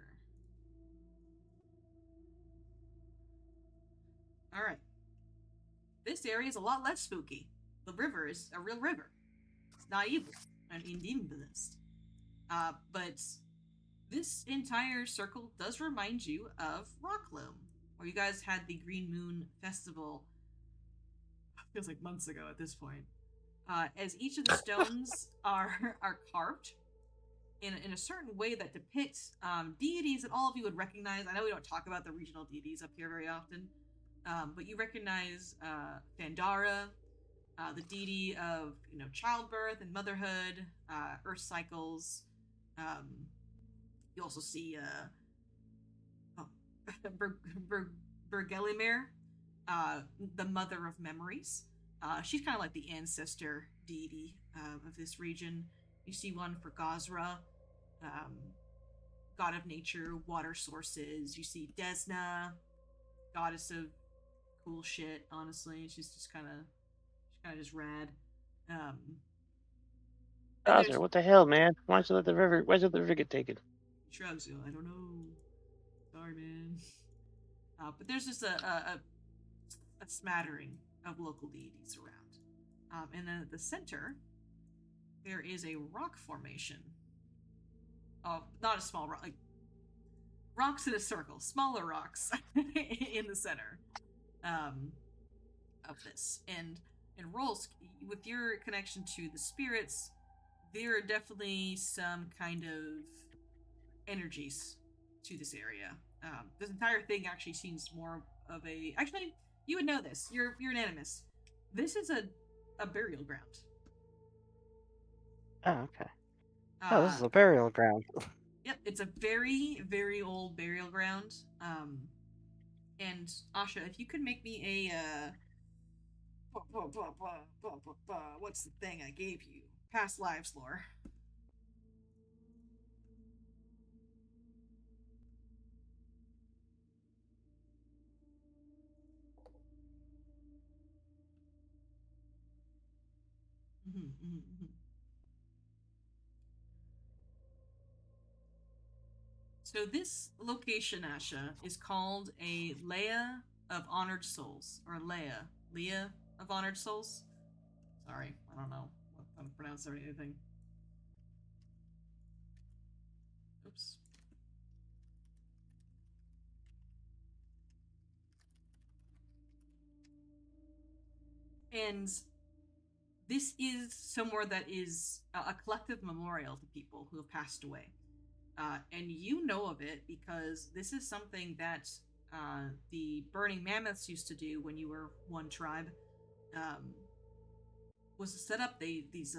Alright. This area is a lot less spooky. The river is a real river. It's not evil and indemnized. But this entire circle does remind you of Rockloam, where you guys had the Green Moon Festival. Feels like months ago at this point. As each of the stones are carved in a certain way that depicts deities that all of you would recognize. I know we don't talk about the regional deities up here very often, but you recognize Fandara, the deity of childbirth and motherhood, earth cycles. You also see Bergelimir, the mother of memories. She's kind of like the ancestor deity of this region. You see one for Gazra, god of nature, water sources. You see Desna, goddess of cool shit. Honestly, she's kind of just rad. Gazra, what the hell, man? Why don't you let the river? Why did the river get taken? Shrugs. I don't know. Sorry, man. But there's just a smattering of local deities around. And then at the center, there is a rock formation. Not a small rock, like rocks in a circle, smaller rocks in the center of this. And Rolsk, with your connection to the spirits, there are definitely some kind of energies to this area. This entire thing actually seems more of a. Actually, you would know this. You're an animist. This is a burial ground. Oh, okay. This is a burial ground. Yep, it's a very, very old burial ground. And Asha, if you could make me a what's the thing I gave you? Past lives lore. So this location, Asha, is called a Leia of Honored Souls, or Leia of Honored Souls. Sorry, I don't know how to pronounce anything. Oops. And this is somewhere that is a collective memorial to people who have passed away. And you know of it because this is something that the Burning Mammoths used to do when you were one tribe, was to set up these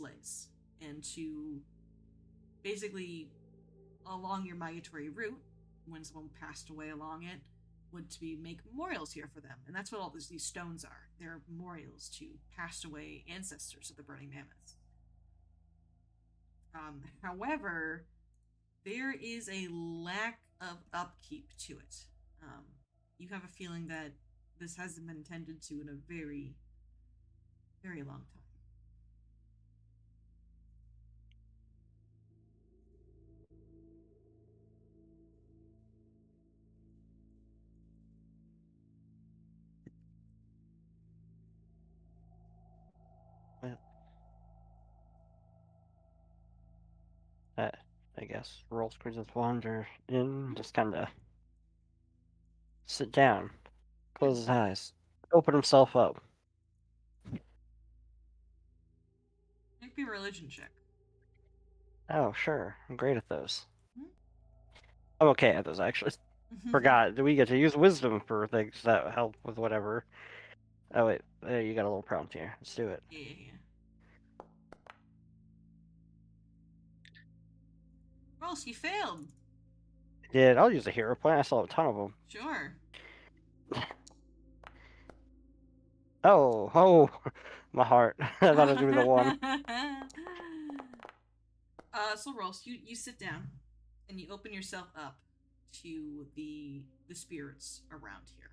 lays and to basically along your migratory route, when someone passed away along it, would to be make memorials here for them, and that's what all these stones are. They're memorials to passed away ancestors of the Burning Mammoths. However, there is a lack of upkeep to it. You have a feeling that this hasn't been tended to in a very, very long time. I guess Rolls Princess wander in, just kind of sit down, close his eyes, open himself up. Make me a religion check. Oh, sure. I'm great at those. I'm okay at those, actually. Forgot. Do we get to use wisdom for things that help with whatever? Oh, wait. You got a little prompt here. Let's do it. Yeah. Ross, you failed. Did I'll use a hero point. I saw a ton of them. Sure. Oh, my heart. I thought it was gonna be the one. So Ross, you sit down and you open yourself up to the spirits around here,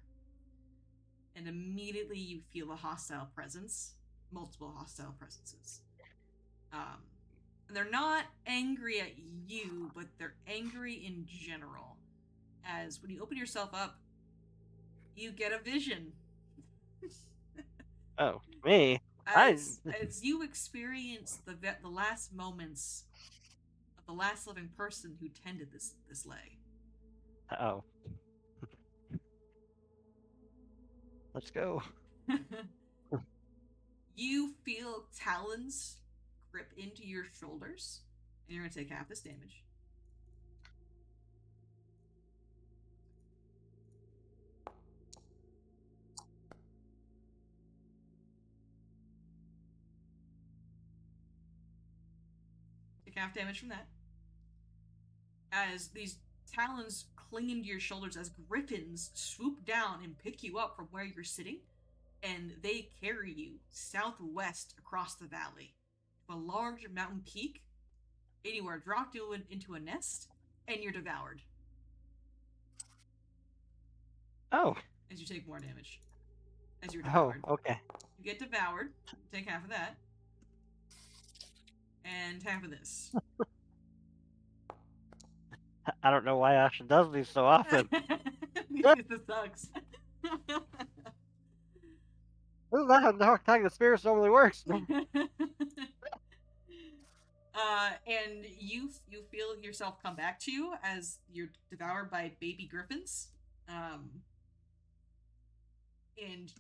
and immediately you feel a hostile presence, multiple hostile presences. And they're not angry at you, but they're angry in general. As when you open yourself up, you get a vision. Oh, me? As you experience the last moments of the last living person who tended this lay. Oh. Let's go. You feel talons grip into your shoulders, and you're going to take half this damage. Take half damage from that. As these talons cling into your shoulders as griffins swoop down and pick you up from where you're sitting, and they carry you southwest across the valley to a large mountain peak, and you are dropped into a nest, and you're devoured. Oh. As you take more damage. As you're devoured. Oh, okay. You get devoured, take half of that, and half of this. I don't know why Ashen does these so often. This sucks. This is not how Dark Time the Spirits normally works. And you feel yourself come back to you as you're devoured by baby griffins. And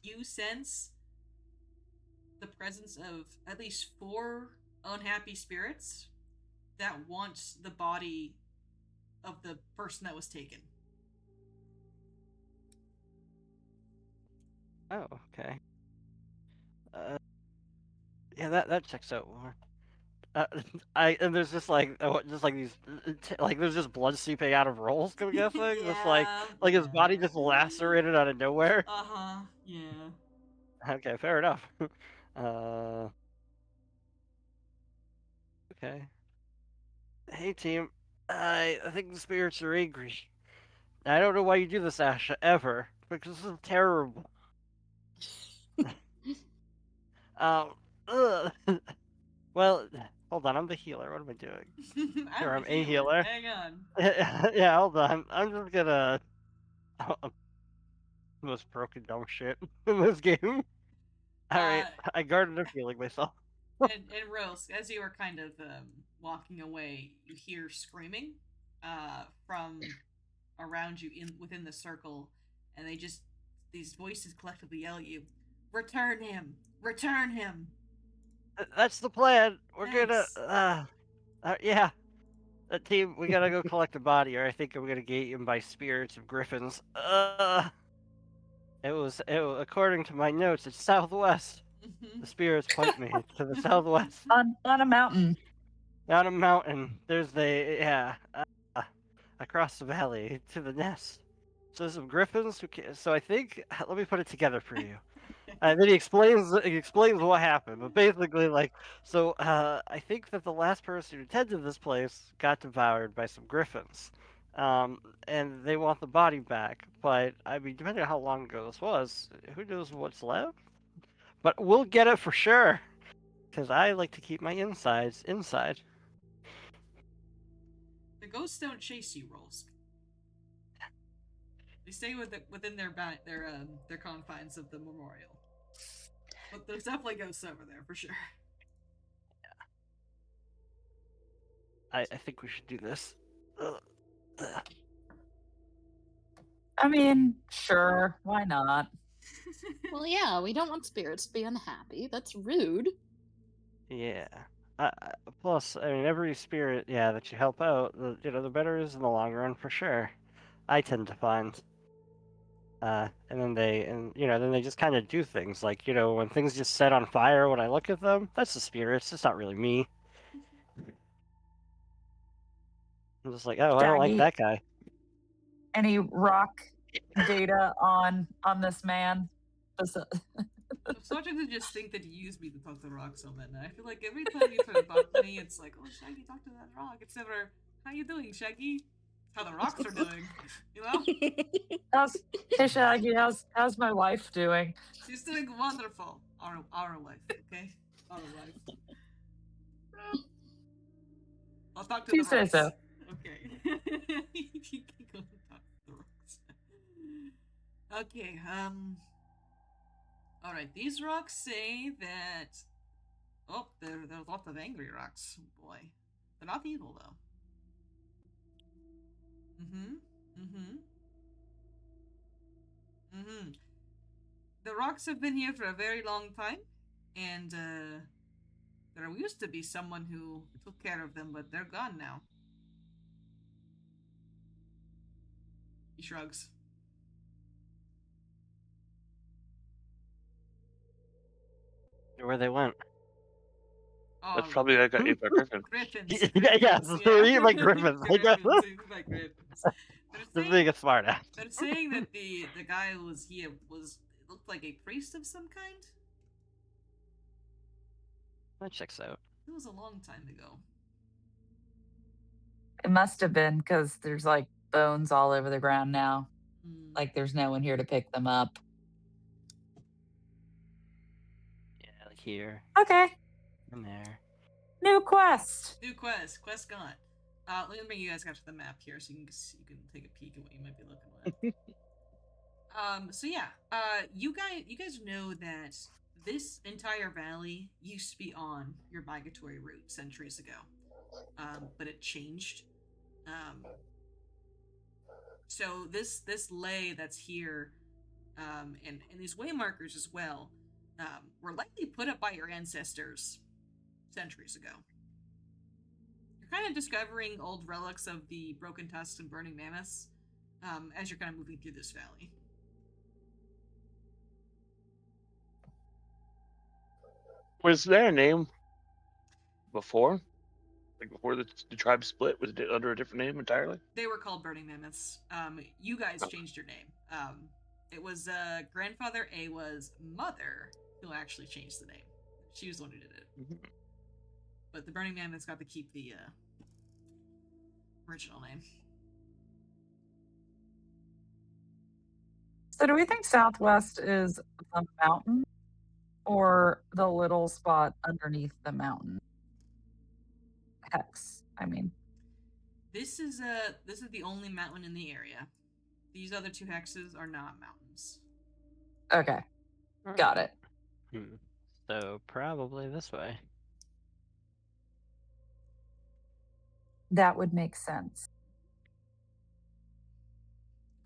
you sense the presence of at least 4 unhappy spirits that want the body of the person that was taken. Oh, okay. Yeah, that checks out more. And there's just like these there's just blood seeping out of rolls. I'm guessing, Yeah, just like his body just lacerated out of nowhere. Yeah. Okay, fair enough. Okay. Hey team, I think the spirits are angry. I don't know why you do this, Asha, ever, because this is terrible. Ugh. Well, hold on, I'm the healer. What am I doing? I'm a healer. Hang on. Yeah, hold on. I'm just gonna. Most broken dumb shit in this game. Alright, I guarded a feeling myself. and Rose, as you are kind of walking away, you hear screaming from around you within the circle, and these voices collectively yell at you, "Return him! Return him!" That's the plan. We're Thanks. gonna yeah. Team, we gotta go collect a body, or I think I'm gonna get eaten by spirits of griffins. It was according to my notes, it's southwest. The spirits point me to the southwest. On a mountain. Down a mountain. There's across the valley to the nest. So there's some griffins so I think, let me put it together for you. And then he explains what happened. But basically, I think that the last person who tended this place got devoured by some griffins. And they want the body back. But, I mean, depending on how long ago this was, who knows what's left? But we'll get it for sure. Because I like to keep my insides inside. The ghosts don't chase you, Rolsk. They stay within their confines of the memorial. But there's definitely ghosts over there, for sure. Yeah. I think we should do this. I mean, sure, why not? Well, yeah, we don't want spirits to be unhappy. That's rude. Yeah. Plus, I mean, every spirit, that you help out, the better it is in the long run, for sure. I tend to find. And then they just kind of do things like, when things just set on fire when I look at them, that's the spirits. It's not really me. I'm just like, oh, I don't like that guy. Any rock data on this man? I'm starting to just think that you use me to talk to the rock so much. I feel like every time you try to talk to me, it's like, oh, Shaggy, talk to that rock. It's never, how you doing, Shaggy? How the rocks are doing, you know? Hey, Shaggy, how's my wife doing? She's doing wonderful. Our wife, okay? Our wife. I'll talk to the rocks. You say so. Okay. You can go talk to the rocks. Okay, alright, these rocks say that... Oh, there are a lot of angry rocks. Oh boy. They're not evil, though. The rocks have been here for a very long time, and there used to be someone who took care of them, but they're gone now. He shrugs. Where they went? That's probably like got ate by griffin. Griffins. Yeah, they're eating like griffins. I guess. Griffins, like griffins. Just being a smart ass. They're saying that the guy who was here looked like a priest of some kind. That checks out. It was a long time ago. It must have been because there's like bones all over the ground now. Like there's no one here to pick them up. Yeah, like here. Okay. In there. New quest. New quest. Quest gone. Let me bring you guys back to the map here so you can take a peek at what you might be looking at. So yeah, you guys know that this entire valley used to be on your migratory route centuries ago, but it changed. So this lay that's here, and these way markers as well, were likely put up by your ancestors centuries ago. You're kind of discovering old relics of the Broken Tusks and Burning Mammoths as you're kind of moving through this valley. Was there a name before? Like before the tribe split? Was it under a different name entirely? They were called Burning Mammoths. You guys changed your name. It was grandfather Awa's mother who actually changed the name. She was the one who did it. Mm-hmm. But the Burning Mammoths got to keep the original name. So do we think Southwest is the mountain or the little spot underneath the mountain? Hex, I mean. This is the only mountain in the area. These other two hexes are not mountains. Okay. Got it. So probably this way. That would make sense.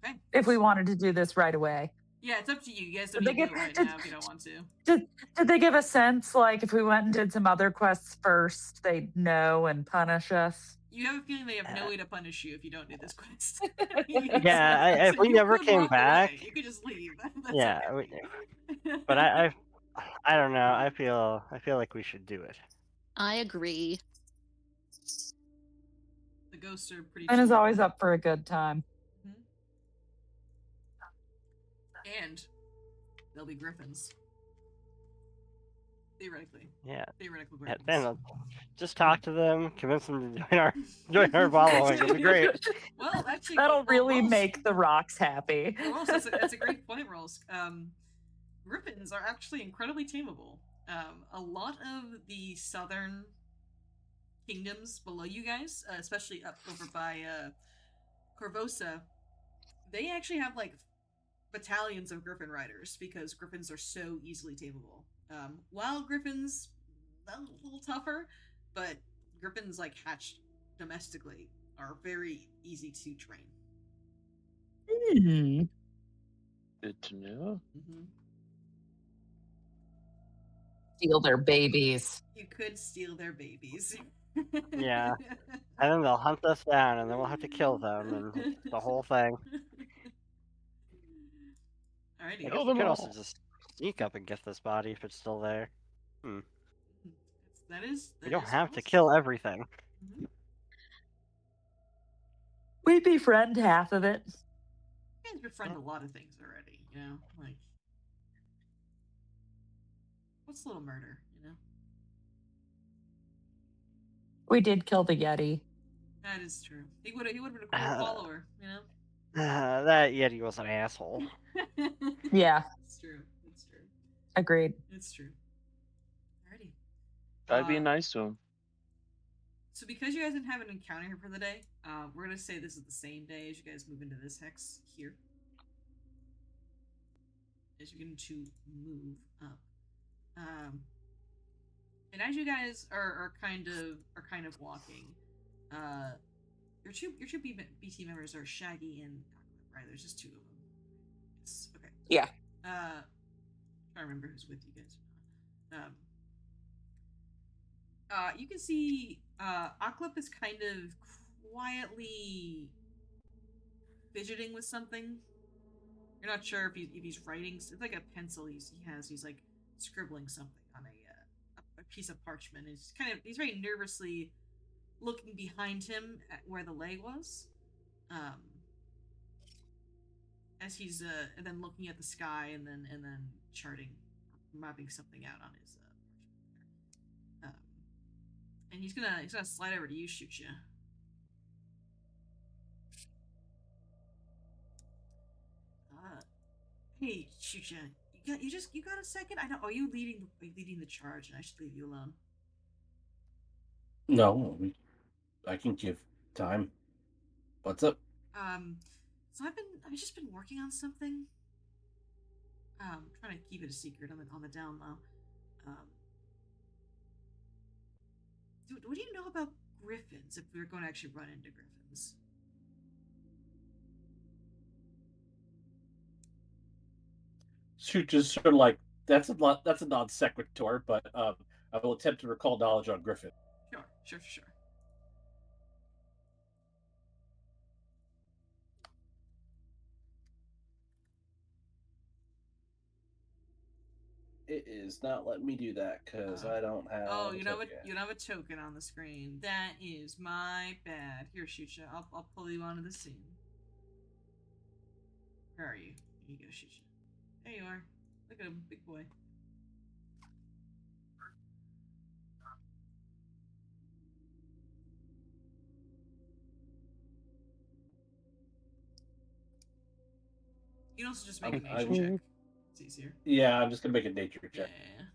Okay. If we wanted to do this right away. Yeah, it's up to you. You guys don't need to do it right now if you don't want to. Did they give a sense, like, if we went and did some other quests first, they'd know and punish us? You have a feeling they have no way to punish you if you don't do this quest. Yeah, if we never came back... Away. You could just leave. Yeah, but I don't know. I feel like we should do it. I agree. The ghosts are pretty. And is always up for a good time. And they'll be griffins. Theoretically. Yeah. Theoretical Yeah, griffins. then just talk to them, convince them to join our following. It'll be great. Well, actually, that'll really make the rocks happy. Rolls, that's a great point, Rolls. Griffins are actually incredibly tameable. A lot of the southern kingdoms below you guys, especially up over by Corvosa, they actually have like battalions of griffin riders because griffins are so easily tameable. Wild griffins, a little tougher, but griffins like hatched domestically are very easy to train. Good to know. Steal their babies. You could steal their babies. Yeah. And then they'll hunt us down and then we'll have to kill them and the whole thing. Alrighty. I guess we could also just sneak up and get this body if it's still there. We don't have to kill everything. We befriend half of it. You guys befriend a lot of things already, you know? Like, what's a little murder, you know? We did kill the Yeti. That is true. He would have been a cool follower, you know? That Yeti was an asshole. Yeah. It's true. It's true. Agreed. It's true. Alrighty. Try being nice to him. So because you guys didn't have an encounter here for the day, we're going to say this is the same day as you guys move into this hex here. As you're going to move up. And as you guys are kind of walking, your two BT members are Shaggy and right. There's just two of them. Yes. Okay. Yeah. Trying to remember who's with you guys. You can see Aklep is kind of quietly fidgeting with something. You're not sure if he's writing. It's like a pencil he has. He's like scribbling something on a piece of parchment. He's very nervously looking behind him at where the leg was, as he's and then looking at the sky and then charting, mapping something out on his and he's gonna slide over to you, shoot you. Hey, shoot you got a second? I know. Are you leading the charge, and I should leave you alone? No, I can give time. What's up? So I've just been working on something. Trying to keep it a secret on the down low. What do you know about griffins? If we were going to actually run into griffins. Shoot, just sort of like that's a non sequitur, but I will attempt to recall knowledge on Griffin. Sure. It is not letting me do that because I don't have. Oh, you don't have a token on the screen. That is my bad. Here, shoot you. I'll pull you onto the scene. Where are you? Here you go, shoot you. There you are. Look at him, big boy. You can also just make a nature check. It's easier. Yeah, I'm just gonna make a nature check. Yeah.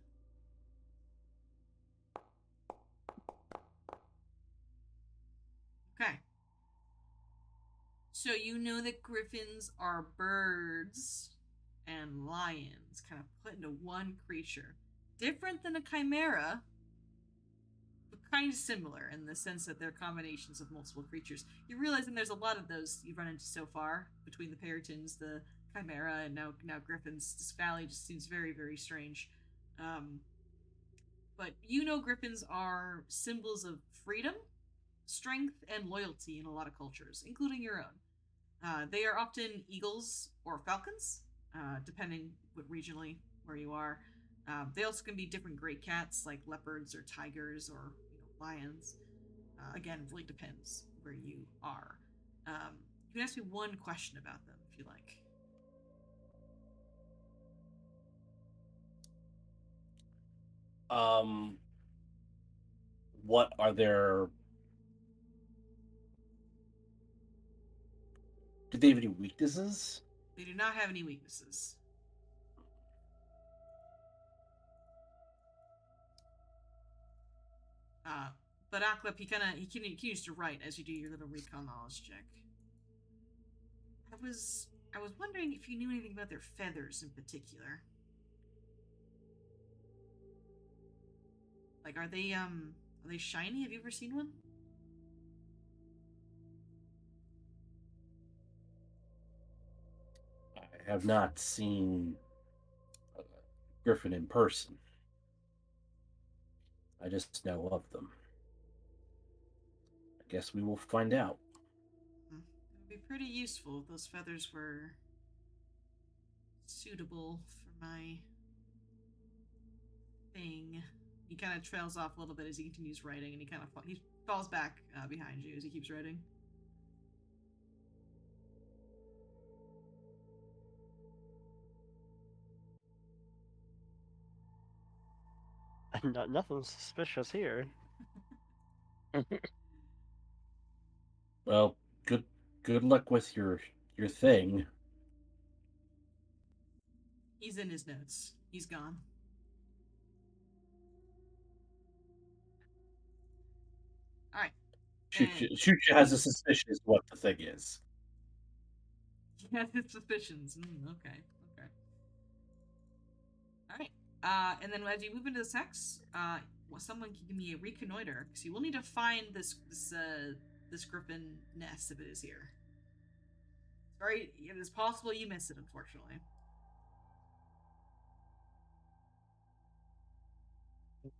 Okay. So you know that griffins are birds and lions kind of put into one creature. Different than a chimera, but kind of similar in the sense that they're combinations of multiple creatures. You're realizing there's a lot of those you've run into so far between the Peritons, the chimera, and now griffins. This valley just seems very, very strange. But you know griffins are symbols of freedom, strength, and loyalty in a lot of cultures, including your own. They are often eagles or falcons, depending what regionally where you are. They also can be different great cats like leopards or tigers or lions. Again, it really depends where you are. You can ask me one question about them if you like. What are their? Do they have any weaknesses? They do not have any weaknesses. But Aklep, he continues to write as you do your little recon knowledge check. I was wondering if you knew anything about their feathers in particular. Like, are they shiny? Have you ever seen one? I have not seen Griffin in person. I just know of them. I guess we will find out. It would be pretty useful if those feathers were suitable for my thing. He kind of trails off a little bit as he continues writing, and he falls back behind you as he keeps writing. Nothing suspicious here. Well, good luck with your thing. He's in his notes. He's gone. All right. Chucha has a suspicion as to what the thing is. He has his suspicions. Okay. All right. And then as you move into the sex, someone can give me a reconnoiter because you will need to find this this griffin nest if it is here. Sorry, it is possible you missed it, unfortunately.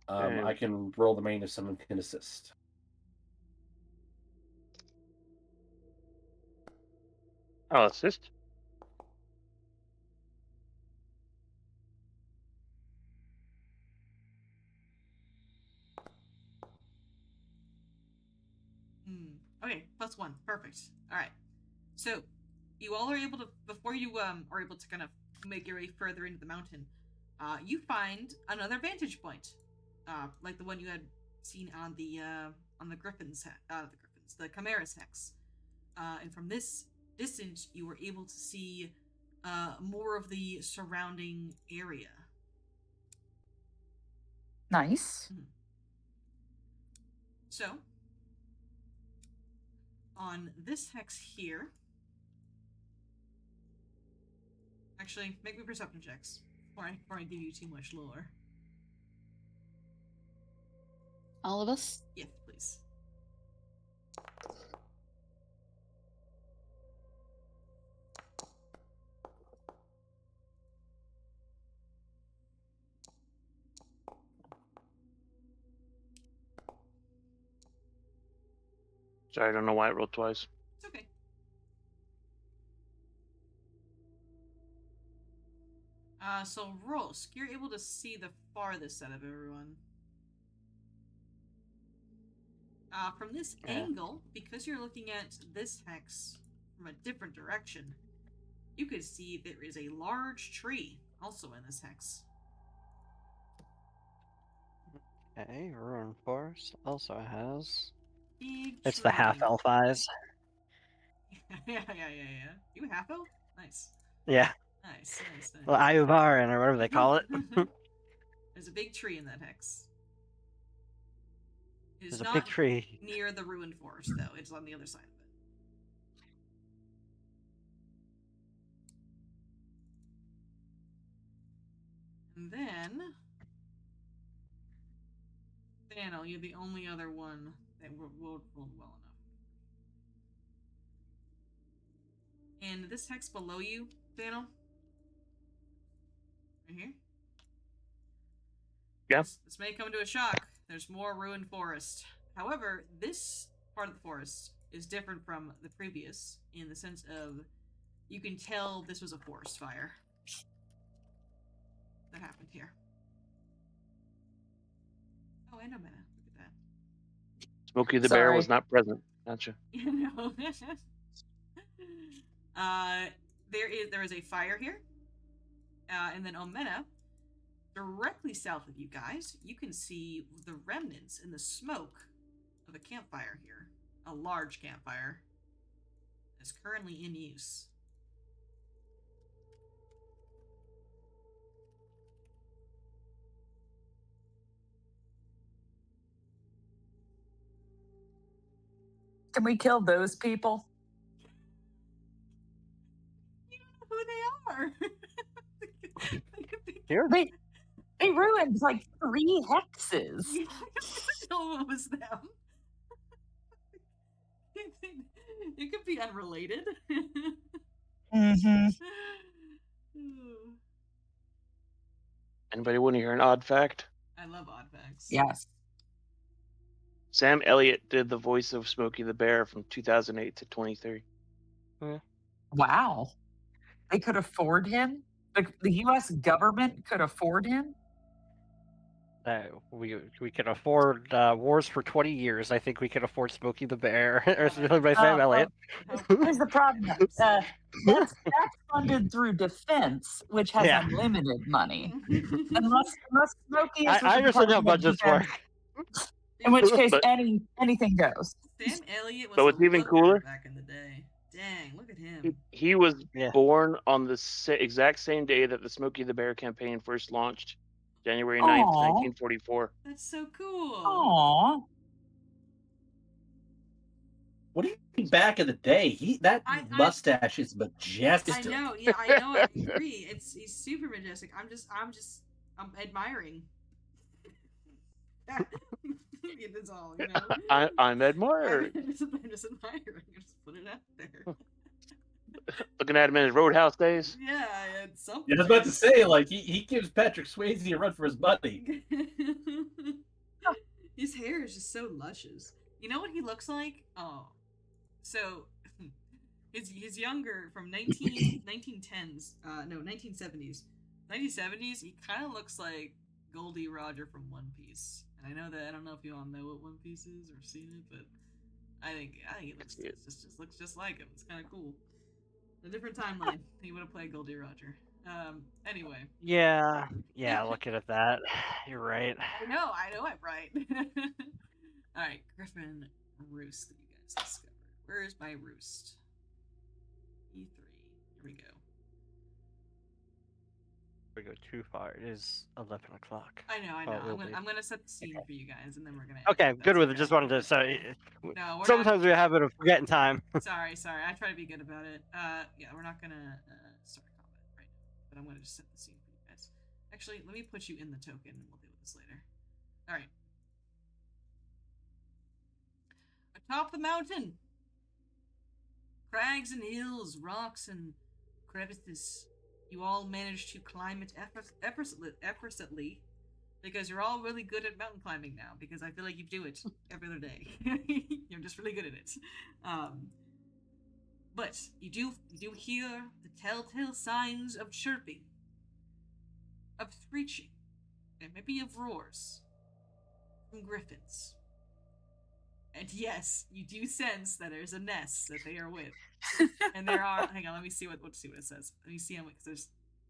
I can roll the main if someone can assist. I'll assist. Okay, +1. Perfect. All right. So, you all are able to, before you are able to kind of make your way further into the mountain, you find another vantage point, like the one you had seen on the the Chimera's hex. And from this distance, you were able to see more of the surrounding area. Nice. So, on this hex here, actually, make me perception checks before I give you too much lore. All of us? Yes, please. Sorry, I don't know why it rolled twice. It's okay. So Rosk, you're able to see the farthest out of everyone. From this angle, because you're looking at this hex from a different direction, you could see there is a large tree also in this hex. Okay, Ruin Forest also has. Big It's the tree. half-elf eyes. Yeah. You half elf? Nice. Yeah. Nice. Well, Ayuvaran, or whatever they call it. There's a big tree in that hex. It is There's a not big tree. near the ruined forest, though. It's on the other side of it. And then, Daniel, you're the only other one that rolled well enough. And this hex below you, Daniel, right here. Yeah. This may come to a shock. There's more ruined forest. However, this part of the forest is different from the previous in the sense of you can tell this was a forest fire that happened here. Oh, and a minute. Look at that. Smokey the Bear was not present. Gotcha. You know. There is a fire here. And then Omena, directly south of you guys, you can see the remnants in the smoke of a campfire here. A large campfire that's currently in use. Can we kill those people? You don't know who they are. Here? They ruined like 3 hexes. You don't know it was them. It could be unrelated. Mm-hmm. Anybody want to hear an odd fact? I love odd facts. Yes. Sam Elliott did the voice of Smokey the Bear from 2008 to 23. Wow. They could afford him? The U.S. government could afford him? We can afford wars for 20 years. I think we can afford Smokey the Bear. Or by Sam Elliott. Here's the problem. That's funded through defense, which has unlimited money. Unless Smokey is I understand how budgets work. In which case, anything goes. Sam Elliott was But what's even cooler back in the day. Dang, look at him. He was born on the exact same day that the Smokey the Bear campaign first launched, January 9th, 1944. That's so cool. Aww. What do you mean back in the day? That mustache is majestic. I know, yeah, I agree. He's super majestic. I'm admiring. It's all, you know. I'm admiring. I'm just admiring. I just put it out there. Looking at him in his Roadhouse days. Yeah, it's something. Yeah, I was about to say, like, he gives Patrick Swayze a run for his money. His hair is just so luscious. You know what he looks like? Oh, so he's younger from 1910s. No, 1970s. 1970s. He kind of looks like Goldie Roger from One Piece. And I know that I don't know if you all know what One Piece is or seen it, but I think it looks just looks just like him. It's kind of cool. A different timeline. He would have played Goldie Roger. Anyway. Yeah, looking at that, you're right. I know I'm right. Alright, Griffin Roost that you guys discovered. Where is my roost? E3. Here we go. We go too far. It is 11 o'clock. I know. I'm gonna set the scene for you guys, and then we're gonna. Okay, good with it. Just wanted to say. No, sometimes we have a habit of forgetting time. Sorry. I try to be good about it. Yeah, we're not gonna start combat right now, but I'm gonna just set the scene for you guys. Actually, let me put you in the token, and we'll deal with this later. All right. Atop the mountain, crags and hills, rocks and crevices. You all manage to climb it effortlessly because you're all really good at mountain climbing now, because I feel like you do it every other day. You're just really good at it. But you do hear the telltale signs of chirping, of screeching, and maybe of roars from griffins. And yes, you do sense that there's a nest that they are with. And there are. Hang on, let me see what it says. Let me see how much, because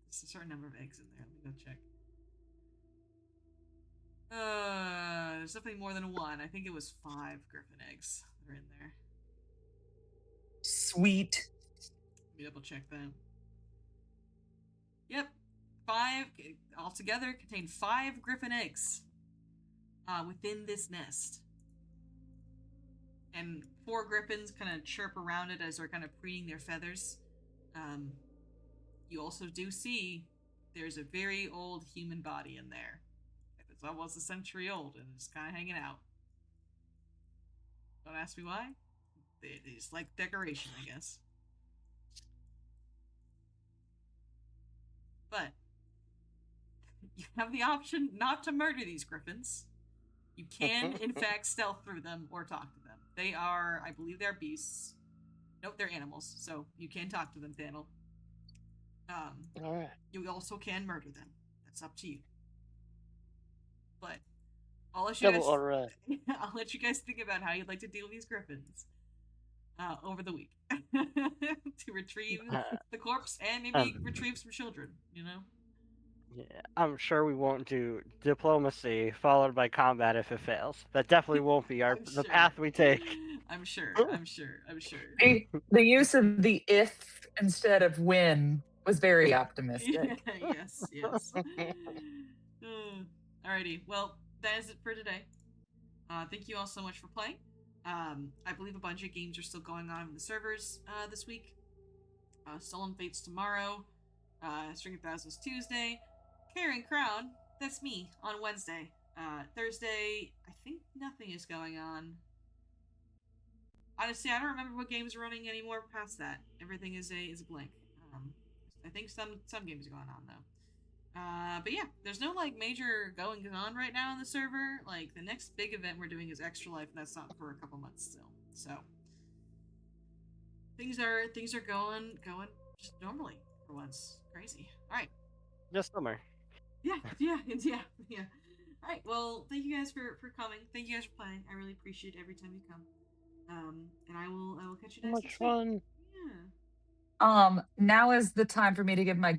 there's a certain number of eggs in there. Let me go check. There's definitely more than one. I think it was 5 griffin eggs that are in there. Sweet. Let me double check that. Yep, 5 altogether contain 5 griffin eggs within this nest. And 4 griffins kind of chirp around it as they're kind of preening their feathers. You also do see there's a very old human body in there. It's almost a century old, and it's kind of hanging out. Don't ask me why. It's like decoration, I guess. But you have the option not to murder these griffins. You can, in fact, stealth through them or talk to them. They are, I believe they're beasts. Nope, they're animals, so you can talk to them, Daniel. Alright. You also can murder them. That's up to you. But I'll let you guys, I'll let you guys think about how you'd like to deal with these griffins over the week. To retrieve the corpse and maybe retrieve some children, you know? Yeah, I'm sure we won't do diplomacy followed by combat if it fails. That definitely won't be the path we take. I'm sure. The use of the if instead of when was very optimistic. Yes. Alrighty, well, that is it for today. Thank you all so much for playing. I believe a bunch of games are still going on in the servers this week. Stolen Fates tomorrow. String of Thousands Tuesday. Carrying Crown, that's me, on Wednesday. Thursday, I think nothing is going on. Honestly, I don't remember what games are running anymore past that. Everything is a blank. I think some games are going on, though. But yeah, there's no, like, major going on right now on the server. Like, the next big event we're doing is Extra Life, and that's not for a couple months still. So, things are going just normally for once. Crazy. Alright. Just summer. Yeah. Alright, well, thank you guys for coming. Thank you guys for playing. I really appreciate every time you come. And I will catch you next So much fun. Yeah. Now is the time for me to give my